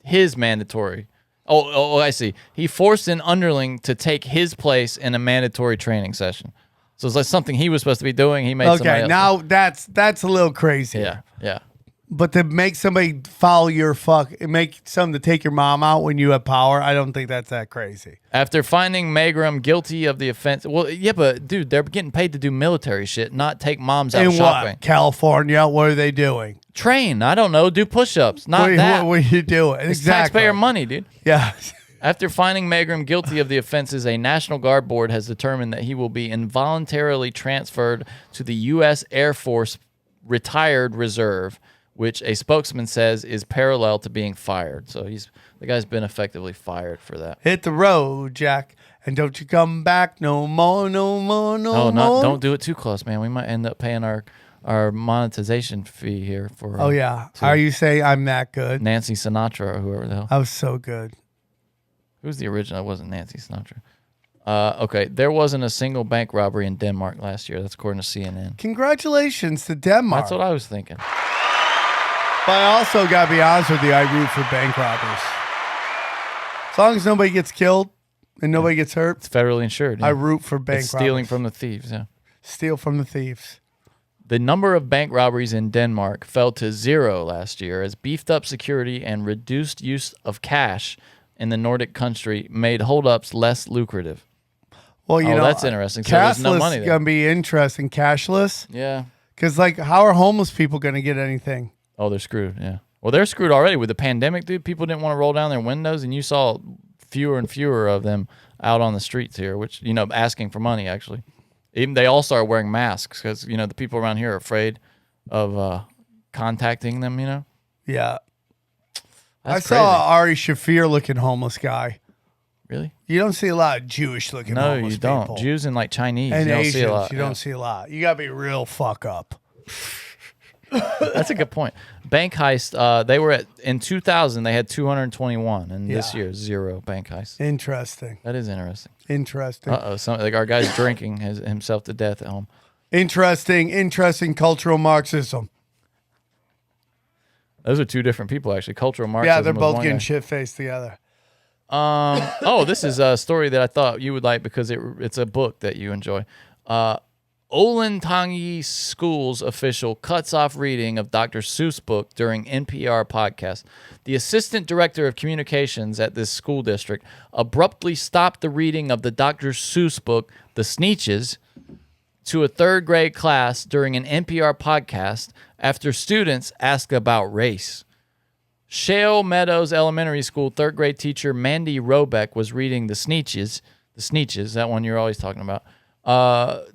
His mandatory. Oh, I see. He forced an underling to take his place in a mandatory training session. So it's like something he was supposed to be doing. He made somebody else. Now that's a little crazy. Yeah. But to make somebody follow your make someone to take your mom out when you have power, I don't think that's that crazy. After finding Magram guilty of the offense, well, yeah, but dude, they're getting paid to do military shit, not take moms out shopping. What? California, what are they doing? Train, I don't know, do push-ups, not that. What are you doing? It's exactly. taxpayer money, dude. Yeah. After finding Magram guilty of the offenses, a National Guard board has determined that he will be involuntarily transferred to the U.S. Air Force Retired Reserve, which a spokesman says is parallel to being fired. So the guy's been effectively fired for that. Hit the road, Jack, and don't you come back no more. Don't do it too close, man. We might end up paying our monetization fee here for. Oh yeah, are you saying I'm that good? Nancy Sinatra or whoever the hell. I was so good. Who's the original? It wasn't Nancy Sinatra. Okay, there wasn't a single bank robbery in Denmark last year. That's according to CNN. Congratulations to Denmark. That's what I was thinking. But I also got to be honest with you, I root for bank robbers. As long as nobody gets killed and nobody gets hurt, It's federally insured. I yeah. root for bank It's stealing robbers. from the thieves. Yeah. Steal from the thieves. The number of bank robberies in Denmark fell to 0 last year as beefed up security and reduced use of cash in the Nordic country made holdups less lucrative. Well, you know, that's interesting. So there's no money is there. going to be interesting. Cashless. Yeah. Because, like, how are homeless people going to get anything? Oh, they're screwed. Yeah. Well, they're screwed already with the pandemic, dude. People didn't want to roll down their windows, and you saw fewer and fewer of them out on the streets here, which, you know, asking for money, actually. Even they all started wearing masks because, you know, the people around here are afraid of contacting them, you know? Yeah. That's I saw crazy. an Ari Shafir looking homeless guy. Really? You don't see a lot of Jewish looking No, homeless you don't. people. Jews and like Chinese, and you don't Asians, see a lot. you Yeah. don't see a lot. You got to be real fuck up. That's a good point. Bank heist. They were in 2000. They had 221, and this Yeah. year 0 bank heists. Interesting. That is interesting. Interesting. Some like our guy's drinking himself to death at home. Interesting cultural Marxism. Those are two different people, actually. Cultural Marxism. Yeah, they're was both one getting guy. shit-faced together. This is a story that I thought you would like because it's a book that you enjoy. Olentangy School's official cuts off reading of Dr. Seuss book during NPR podcast. The assistant director of communications at this school district abruptly stopped the reading of the Dr. Seuss book, The Sneetches, to a third grade class during an NPR podcast after students asked about race. Shale Meadows Elementary School third grade teacher Mandy Robeck was reading The Sneetches, that one you're always talking about,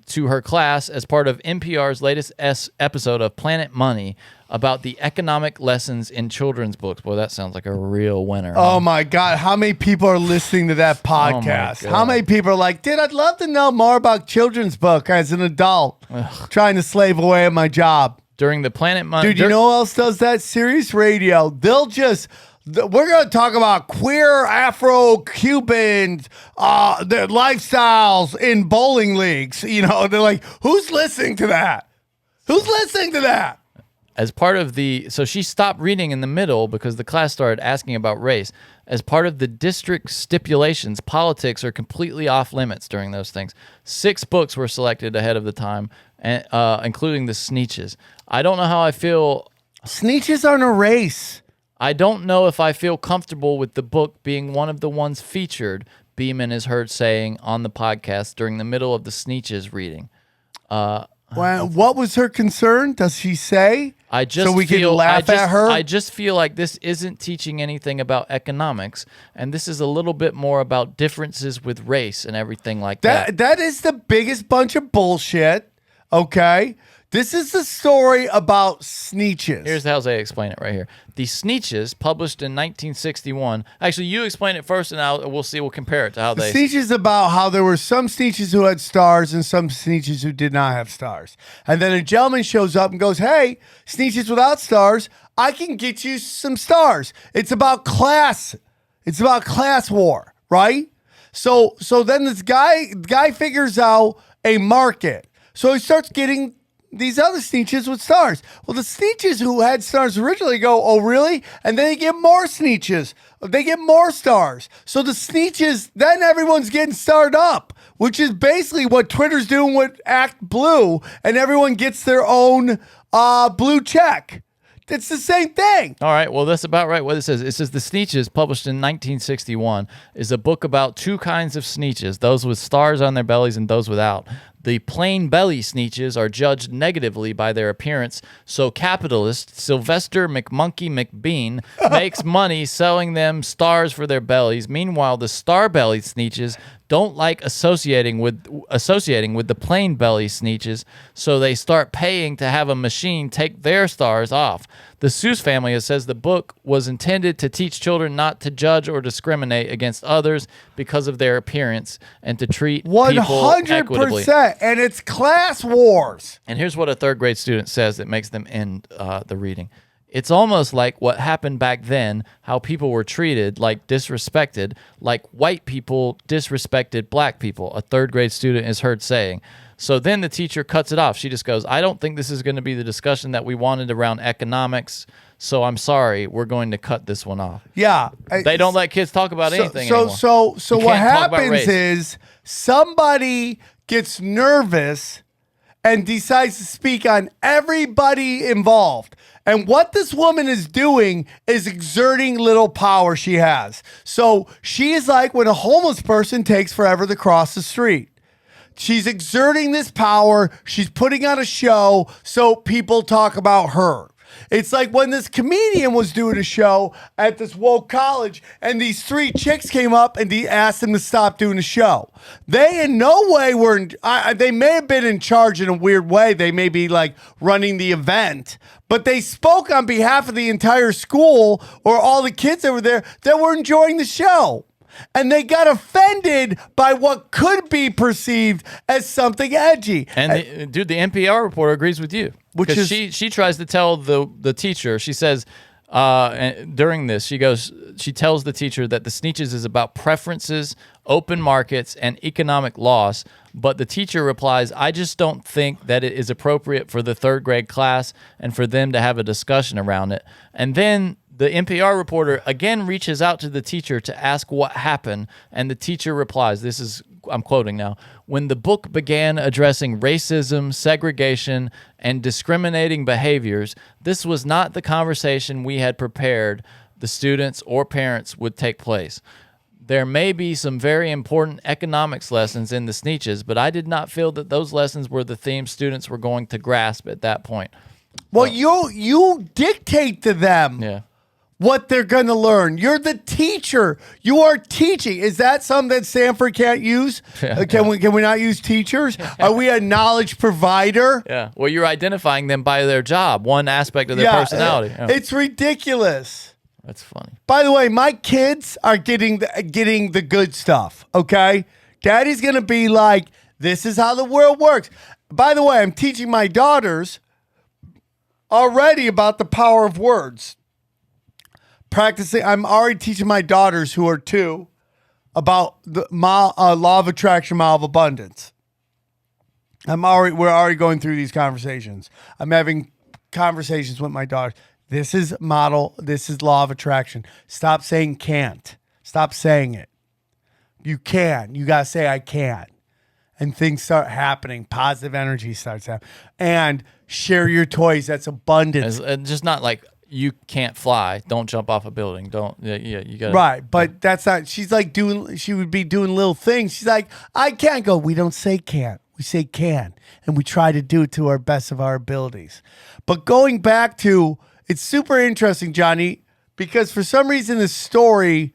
to her class as part of NPR's latest episode of Planet Money about the economic lessons in children's books. Boy, that sounds like a real winner. Oh my God. How many people are listening to that podcast? God. How many people are like, dude, I'd love to know more about children's book as an adult trying to slave away at my job. During the Planet Money. Dude, you know who else does that? Sirius Radio. They'll just, we're going to talk about queer Afro-Cubans, their lifestyles in bowling leagues. You know, they're like, who's listening to that? Who's listening to that? As part of so she stopped reading in the middle because the class started asking about race. As part of the district stipulations, politics are completely off limits during those things. 6 books were selected ahead of the time, including The Sneetches. I don't know how I feel. Sneetches aren't a race. I don't know if I feel comfortable with the book being one of the ones featured, Beeman is heard saying on the podcast during the middle of the Sneetches reading. Well, what was her concern? Does she say? I just so we feel, can laugh at her? I just feel like this isn't teaching anything about economics, and this is a little bit more about differences with race and everything like that. That is the biggest bunch of bullshit. Okay. This is the story about Sneetches. Here's how they explain it right here. The Sneetches, published in 1961. Actually, you explain it first, and we'll compare it to how The they. Sneetches about how there were some Sneetches who had stars and some Sneetches who did not have stars. And then a gentleman shows up and goes, hey, Sneetches without stars, I can get you some stars. It's about class. It's about class war, right? So then this guy figures out a market. So he starts getting these other Sneetches with stars. Well, the Sneetches who had stars originally go, oh, really? And then they get more Sneetches. They get more stars. So the Sneetches, then everyone's getting starred up, which is basically what Twitter's doing with Act Blue, and everyone gets their own blue check. It's the same thing. All right, well, that's about right what it says. It says The Sneetches, published in 1961, is a book about 2 kinds of Sneetches, those with stars on their bellies and those without. The plain belly Sneetches are judged negatively by their appearance, so capitalist Sylvester McMonkey McBean makes money selling them stars for their bellies. Meanwhile, the star-bellied Sneetches don't like associating with the plain belly Sneetches, so they start paying to have a machine take their stars off. The Seuss family says the book was intended to teach children not to judge or discriminate against others because of their appearance and to treat people equitably. 100%. And it's class wars. And here's what a third grade student says that makes them end the reading. It's almost like what happened back then, how people were treated, like disrespected, like white people disrespected black people, a third grade student is heard saying. So then the teacher cuts it off. She just goes, I don't think this is going to be the discussion that we wanted around economics. So I'm sorry, we're going to cut this one off. Yeah. They don't let kids talk about anything anymore. So You what can't talk about happens race. is somebody gets nervous and decides to speak on everybody involved. And what this woman is doing is exerting little power she has. So she is like when a homeless person takes forever to cross the street. She's exerting this power. She's putting on a show so people talk about her. It's like when this comedian was doing a show at this woke college and these 3 chicks came up and asked him to stop doing the show. They in no way were, they may have been in charge in a weird way. They may be like running the event, but they spoke on behalf of the entire school or all the kids that were there that were enjoying the show. And they got offended by what could be perceived as something edgy. And the NPR reporter agrees with you. Which is she tries to tell the teacher, she says during this, she tells the teacher that the Sneetches is about preferences, open markets, and economic loss. But the teacher replies, I just don't think that it is appropriate for the 3rd grade class and for them to have a discussion around it. And then the NPR reporter again reaches out to the teacher to ask what happened, and the teacher replies, I'm quoting now, when the book began addressing racism, segregation, and discriminating behaviors, this was not the conversation we had prepared the students or parents would take place. There may be some very important economics lessons in the Sneetches, but I did not feel that those lessons were the theme students were going to grasp at that point. Well, you dictate to them what they're going to learn. You're the teacher. You are teaching. Is that something that Stanford can't use? Can we not use teachers? Are we a knowledge provider? Yeah. Well, you're identifying them by their job, one aspect of their personality. Yeah. It's ridiculous. That's funny. By the way, my kids are getting the good stuff, okay? Daddy's going to be like, this is how the world works. By the way, I'm teaching my daughters already about the power of words. I'm already teaching my daughters who are 2 about the law of attraction, law of abundance. We're already going through these conversations. I'm having conversations with my daughters. This is law of attraction. Stop saying can't. Stop saying it. You can. You got to say I can. And things start happening. Positive energy starts happening. And share your toys. That's abundance. Just not like you can't fly. Don't jump off a building. Don't. Yeah, you got right. But that's not. She's like she would be doing little things. She's like, I can't go. We don't say can't. We say can. And we try to do it to our best of our abilities. But going back to, it's super interesting, Johnny, because for some reason the story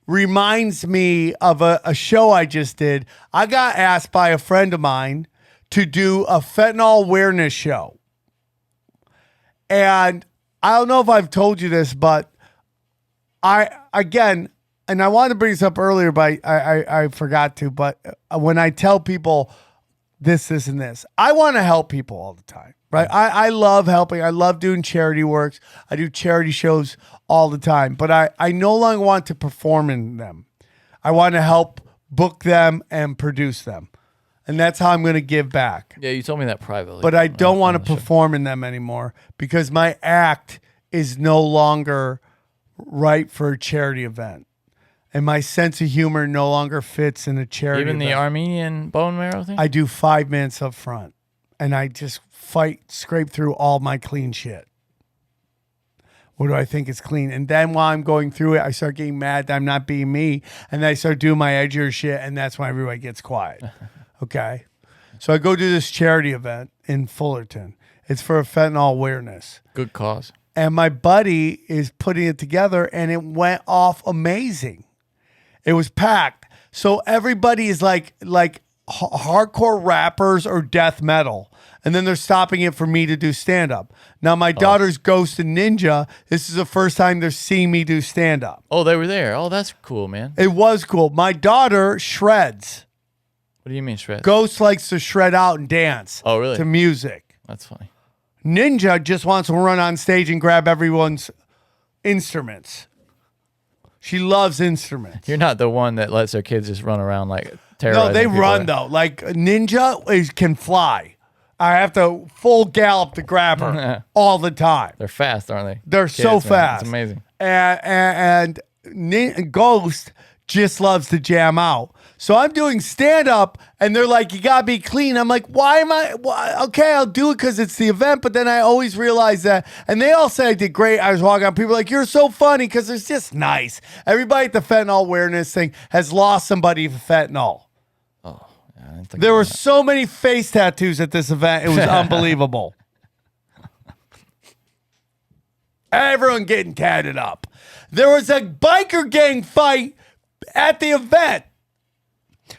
reminds me of a show I just did. I got asked by a friend of mine to do a fentanyl awareness show. And I don't know if I've told you this, but and I wanted to bring this up earlier, but I forgot to. But when I tell people this, and this, I want to help people all the time, right? I love helping. I love doing charity works. I do charity shows all the time, but I no longer want to perform in them. I want to help book them and produce them. And that's how I'm going to give back. Yeah, you told me that privately. But I don't want to perform in them anymore because my act is no longer right for a charity event. And my sense of humor no longer fits in a charity event. Even the Armenian bone marrow thing? I do 5 minutes up front. And I just scrape through all my clean shit. What do I think is clean? And then while I'm going through it, I start getting mad that I'm not being me. And then I start doing my edgier shit. And that's when everybody gets quiet. Okay. So I go do this charity event in Fullerton. It's for a fentanyl awareness. Good cause. And my buddy is putting it together and it went off amazing. It was packed. So everybody is like hardcore rappers or death metal. And then they're stopping it for me to do stand-up. Now, my daughter's Ghost and Ninja. This is the first time they're seeing me do stand-up. Oh, they were there. Oh, that's cool, man. It was cool. My daughter shreds. What do you mean shred? Ghost likes to shred out and dance. Oh, really? To music. That's funny. Ninja just wants to run on stage and grab everyone's instruments. She loves instruments. You're not the one that lets their kids just run around like No, terrorizing they people, run right? though. Like Ninja can fly. I have to full gallop to grab her all the time. They're fast, aren't they? They're so man. fast. It's amazing. And Ghost just loves to jam out. So I'm doing stand up, and they're like, "You gotta be clean." I'm like, "Why am I? Okay, I'll do it because it's the event." But then I always realize that, and they all say I did great. I was walking out, people are like, "You're so funny," because it's just nice. Everybody at the fentanyl awareness thing has lost somebody for fentanyl. Oh, yeah, I didn't think There about were that. so many face tattoos at this event; it was unbelievable. Everyone getting tatted up. There was a biker gang fight at the event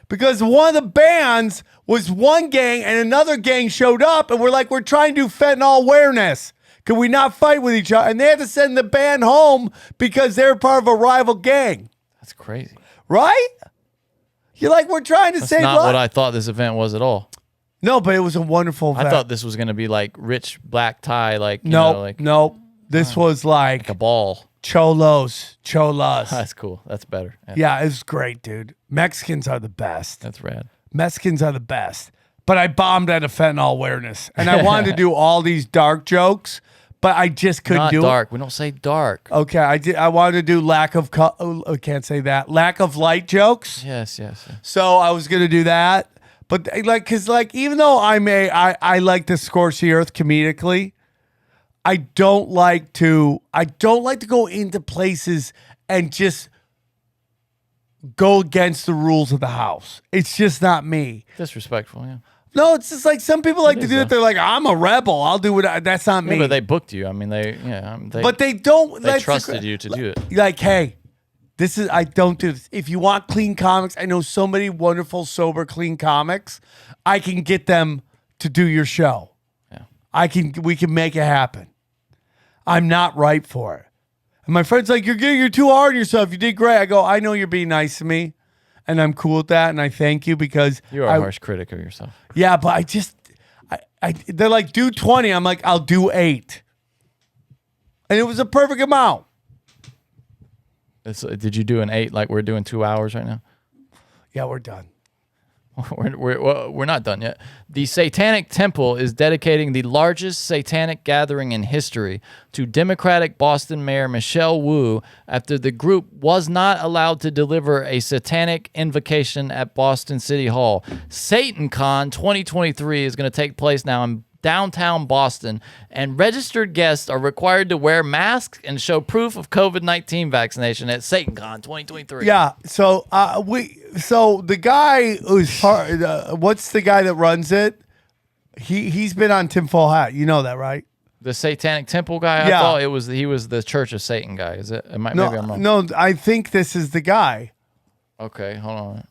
because one of the bands was one gang and another gang showed up, and we're like, we're trying to do fentanyl awareness. Can we not fight with each other? And they had to send the band home because they're part of a rival gang. That's crazy. Right? You're like, we're trying to That's save not lives. what I thought this event was at all. No, but it was a wonderful event. I thought this was going to be like rich black tie, like, you No, know, like no. This was like a ball. cholas. That's cool. That's better. Yeah, Yeah, it was great, dude. Mexicans are the best. that's rad. Mexicans are the best. But I bombed at a fentanyl awareness. And I wanted to do all these dark jokes, but I just couldn't Not do dark. We don't say dark. it. Okay, I wanted to do lack of I can't say that. Lack of light jokes. Yes. So I was going to do that. But like cuz like even though I like to scorch the earth comedically, I don't like to go into places and just go against the rules of the house. It's just not me. Disrespectful, yeah. No, it's just like some people like to is, do it. though. They're like, I'm a rebel. I'll do it. That's not Yeah, me. but they booked you. I mean, But they don't. they like, trusted you to do it. Like, hey, I don't do this. If you want clean comics, I know so many wonderful, sober, clean comics. I can get them to do your show. Yeah. We can make it happen. I'm not right for it. And my friend's like, you're too hard on yourself. You did great. I go, I know you're being nice to me, and I'm cool with that, and I thank you because You're a harsh critic of yourself. Yeah, but they're like, do 20. I'm like, I'll do 8. And it was a perfect amount. Did you do an 8 like we're doing 2 hours right now? Yeah, we're done. We're not done yet. The Satanic Temple is dedicating the largest satanic gathering in history to Democratic Boston Mayor Michelle Wu after the group was not allowed to deliver a satanic invocation at Boston City Hall. SatanCon 2023 is going to take place now in downtown Boston, and registered guests are required to wear masks and show proof of COVID-19 vaccination at SatanCon 2023. Yeah. So the guy who's what's the guy that runs it? He's been on Tinfoil Hat. You know that, right? The Satanic Temple guy. Yeah. I thought he was the Church of Satan guy. Is it? Maybe I'm wrong. No, I think this is the guy. Okay, hold on.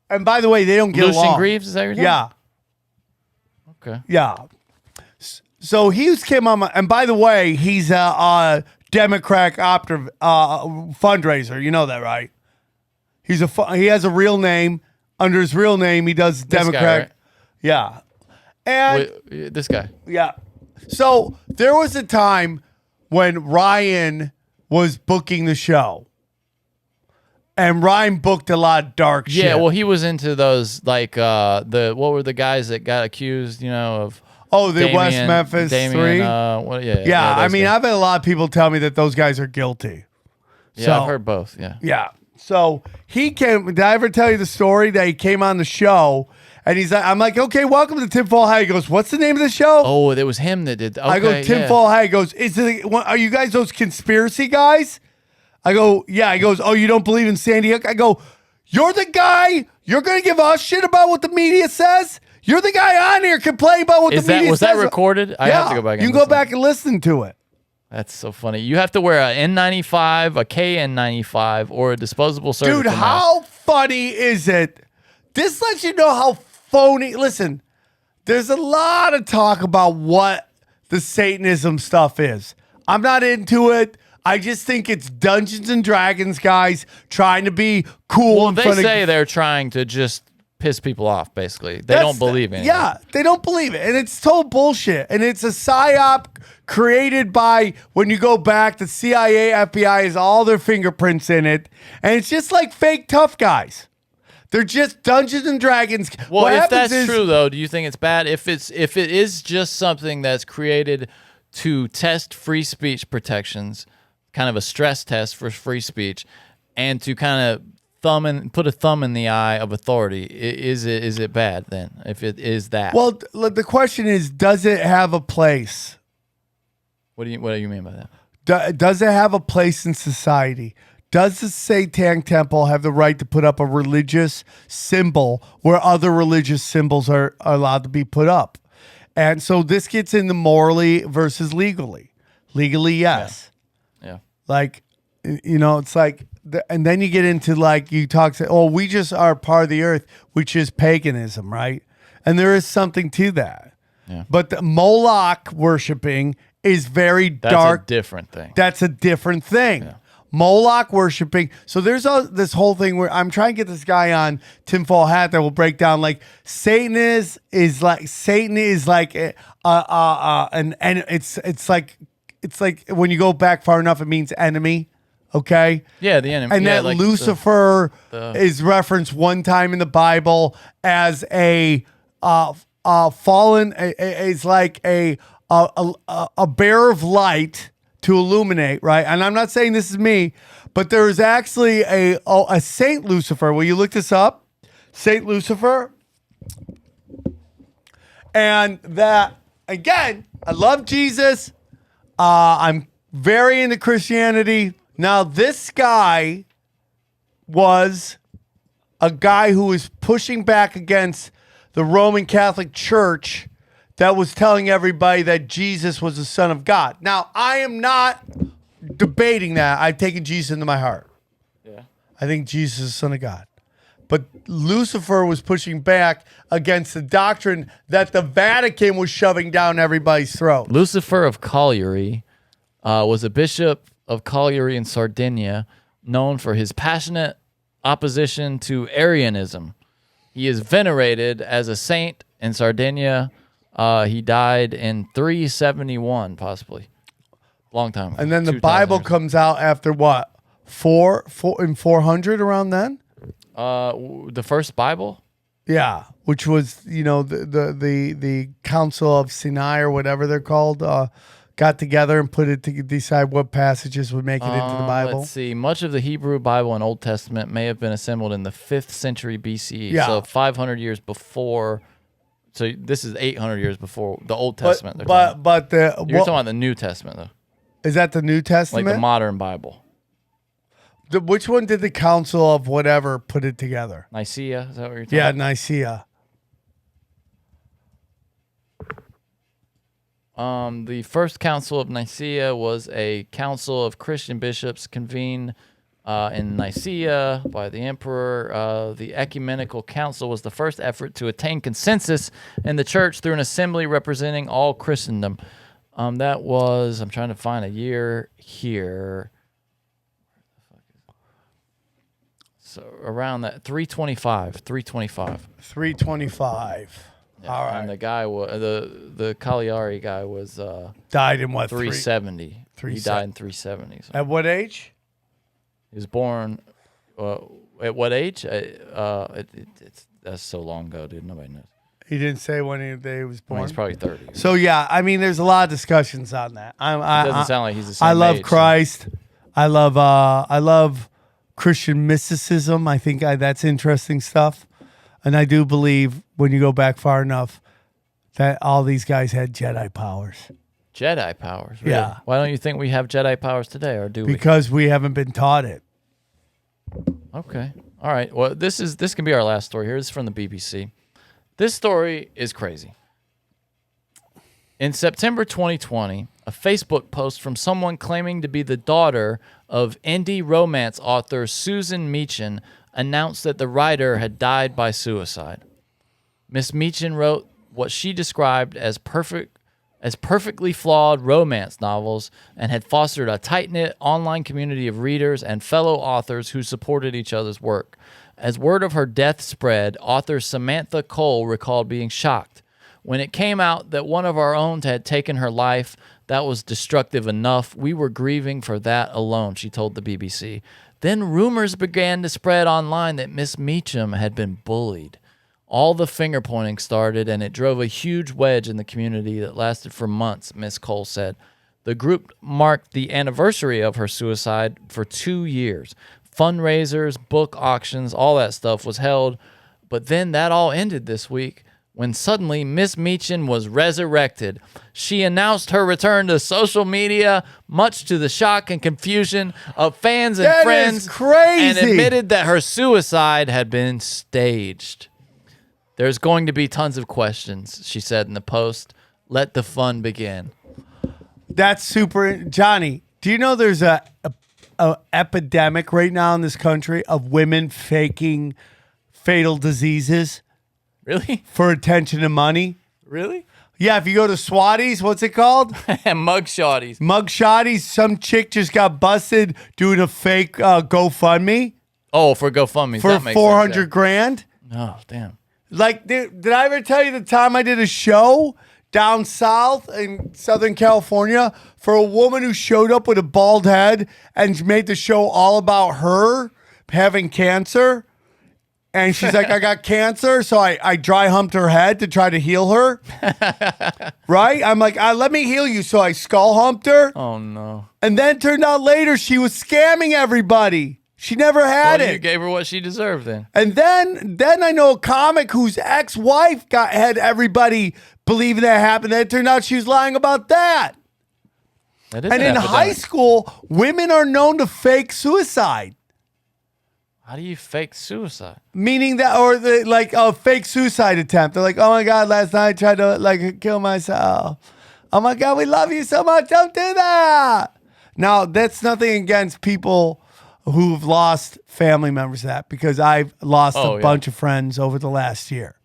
And by the way, they don't get Lucian along. Greaves, is that your name? Yeah. Okay. Yeah. So he came on my, and by the way, he's a Democratic fundraiser. You know that, right? He has a real name. Under his real name, he does This guy, Democratic. right? Yeah. And Wait, this guy. yeah. So there was a time when Ryan was booking the show. And Ryan booked a lot of dark shit. Yeah, well, he was into those what were the guys that got accused, of the West Memphis 3? Yeah, I mean, I've had a lot of people tell me that those guys are guilty. Yeah, So- I've heard both, yeah. Yeah. So he came. Did I ever tell you the story that he came on the show and he's like, I'm like, okay, welcome to Tinfoil Hat. He goes, what's the name of the show? Oh, it was him that did. Okay, I go, Tinfoil Hat. He goes, are you guys those conspiracy guys? I go, yeah. He goes, oh, you don't believe in Sandy Hook? I go, you're the guy. You're going to give us shit about what the media says? You're the guy on here complaining about what the media Was says. that recorded? I have to go back and you can go back and listen to it. That's so funny. You have to wear a N95, a KN95, or a disposable surgical Dude, mask. how funny is it? This lets you know how phony. Listen, there's a lot of talk about what the Satanism stuff is. I'm not into it. I just think it's Dungeons and Dragons guys trying to be cool. Well, in they front say of, they're trying to just piss people off, basically. They don't believe in it. Yeah, they don't believe it. And it's total bullshit. And it's a psyop created by, when you go back, the CIA, FBI has all their fingerprints in it. And it's just like fake tough guys. They're just Dungeons and Dragons. Well, What if happens that's true, though, do you think it's bad? If it is just something that's created to test free speech protections, kind of a stress test for free speech, and to kind of put a thumb in the eye of authority, is it bad then? If it is that, Well, the question is, does it have a place? what do you mean by that? Does it have a place in society? Does the Satanic Temple have the right to put up a religious symbol where other religious symbols are allowed to be put up? And so this gets into morally versus legally. Legally, yes. Yeah. Like, it's like, and then you get into like, you talk to, oh, we just are part of the earth, which is paganism, right? And there is something to that. Yeah. But the Moloch worshiping is very dark. That's a different thing. That's a different thing. Yeah. Moloch worshiping. So there's this whole thing where I'm trying to get this guy on tinfoil hat that will break down like Satan is like and it's like when you go back far enough, it means enemy. Okay. Yeah, the enemy. And yeah, that like Lucifer is referenced one time in the Bible as a fallen is like a bearer of light to illuminate, right? And I'm not saying this is me, but there is actually a Saint Lucifer. Will you look this up? Saint Lucifer. And that, again, I love Jesus. I'm very into Christianity. Now, this guy was a guy who was pushing back against the Roman Catholic Church that was telling everybody that Jesus was the Son of God. Now, I am not debating that. I've taken Jesus into my heart. Yeah. I think Jesus is the Son of God. But Lucifer was pushing back against the doctrine that the Vatican was shoving down everybody's throat. Lucifer of Cagliari was a bishop of Cagliari in Sardinia, known for his passionate opposition to Arianism. He is venerated as a saint in Sardinia. He died in 371, possibly. Long time ago. And then the 2,000 Bible years. comes out after what? 400 around then? The first Bible? Yeah, which was, the Council of Sinai or whatever they're called, got together and put it to decide what passages would make it into the Bible. Let's see. Much of the Hebrew Bible and Old Testament may have been assembled in the 5th century BCE. Yeah. So 500 years before. So this is 800 years before the Old Testament. But you're talking about the New Testament, though. Is that the New Testament? Like the modern Bible. Which one did the Council of whatever put it together? Nicaea? Is that what you're talking Yeah, about? Nicaea. The first Council of Nicaea was a council of Christian bishops convened in Nicaea by the emperor. The ecumenical council was the first effort to attain consensus in the church through an assembly representing all Christendom. That was, I'm trying to find a year here. So around that 325. 325. Yeah, All right. And the guy was the Cagliari guy was Died in what? 370. He died in 370. So. At what age? He was born at what age? That's so long ago, dude. Nobody knows. He didn't say when he was born. He's probably 30. So yeah, I mean, there's a lot of discussions on that. It doesn't sound like he's the same I love age, so- Christ. I love Christian mysticism. I think that's interesting stuff. And I do believe when you go back far enough that all these guys had Jedi powers. Jedi powers. Really? Yeah. Why don't you think we have Jedi powers today, or do we? Because we haven't been taught it. Okay. All right. Well, this can be our last story here. This is from the BBC. This story is crazy. In September 2020, a Facebook post from someone claiming to be the daughter of indie romance author Susan Meechan announced that the writer had died by suicide. Miss Meechan wrote what she described as perfectly flawed romance novels and had fostered a tight-knit online community of readers and fellow authors who supported each other's work. As word of her death spread, author Samantha Cole recalled being shocked. When it came out that one of our own had taken her life, that was destructive enough. We were grieving for that alone, she told the BBC. Then rumors began to spread online that Miss Meacham had been bullied. All the finger pointing started, and it drove a huge wedge in the community that lasted for months, Miss Cole said. The group marked the anniversary of her suicide for 2 years. Fundraisers, book auctions, all that stuff was held. But then that all ended this week when suddenly Miss Meacham was resurrected. She announced her return to social media, much to the shock and confusion of fans and friends. That is crazy. And admitted that her suicide had been staged. There's going to be tons of questions, she said in the post. Let the fun begin. That's super. Johnny, do you know there's a epidemic right now in this country of women faking fatal diseases? Really? For attention and money? Really? Yeah, if you go to Swatties, what's it called? Mugshotties. Mugshotties. Some chick just got busted doing a fake GoFundMe. Oh, for GoFundMe. For 400 grand. Oh, damn. Like, did I ever tell you the time I did a show down south in Southern California for a woman who showed up with a bald head and made the show all about her having cancer? And she's like, I got cancer, so I dry humped her head to try to heal her. Right? I'm like, let me heal you. So I skull humped her. Oh, no. And then turned out later she was scamming everybody. She never had it. You gave her what she deserved then. And then I know a comic whose ex-wife had everybody believing that happened. Then it turned out she was lying about that. That is and in high school, women are known to fake suicide. How do you fake suicide? Meaning that, or like a fake suicide attempt. They're like, oh my God, last night I tried to kill myself. Oh my God, we love you so much. Don't do that. Now, that's nothing against people who've lost family members to that, because I've lost a bunch of friends over the last year.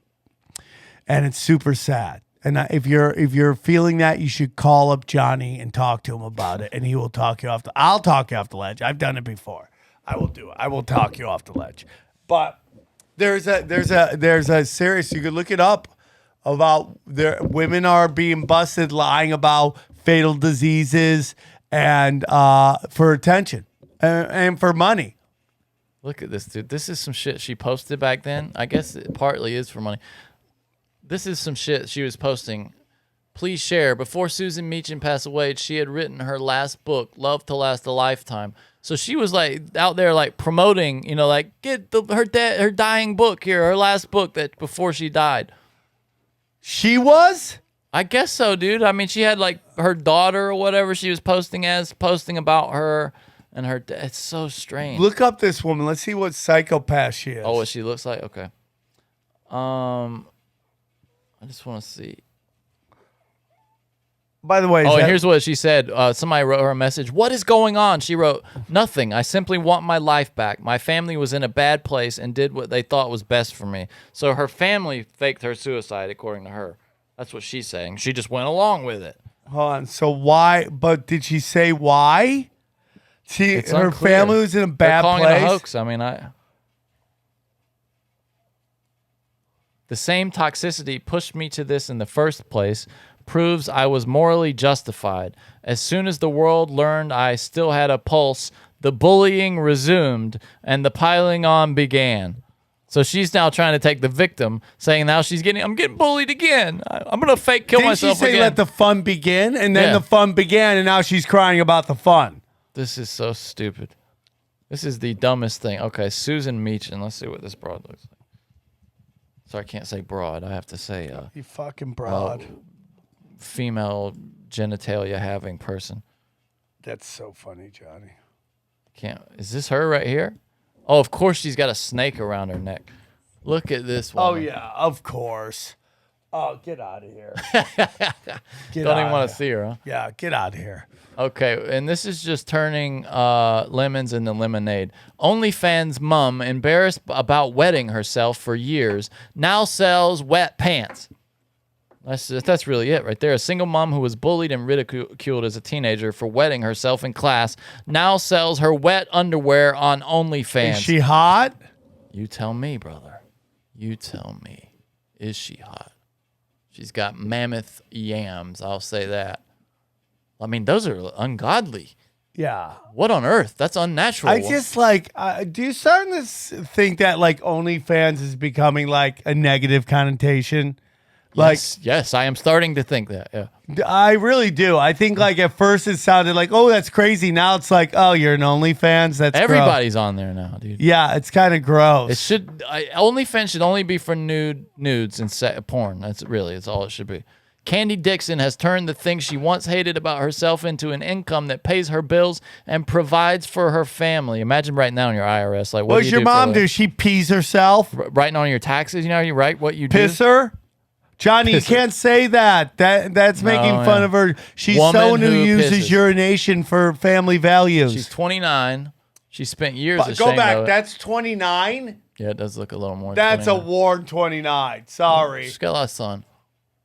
And it's super sad. And if you're feeling that, you should call up Johnny and talk to him about it, and he will talk you off I'll talk you off the ledge. I've done it before. I will do it. I will talk you off the ledge. But there's a series, you could look it up, about women are being busted lying about fatal diseases and for attention and for money. Look at this, dude. This is some shit she posted back then. I guess it partly is for money. This is some shit she was posting. Please share. Before Susan Meacham passed away, she had written her last book, Love to Last a Lifetime. So she was like out there like promoting, like get her dying book here, her last book that before she died. She was? I guess so, dude. I mean, she had like her daughter or whatever she was posting about her and her. It's so strange. Look up this woman. Let's see what psychopath she is. Oh, what she looks like? Okay. I just want to see. By the way, and here's what she said. Somebody wrote her a message. What is going on? She wrote, nothing. I simply want my life back. My family was in a bad place and did what they thought was best for me. So her family faked her suicide, according to her. That's what she's saying. She just went along with it. Hold on. So why? But did she say why? Her family was in a bad place. They're calling it a hoax. I mean, the same toxicity pushed me to this in the first place. Proves I was morally justified. As soon as the world learned I still had a pulse, the bullying resumed and the piling on began. So she's now trying to take the victim, saying now I'm getting bullied again. I'm going to fake kill myself again. Didn't she say let the fun begin? And then the fun began, and now she's crying about the fun. This is so stupid. This is the dumbest thing. Okay, Susan Meacham. Let's see what this broad looks like. So I can't say broad. I have to say... you fucking broad. Female genitalia having person. That's so funny, Johnny. Is this her right here? Oh, of course she's got a snake around her neck. Look at this one. Oh yeah, of course. Oh, get out of here. Don't even want to see her, huh? Yeah, get out of here. Okay, and this is just turning lemons into lemonade. OnlyFans mom, embarrassed about wetting herself for years, now sells wet pants. That's really it right there. A single mom who was bullied and ridiculed as a teenager for wetting herself in class now sells her wet underwear on OnlyFans. Is she hot? You tell me, brother. You tell me. Is she hot? She's got mammoth yams. I'll say that. I mean, those are ungodly. Yeah. What on earth? That's unnatural. I just like, do you starting to think that like OnlyFans is becoming like a negative connotation? Like, yes, I am starting to think that. Yeah. I really do. I think like at first it sounded like, oh, that's crazy. Now it's like, oh, you're an OnlyFans. That's Everybody's on there now, dude. Yeah, it's kind of gross. It should. OnlyFans should only be for nudes and porn. That's all it should be. Candy Dixon has turned the thing she once hated about herself into an income that pays her bills and provides for her family. Imagine writing down on your IRS. Like, what does your mom do? She pees herself? Writing on your taxes. You know, you write what you do. Piss her? Johnny, you can't say that. That's making fun of her. She's someone who uses urination for family values. She's 29. She spent years ashamed Go back. of it. That's 29? Yeah, it does look a little more. That's a worn 29. Sorry. She's got a lot of sun.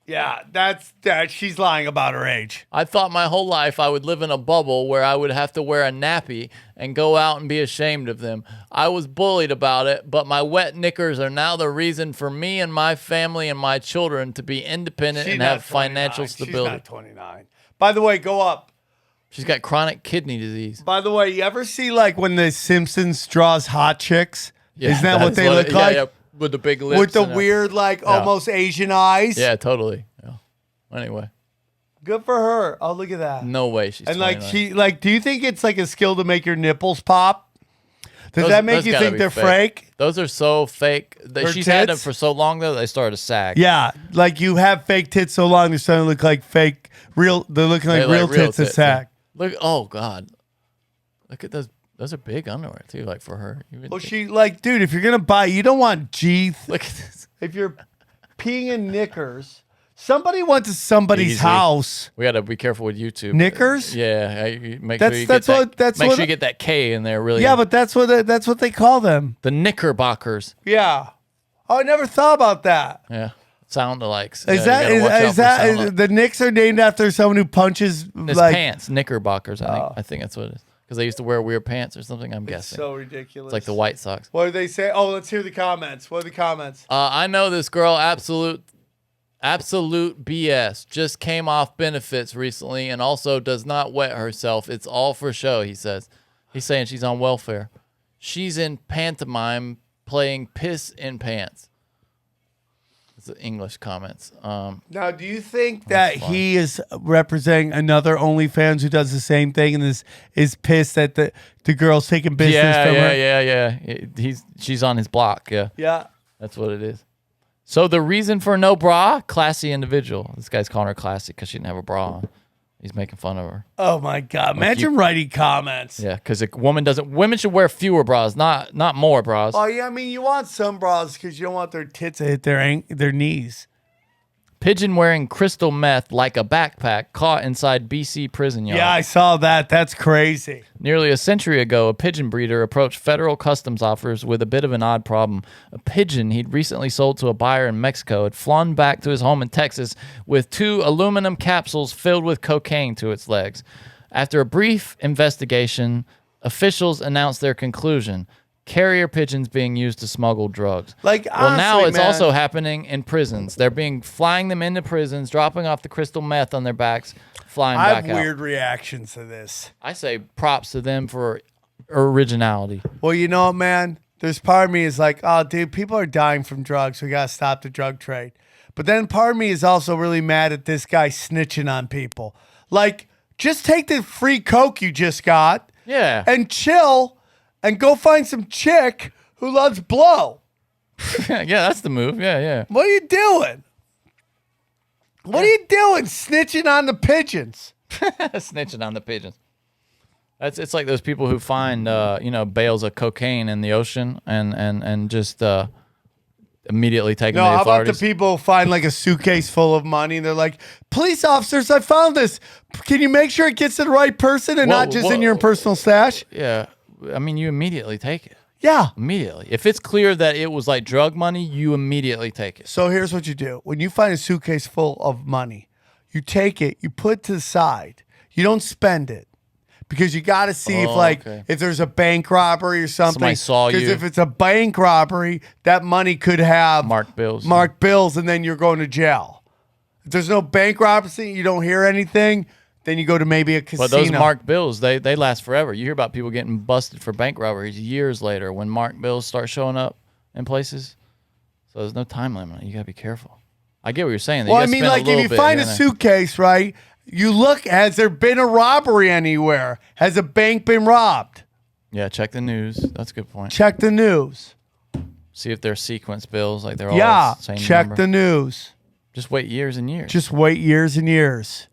Yeah, that's that. She's lying about her age. I thought my whole life I would live in a bubble where I would have to wear a nappy and go out and be ashamed of them. I was bullied about it, but my wet knickers are now the reason for me and my family and my children to be independent and have financial stability. She's not 29. By the way, go up. She's got chronic kidney disease. By the way, you ever see like when the Simpsons draws hot chicks? Yeah, isn't that what they look like? Yeah, with the big lips. With the weird, like, almost Asian eyes? Yeah, totally. Yeah. Anyway. Good for her. Oh, look at that. No way she's And 29. like, do you think it's like a skill to make your nipples pop? Does that make you gotta think be they're fake? Those are so fake. Her She's had them tits? for so long, though, they started to sag. Yeah, like you have fake tits so long, they're starting to look like fake, real, they're looking like real tits that sag. Look, oh, God. Look at those. Those are big underwear, too, like for her. Well, she, like, dude, if you're going to buy, you don't want Look at this. If you're peeing in knickers, somebody went to somebody's house. We got to be careful with YouTube. Knickers? Yeah. Make That's- sure you that's get what- that. that's Make what- sure you get that K in there, really. Yeah, but that's what they call them. The Knickerbockers. Yeah. Oh, I never thought about that. Yeah. Sound-alikes. Is the Knicks are named after someone who punches It's like pants, Knickerbockers. I think that's what it is. Because they used to wear weird pants or something. I'm guessing. so ridiculous. It's like the White Sox. What do they say? Oh, let's hear the comments. What are the comments? I know this girl, absolute BS. Just came off benefits recently and also does not wet herself. It's all for show, he says. He's saying she's on welfare. She's in pantomime playing piss in pants. It's the English comments. Now, do you think that he is representing another OnlyFans who does the same thing and is pissed that the girl's taking business from her? Yeah. She's on his block. Yeah. Yeah. That's what it is. So the reason for no bra, classy individual. This guy's calling her classy because she didn't have a bra on. He's making fun of her. Oh my God! Imagine writing comments. Yeah, because women should wear fewer bras, not more bras. Oh yeah, I mean you want some bras because you don't want their tits to hit their knees. Pigeon wearing crystal meth like a backpack caught inside BC prison yard. Yeah, I saw that. That's crazy. Nearly a century ago, a pigeon breeder approached federal customs officers with a bit of an odd problem. A pigeon he'd recently sold to a buyer in Mexico had flown back to his home in Texas with 2 aluminum capsules filled with cocaine to its legs. After a brief investigation, officials announced their conclusion. Carrier pigeons being used to smuggle drugs. Honestly, now it's man, also happening in prisons. They're flying them into prisons, dropping off the crystal meth on their backs, flying I back have out. weird reactions to this. I say props to them for originality. Well, you know what, man? There's part of me is like, oh, dude, people are dying from drugs. We got to stop the drug trade. But then part of me is also really mad at this guy snitching on people. Like, just take the free Coke you just got and chill and go find some chick who loves blow. Yeah, that's the move. Yeah. What are you doing? What are you doing snitching on the pigeons? Snitching on the pigeons. It's like those people who find bales of cocaine in the ocean and just immediately take them to the How about authorities. the people who find like a suitcase full of money and they're like, police officers, I found this. Can you make sure it gets to the right person and not just in your personal stash? Yeah. I mean, you immediately take it. Yeah. Immediately. If it's clear that it was like drug money, you immediately take it. So here's what you do. When you find a suitcase full of money, you take it, you put it to the side. You don't spend it because you got to see if Oh, like okay. if there's a bank robbery or something. Somebody saw you. Because if it's a bank robbery, that money could have Marked bills. marked bills, and then you're going to jail. If there's no bank robbery, you don't hear anything, then you go to maybe a casino. But those marked bills, they last forever. You hear about people getting busted for bank robberies years later when marked bills start showing up in places. So there's no time limit. You got to be careful. I get what you're saying. Well, I mean, like if you find a suitcase, right? You look, has there been a robbery anywhere? Has a bank been robbed? Yeah, check the news. That's a good point. Check the news. See if they're sequence bills, like they're all Yeah, the same check number. the news. Just wait years and years. Just wait years and years.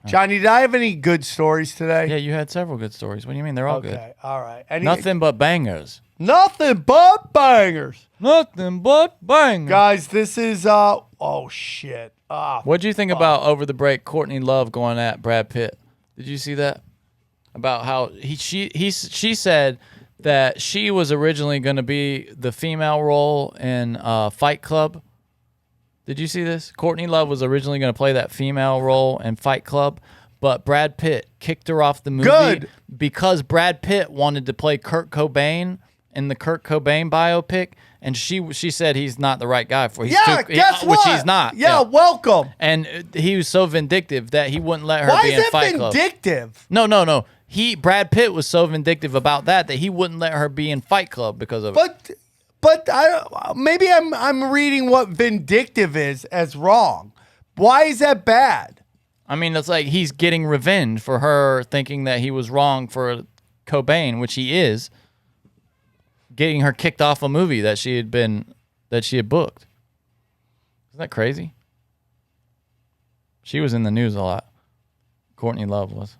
Johnny, did I have any good stories today? Yeah, you had several good stories. What do you mean? They're all good. Okay, all right. Nothing but bangers. Nothing but bangers. Nothing but bangers. Guys, this is, oh, shit. What'd you think about over the break, Courtney Love going at Brad Pitt? Did you see that? About how she said that she was originally going to be the female role in Fight Club. Did you see this? Courtney Love was originally going to play that female role in Fight Club, but Brad Pitt kicked her off the movie because Brad Pitt wanted to play Kurt Cobain in the Kurt Cobain biopic, and she said he's not the right guy for. Guess what? Which he's not. Yeah, welcome. And he was so vindictive that he wouldn't let her Why be is in that Fight Club. vindictive? No. Brad Pitt was so vindictive about that he wouldn't let her be in Fight Club because of it. But maybe I'm reading what vindictive is as wrong. Why is that bad? I mean, it's like he's getting revenge for her thinking that he was wrong for Cobain, which he is. Getting her kicked off a movie that she had booked. Isn't that crazy? She was in the news a lot. Courtney Love was.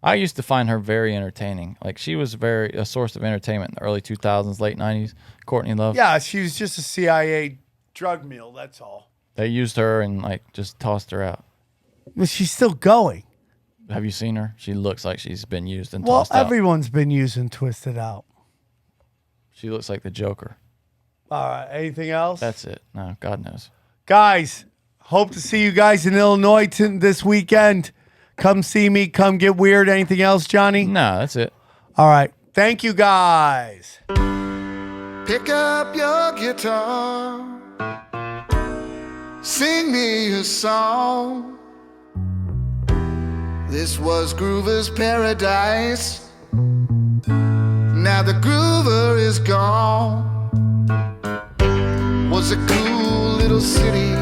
I used to find her very entertaining. Like she was a source of entertainment in the early 2000s, late 90s. Courtney Love. Yeah, she was just a CIA drug mule. That's all. They used her and like just tossed her out. But she's still going. Have you seen her? She looks like she's been used and Well, tossed out. everyone's been used and twisted out. She looks like the Joker. All right. Anything else? That's it. No, God knows. Guys, hope to see you guys in Illinois this weekend. Come see me. Come get weird. Anything else, Johnny? No, that's it. All right. Thank you, guys. Pick up your guitar, sing me a song. This was Groover's paradise. Now the Groover is gone. Was a cool little city